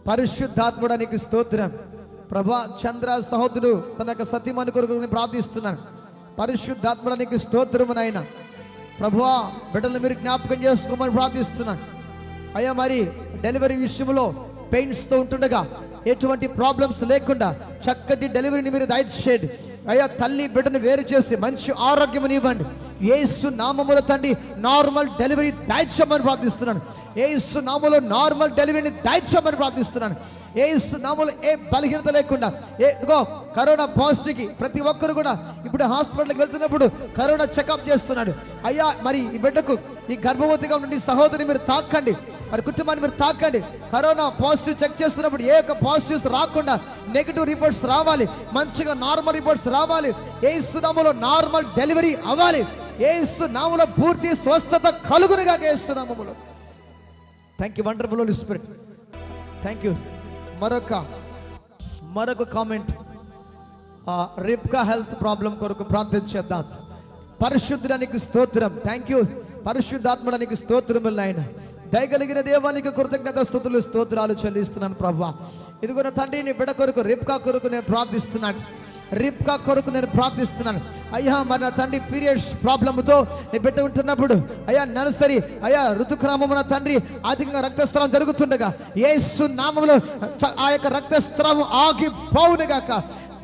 పరిశుద్ధాత్ముడా నీకు స్తోత్రం ప్రభా. చంద్ర సహోదరుడు తన యొక్క సతీమణి కొరకు ప్రార్థిస్తున్నాను. పరిశుద్ధాత్ముడా నీకు స్తోత్రము నాయన ప్రభువా. బిడ్డలు మీరు జ్ఞాపకం చేసుకోమని ప్రార్థిస్తున్నాను అయ్యా. మరి డెలివరీ విషయంలో పెయిన్స్తో ఉంటుండగా ఎటువంటి ప్రాబ్లమ్స్ లేకుండా చక్కటి డెలివరీని మీరు దయచేయండి అయ్యా. తల్లి బిడ్డను వేరు చేసి మంచి ఆరోగ్యముని ఇవ్వండి. యేసు నామములో తండ్రి నార్మల్ డెలివరీ దయచేయమని ప్రార్థిస్తున్నాను. యేసు నామములో నార్మల్ డెలివరీని దయచేయమని ప్రార్థిస్తున్నాను. యేసు నామములో ఏ బలహీనత లేకుండా కరోనా పాజిటివ్కి ప్రతి ఒక్కరు కూడా ఇప్పుడు హాస్పిటల్కి వెళ్తున్నప్పుడు కరోనా చెకప్ చేస్తున్నాడు అయ్యా. మరి ఈ బిడ్డకు ఈ గర్భవతిగా ఉన్న సహోదరిని మీరు తాకండి, మరి కుటుంబాన్ని మీరు తాకండి. కరోనా పాజిటివ్ చెక్ చేస్తున్నప్పుడు ఏ యొక్క పాజిటివ్స్ రాకుండా నెగిటివ్ రిపోర్ట్స్ రావాలి, మంచిగా నార్మల్ రిపోర్ట్స్ రావాలి. యేసు నామములో నార్మల్ డెలివరీ అవ్వాలి. యేసు నామములో పూర్తి స్వస్థత కలుగునుగా యేసు నామములో. Thank you wonderful Holy Spirit. Thank you. మరొక కామెంట్. రిబ్కా హెల్త్ ప్రాబ్లం కొరకు ప్రార్థన చేద్దాం. పరిశుద్ధుడానికి స్తోత్రం. థ్యాంక్ యూ పరిశుద్ధాత్మడానికి స్తోత్రములు ఆయన. దయగలిగిన దేవానికి కృతజ్ఞత స్తుతులు స్తోత్రాలు చెల్లిస్తున్నాను ప్రభువా. ఇదిగో నా తండ్రి నీ బిడ్డ కొరకు రిబ్కా కొరకు నేను ప్రార్థిస్తున్నాను. రిబ్కా కొరకు నేను ప్రార్థిస్తున్నాను అయ్యా. మరి నా తండ్రి పీరియడ్స్ ప్రాబ్లంతో నీ బిడ్డ ఉంటున్నప్పుడు అయ్యా నర్సరీ అయ్యా ఋతుక్రమం నా తండ్రి అధికంగా రక్తస్రావం జరుగుతుండగా యేసు నామములో ఆ యొక్క రక్తస్రావం ఆగిపోవునుగాక.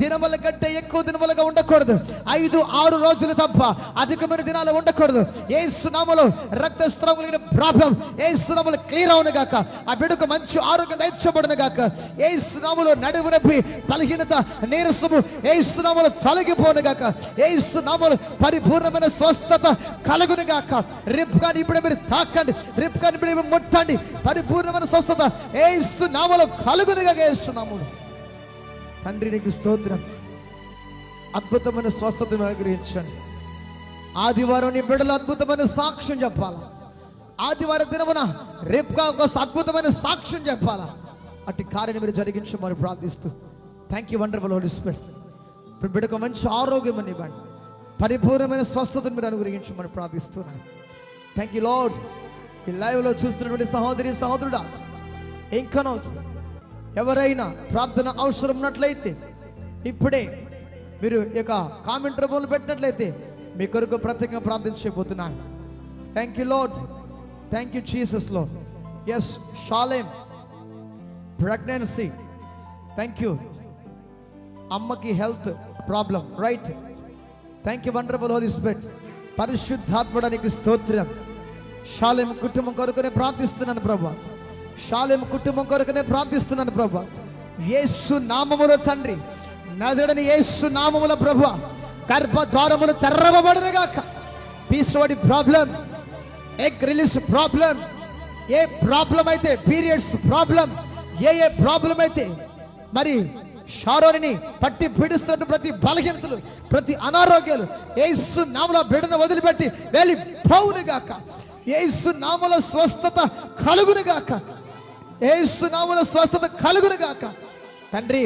దినముల కంటే ఎక్కువ దినములుగా ఉండకూడదు, 5-6 రోజులు తప్ప అధికమైన దినాలు ఉండకూడదు. యేసు నామములో రక్తస్రావం కలిగిన ప్రాబ్లం యేసు నామములో క్లియర్ అవును గాక. ఆ బిడ్డకు మంచి ఆరోగ్యం దయచేయబడును గాక. యేసు నామములో నడుము నొప్పి బలహీనత నీరసము యేసు నామములో తొలగిపోను గాక. యేసు నామములో పరిపూర్ణమైన స్వస్థత కలుగును గాక. రిబ్కాని ఇప్పుడు మీరు తాకండి, రిబ్కాని ఇప్పుడు మీరు ముట్టండి. పరిపూర్ణమైన స్వస్థత యేసు నామములో కలుగును గాక. యేసు నామములో తండ్రి నీకు స్తోత్రం. అద్భుతమైన స్వస్థతను అనుగ్రహించండి. ఆదివారం నీ బిడ్డలు అద్భుతమైన సాక్ష్యం చెప్పాలా. ఆదివారం దినమున రిబ్కా ఒక అద్భుతమైన సాక్ష్యం చెప్పాలా. అట్టి కార్యాన్ని మీరు జరిగించమని ప్రార్థిస్తూ thank you wonderful Holy Spirit. ఇప్పుడు బిడ్డకు మంచి ఆరోగ్యం అని ఇవ్వండి, పరిపూర్ణమైన స్వస్థతను మీరు అనుగ్రహించమని ప్రార్థిస్తున్నాను. Thank you Lord. ఈ లైవ్లో చూస్తున్నటువంటి సహోదరి సహోదరుడా, ఇంకనో ఎవరైనా ప్రార్థన అవసరం ఉన్నట్లయితే ఇప్పుడే మీరు ఇక కామెంట్ రూపంలో పెట్టినట్లయితే మీ కొరకు ప్రత్యేకంగా ప్రార్థన చేయబోతున్నాను. Thank you Lord. Thank you Jesus Lord. Yes, Shalem pregnancy. Thank you. అమ్మకి health problem, right. Thank you wonderful Holy Spirit. పరిశుద్ధాత్మడానికి స్తోత్రం. షాలేం కుటుంబం కొరకునే ప్రార్థిస్తున్నాను ప్రభా. షాలేం కుటుంబం కొరకునే ప్రార్థిస్తున్నాను ప్రభా. యేసు నామములో తండ్రి, నజరేయుడైన యేసు నామములో ప్రభా, గర్భద్వారములు తెరవబడునుగాక. PCOD problem, egg release problem, ఏ ప్రాబ్లం అయితే పీరియడ్స్ ప్రాబ్లం, ఏ ప్రాబ్లం అయితే మరి షారోని పట్టి పీడిస్తున్న ప్రతి బలహీనతలు ప్రతి అనారోగ్యాలు యేసు నామములో బిడ్డను వదిలిపెట్టి వెళ్ళిపోవునుగాక. యేసు నామములో స్వస్థత కలుగునుగాక. యేసు నామములో స్వస్థత కలుగునుగాక. తండ్రి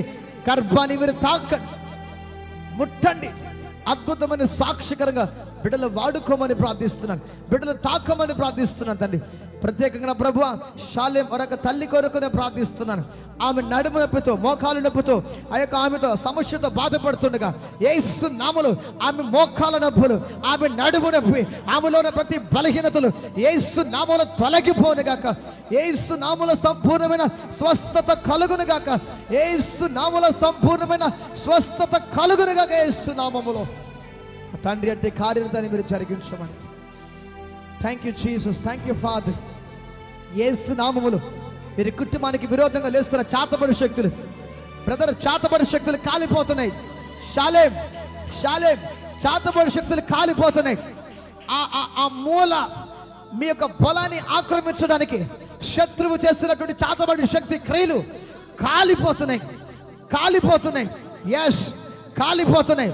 గర్భాన్ని మీరు తాకండి, ముట్టండి. అద్భుతమైన సాక్షికరంగా బిడ్డలు వాడుకోమని ప్రార్థిస్తున్నాను, బిడ్డలు తాకమని ప్రార్థిస్తున్నాను తండ్రి. ప్రత్యేకంగా ప్రభువా షాలేం మరొక తల్లి కొరకు నేను ప్రార్థిస్తున్నాను. ఆమె నడుము నొప్పితో మోకాలు నొప్పితో ఆ యొక్క ఆమెతో సమస్యతో బాధపడుతుండగా యేసు నామములో ఆమె మోకాల నొప్పులు, ఆమె నడుము నొప్పి, ఆమెలో ఉన్న ప్రతి బలహీనతలు యేసు నామములో తొలగిపోనుగాక. యేసు నామములో సంపూర్ణమైన స్వస్థత కలుగునుగాక. యేసు నామములో సంపూర్ణమైన స్వస్థత కలుగునుగాక. యేసు నామములో తండ్రి అంటే కార్యతాన్ని మీరు జరిగించమని. Thank you Jesus, thank you Father. Yesu నామములో మీరు కుటుంబానికి విరోధంగా లేస్తున్న చాతబడి శక్తులు, బ్రదర్, చాతబడి శక్తులు కాలిపోతున్నాయి. షాలేం షాలేం చాతబడి శక్తులు కాలిపోతున్నాయి. ఆ మూల మీ యొక్క బలాన్ని ఆక్రమించడానికి శత్రువు చేస్తున్నటువంటి చాతబడి శక్తి క్రియలు కాలిపోతున్నాయి, కాలిపోతున్నాయి. ఎస్, కాలిపోతున్నాయి.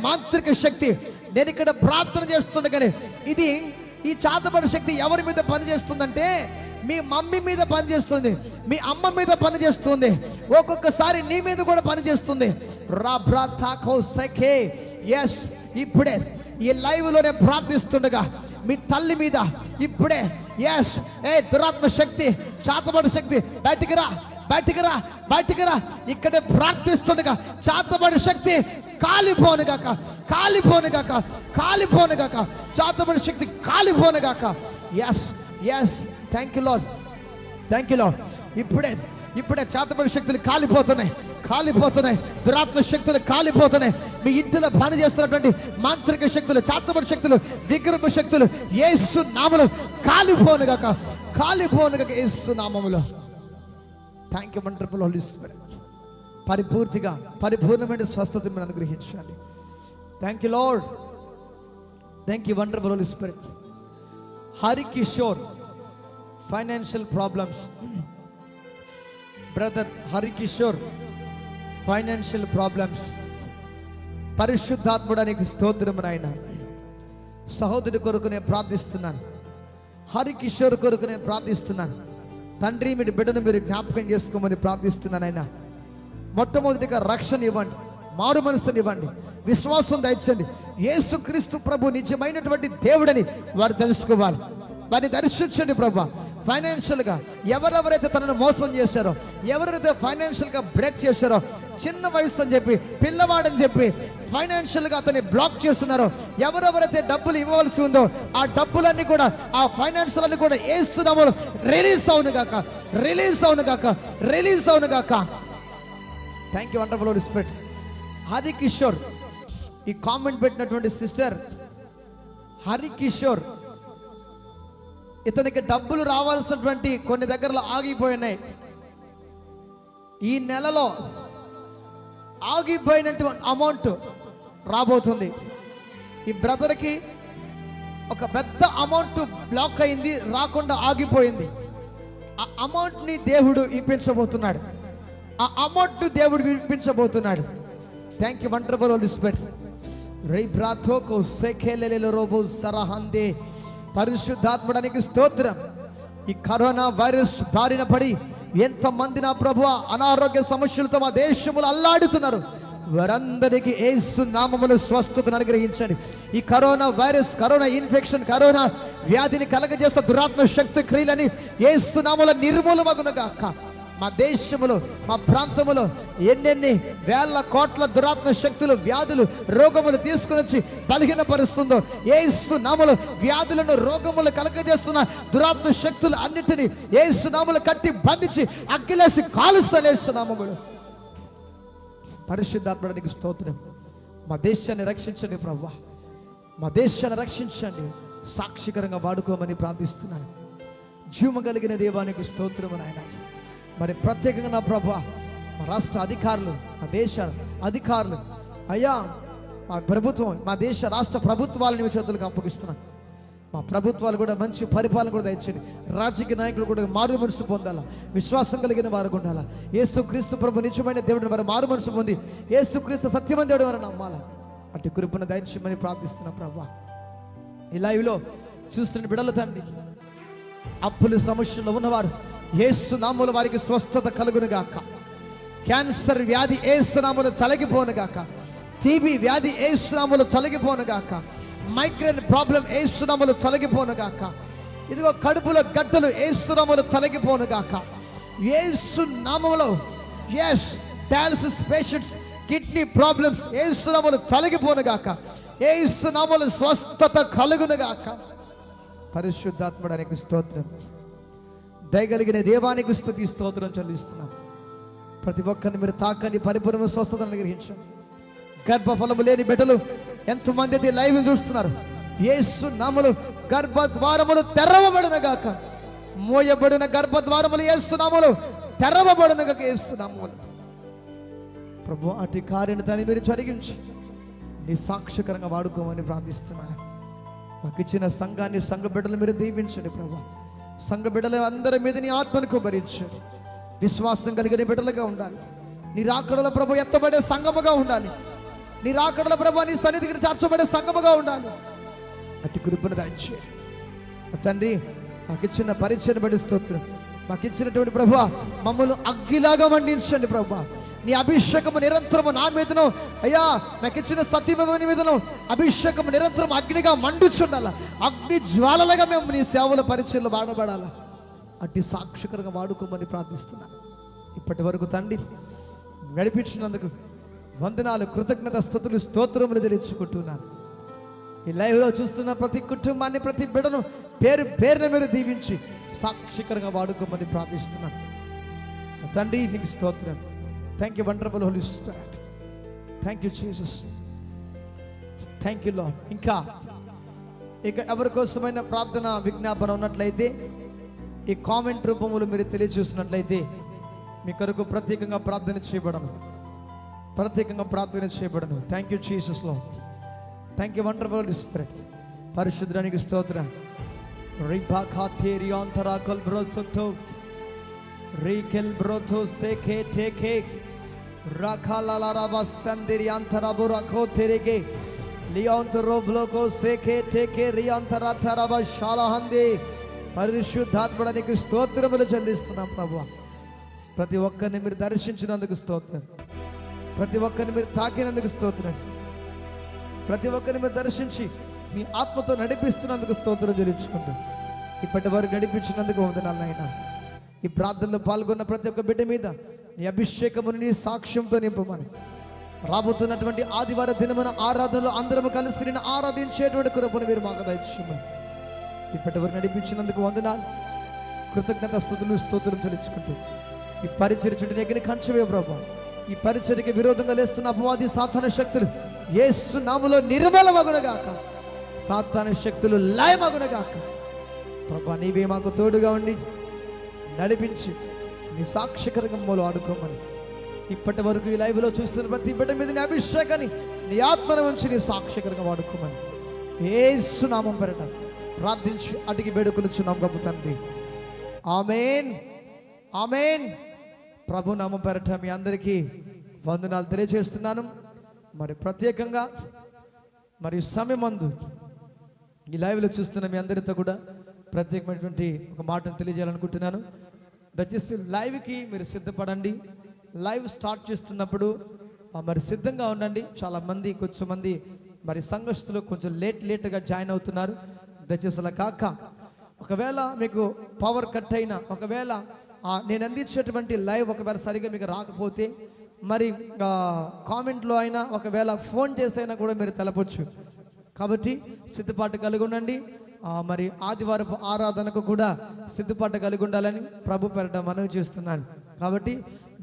మాంత్రిక శక్తి, నేను ఇక్కడ ప్రార్థన చేస్తుండగానే ఈ చాతబడి శక్తి ఎవరి మీద పనిచేస్తుందంటే మీ మమ్మీ మీద పనిచేస్తుంది, మీ అమ్మ మీద పనిచేస్తుంది, ఒక్కొక్కసారి నీ మీద కూడా పనిచేస్తుంది. ఎస్, ఇప్పుడే ఈ లైవ్ లోనే ప్రార్థిస్తుండగా మీ తల్లి మీద ఇప్పుడే ఎస్ దురాత్మ శక్తి, చాతబడి శక్తి బయటికి రా, బయటికి రా, బయటికి రా. ఇక్కడే ప్రార్థిస్తుండగా చాతబడి శక్తి కాలిపోనుగాక, కాలిపోనుగాక, కాలిపోనుగాక. చాతబడి శక్తి కాలిపోనుగాక. Yes yes, thank you Lord, thank you Lord. ఇప్పుడే చాతబడి శక్తులు కాలిపోతున్నాయి, కాలిపోతున్నాయి. దురాత్మ శక్తులు కాలిపోతున్నాయి. మీ ఇంటిలో పని చేస్తున్నటువంటి మాంత్రిక శక్తులు, చాతబడి శక్తులు, విగ్రహ శక్తులు యేసు నామములో కాలిపోనుగాక, కాలిపోనుగాక యేసు నామములో. Thank you wonderful Holy Spirit. పరిపూర్ణమైన స్వస్థత మీరు అనుగ్రహించండి. Thank you Lord, thank you wonderful Holy Spirit. Harikishore, financial problems. Brother Harikishore, financial problems. పరిశుద్ధాత్ముడానికి స్తోత్రం నాయన. సహోదరుడి కొరకు నేను ప్రార్థిస్తున్నాను, హరికిషోర్ కొరకు నేను ప్రార్థిస్తున్నాను. తండ్రి, మీ బిడ్డను మీరు జ్ఞాపకం చేసుకోమని ప్రార్థిస్తున్నాను. ఆయన మొట్టమొదటిగా రక్షణ ఇవ్వండి, మారు మనసుని ఇవ్వండి, విశ్వాసం దయచండి. యేసుక్రీస్తు ప్రభు నిజమైనటువంటి దేవుడని వారు తెలుసుకోవాలి, వారిని దర్శించండి ప్రభు. ఫైనాన్షియల్గా ఎవరెవరైతే తనను మోసం చేశారో, ఎవరైతే ఫైనాన్షియల్గా బ్రేక్ చేశారో, చిన్న వయసు అని చెప్పి, పిల్లవాడని చెప్పి ఫైనాన్షియల్గా అతన్ని బ్లాక్ చేస్తున్నారో, ఎవరెవరైతే డబ్బులు ఇవ్వవలసి ఉందో ఆ డబ్బులన్నీ కూడా, ఆ ఫైనాన్షియల్ అన్ని కూడా ఏస్తున్నామో రిలీజ్ అవును గాక, రిలీజ్ అవును గాక, రిలీజ్ అవును గాక. Thank you wonderful Holy Spirit. Harikishore, ఈ కామెంట్ పెట్టినటువంటి సిస్టర్ హరికిషోర్, ఇతనికి డబ్బులు రావాల్సినటువంటి కొన్ని దగ్గరలో ఆగిపోయినాయి. ఈ నెలలో ఆగిపోయినటువంటి అమౌంట్ రాబోతుంది. ఈ బ్రదర్కి ఒక పెద్ద అమౌంట్ బ్లాక్ అయింది, రాకుండా ఆగిపోయింది. ఆ అమౌంట్ని దేవుడు ఇప్పించబోతున్నాడు, ఆ అమౌంట్ దేవుడు ఇప్పించబోతున్నాడు. Thank you wonderful Holy Spirit. రైబ్రాథోకో సెఖెలెలెలో రోబో సరహందే. పరిశుద్ధాత్మడానికి స్తోత్రం. ఈ కరోనా వైరస్ బారిన పడి ఎంతమంది నా ప్రభువా అనారోగ్య సమస్యలతో మా దేశములు అల్లాడుతున్నారు, వారందరికీ యేసు నామములో స్వస్థతను అనుగ్రహించండి. ఈ corona virus, corona infection, corona వ్యాధిని కలగజేస్తున్న దురాత్మ శక్తి క్రియలని యేసు నామములో నిర్మూలమగునుగాక. మా దేశములో, మా ప్రాంతములో ఎన్నెన్ని వేల కోట్ల దురాత్మ శక్తులు, వ్యాధులు, రోగములు తీసుకుని వచ్చి బలహీనపరుస్తుందో, యేసు నామములో వ్యాధులను, రోగములు కలగజేస్తున్న దురాత్మ శక్తులు అన్నిటినీ యేసు నామములో కట్టి బంధించి అగ్గిలేసి కాలుస్తాను యేసు నామములో. పరిశుద్ధాత్మడానికి స్తోత్రం. మా దేశాన్ని రక్షించండి ప్రభువా, మా దేశాన్ని రక్షించండి, సాక్షికరంగా వాడుకోమని ప్రార్థిస్తున్నాను. జీవము కలిగిన దేవానికి స్తోత్రము నాయన. మరి ప్రత్యేకంగా నా ప్రభువా మా రాష్ట్ర అధికారులు, మా దేశ అధికారులు, అయ్యా మా ప్రభుత్వం, మా దేశ రాష్ట్ర ప్రభుత్వాలని మీ చేతులకు అప్పగిస్తున్నాను. మా ప్రభుత్వాలు కూడా మంచి పరిపాలన కూడా దయచేయండి. రాజకీయ నాయకులు కూడా మారు మనసు పొందాలా, విశ్వాసం కలిగిన వారు ఉండాలా. యేసుక్రీస్తు ప్రభు నిజమైన దేవుడిని వారు మారు మనసు పొంది యేసుక్రీస్తు సత్యమైన దేవుడు వారు నమ్మాలా. అటు కృపను దయచేయమని ప్రార్థిస్తున్నా ప్రభువా. ఈ లైవ్లో చూస్తున్న బిడ్డలు తండ్రి, అప్పుల సమస్యల్లో ఉన్నవారు యేసు నామములో వారికి స్వస్థత కలుగునుగాక. క్యాన్సర్ వ్యాధి యేసు నామములో తొలగిపోనుగాక. టీబీ వ్యాధి యేసు నామములో తొలగిపోనుగాక. మైగ్రేన్ ప్రాబ్లం యేసు నామములో తొలగిపోనుగాక. ఇదిగో కడుపులో గడ్డలు యేసు నామములో తొలగిపోనుగాక. యేసు నామములో yes dialysis patients, kidney problems Yesu నామములో తొలగిపోనుగాక. యేసు నామములో స్వస్థత కలుగునుగాక. పరిశుద్ధాత్ముడానికి స్తోత్రం. దయగలిగిన దేవానికి స్తుతి స్తోత్రం చెల్లిస్తున్నాం. ప్రతి ఒక్కరిని మీరు తాకండి, పరిపూర్ణ స్వస్థతను అనుగ్రహించండి. గర్భఫలము లేని బిడ్డలు ఎంతమంది అయితే లైవ్ చూస్తున్నారు, యేసు నామములో గర్భద్వారములు తెరవబడును గాక, మోయబడిన గర్భద్వారములు యేసు నామములో తెరవబడును గాక, యేసు నామములో. ప్రభు అటు కార్యాన్ని మీరు జరిగించి నీ సాక్షికరంగా వాడుకోమని ప్రార్థిస్తున్నాను. మాకు ఇచ్చిన సంఘాన్ని, సంఘ బిడ్డలు మీరు దీవించండి ప్రభు. సంఘ బిడ్డలు అందరి మీద నీ ఆత్మను కుమ్మరించండి. విశ్వాసం కలిగిన బిడ్డలుగా ఉండాలి. నీ రాకడలో ప్రభు ఎత్తబడే సంఘముగా ఉండాలి. నీ రాకడలో ప్రభు నీ సన్నిధికి చేర్చబడే సంఘముగా ఉండాలి. అటు కృపను దయచేయండి తండ్రి. మాకు ఇచ్చిన పరిచయం బడి స్తోత్రం. మాకు ఇచ్చినటువంటి ప్రభు మమ్మల్ని అగ్గిలాగా మండించండి ప్రభు. నీ అభిషేకము నిరంతరము నా మీదను, అయ్యా నాకు ఇచ్చిన సత్యమైన మీదను అభిషేకము నిరంతరం అగ్నిగా మండుచుండాల. అగ్ని జ్వాలలుగా మేము నీ సేవల పరిచయంలో వాడబడాలా. అట్టి సాక్షికరంగా వాడుకోమని ప్రార్థిస్తున్నాను. ఇప్పటి వరకు తండ్రి నడిపించినందుకు వందనాలు, కృతజ్ఞత స్తుతులు, స్తోత్రములు తెలుసుకుంటున్నాను. ఈ లైవ్లో చూస్తున్న ప్రతి కుటుంబాన్ని, ప్రతి బిడ్డను పేరు పేరున మీరు దీవించి సాక్షికరంగా వాడుకోమని ప్రార్థిస్తున్నాను తండ్రి. నీకు స్తోత్రం. Thank you wonderful Holy Spirit. Thank you Jesus. Thank you Lord. ఇంకా ఎవరి కోసమైన ప్రార్థన విజ్ఞాపన ఉన్నట్లయితే ఈ కామెంట్ రూపంలో మీరు తెలియజేసినట్లయితే మీ కొరకు ప్రత్యేకంగా ప్రార్థన చేయబడను, ప్రత్యేకంగా ప్రార్థన చేయబడను. Thank you Jesus Lord. Thank you wonderful Holy Spirit. పరిశుద్ధానికి స్తోత్రం. రిబాఖాథేరియాంతరాకల్ బ్రోసతో రీకెల్ బ్రోథో సేకే టేకే రాఖాలాలారాబా సందిరియాంతరాబు రాఖో తెరికే లియాంతరో బ్లోకో సేకే టేకే రియాంతరాథరాబా శాలహంది. పరిశుద్ధాత్మడానికి స్తోత్రములు చెల్లిస్తున్నాం ప్రభువా. ప్రతి ఒక్కరిని మీరు దర్శించినందుకు స్తోత్రం. ప్రతి ఒక్కరిని మీరు తాకినందుకు స్తోత్రం. ప్రతి ఒక్కరిని మీరు దర్శించి మీ ఆత్మతో నడిపిస్తున్నందుకు స్తోత్రం చెల్లించుకుంటూ ఇప్పటి వరకు నడిపించినందుకు వందనాలు నాయనా. ఈ ప్రార్థనలో పాల్గొన్న ప్రతి ఒక్క బిడ్డ మీద నీ అభిషేకమును నీ సాక్ష్యంతో నింపమని, రాబోతున్నటువంటి ఆదివార దినమైన ఆరాధనలో అందరము కలిసి నేను ఆరాధించేటువంటి కృపను మీరు మాకు దయచేయమని ఇప్పటి వరకు నడిపించినందుకు వందనాలు, కృతజ్ఞత స్తుతులు, స్తోత్రం చెల్లించుకుంటూ ఈ పరిచర్య చుట్టూ ఎగిరి కంచవే ప్రభు. ఈ పరిచర్యకి విరోధంగా లేస్తున్న అపవాది సాతాన శక్తులు యేసు నామములో నిర్మూలమగునుగాక, సాతాన శక్తులు లయమగునుగాక. ప్రభా నీవే మాకు తోడుగా ఉండి నడిపించి నీ సాక్షికరంగంలో ఆడుకోమని ఇప్పటి వరకు ఈ లైవ్లో చూస్తున్న ప్రతి బిడ్డ మీద నీ అభిషేకాన్ని, నీ ఆత్మను ఉంచి నీ సాక్షికరంగా వాడుకోమని యేసు నామం పేరట ప్రార్థించి అడిగి వేడుకొనుచున్నాం గొప్ప తండ్రి. ఆమేన్, ఆమేన్. ప్రభు నామం పేరట మీ అందరికీ వందనాలు తెలియజేస్తున్నాను. మరి ప్రత్యేకంగా మరి సమయమందు ఈ లైవ్లో చూస్తున్న మీ అందరితో కూడా ప్రత్యేకమైనటువంటి ఒక మాటను తెలియజేయాలనుకుంటున్నాను. దయచేసి లైవ్కి మీరు సిద్ధపడండి. లైవ్ స్టార్ట్ చేస్తున్నప్పుడు మరి సిద్ధంగా ఉండండి. చాలామంది కొంచెం మంది మరి సంఘస్థులు కొంచెం లేట్గా జాయిన్ అవుతున్నారు. దయచేసి అలా కాక, ఒకవేళ మీకు పవర్ కట్ అయినా, ఒకవేళ నేను అందించేటువంటి లైవ్ ఒకవేళ సరిగా మీకు రాకపోతే మరి కామెంట్లో అయినా, ఒకవేళ ఫోన్ చేసైనా కూడా మీరు తెలపొచ్చు. కాబట్టి సిద్ధపాటు కలిగి ఉండండి. మరి ఆదివారపు ఆరాధనకు కూడా సిద్ధపాటు కలిగి ఉండాలని ప్రభు పేరట మనవి చేస్తున్నాను. కాబట్టి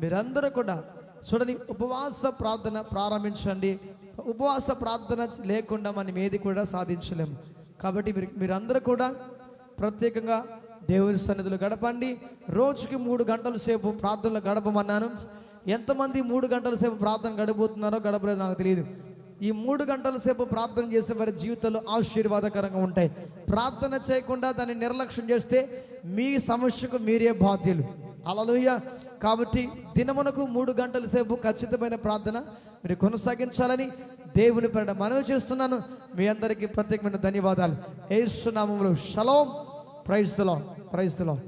మీరందరూ కూడా చూడండి, ఉపవాస ప్రార్థన ప్రారంభించండి. ఉపవాస ప్రార్థన లేకుండా మనం ఏది కూడా సాధించలేము. కాబట్టి మీరందరూ కూడా ప్రత్యేకంగా దేవుని సన్నిధిలో గడపండి. రోజుకి 3 గంటల సేపు ప్రార్థనలు గడపమన్నాను. ఎంతమంది 3 గంటల సేపు ప్రార్థన గడపబోతున్నారో గడపలేదు నాకు తెలియదు. ఈ 3 గంటల సేపు ప్రార్థన చేస్తే వారి జీవితంలో ఆశీర్వాదకరంగా ఉంటాయి. ప్రార్థన చేయకుండా దాన్ని నిర్లక్ష్యం చేస్తే మీ సమస్యకు మీరే బాధ్యులు. హల్లెలూయా. కాబట్టి దినమునకు 3 గంటల సేపు ఖచ్చితమైన ప్రార్థన మీరు కొనసాగించాలని దేవుని పేరిట మనవి చేస్తున్నాను. మీ అందరికీ ప్రత్యేకమైన ధన్యవాదాలు. యేసు నామములో షలోమ్. Praise the Lord. Praise the lord.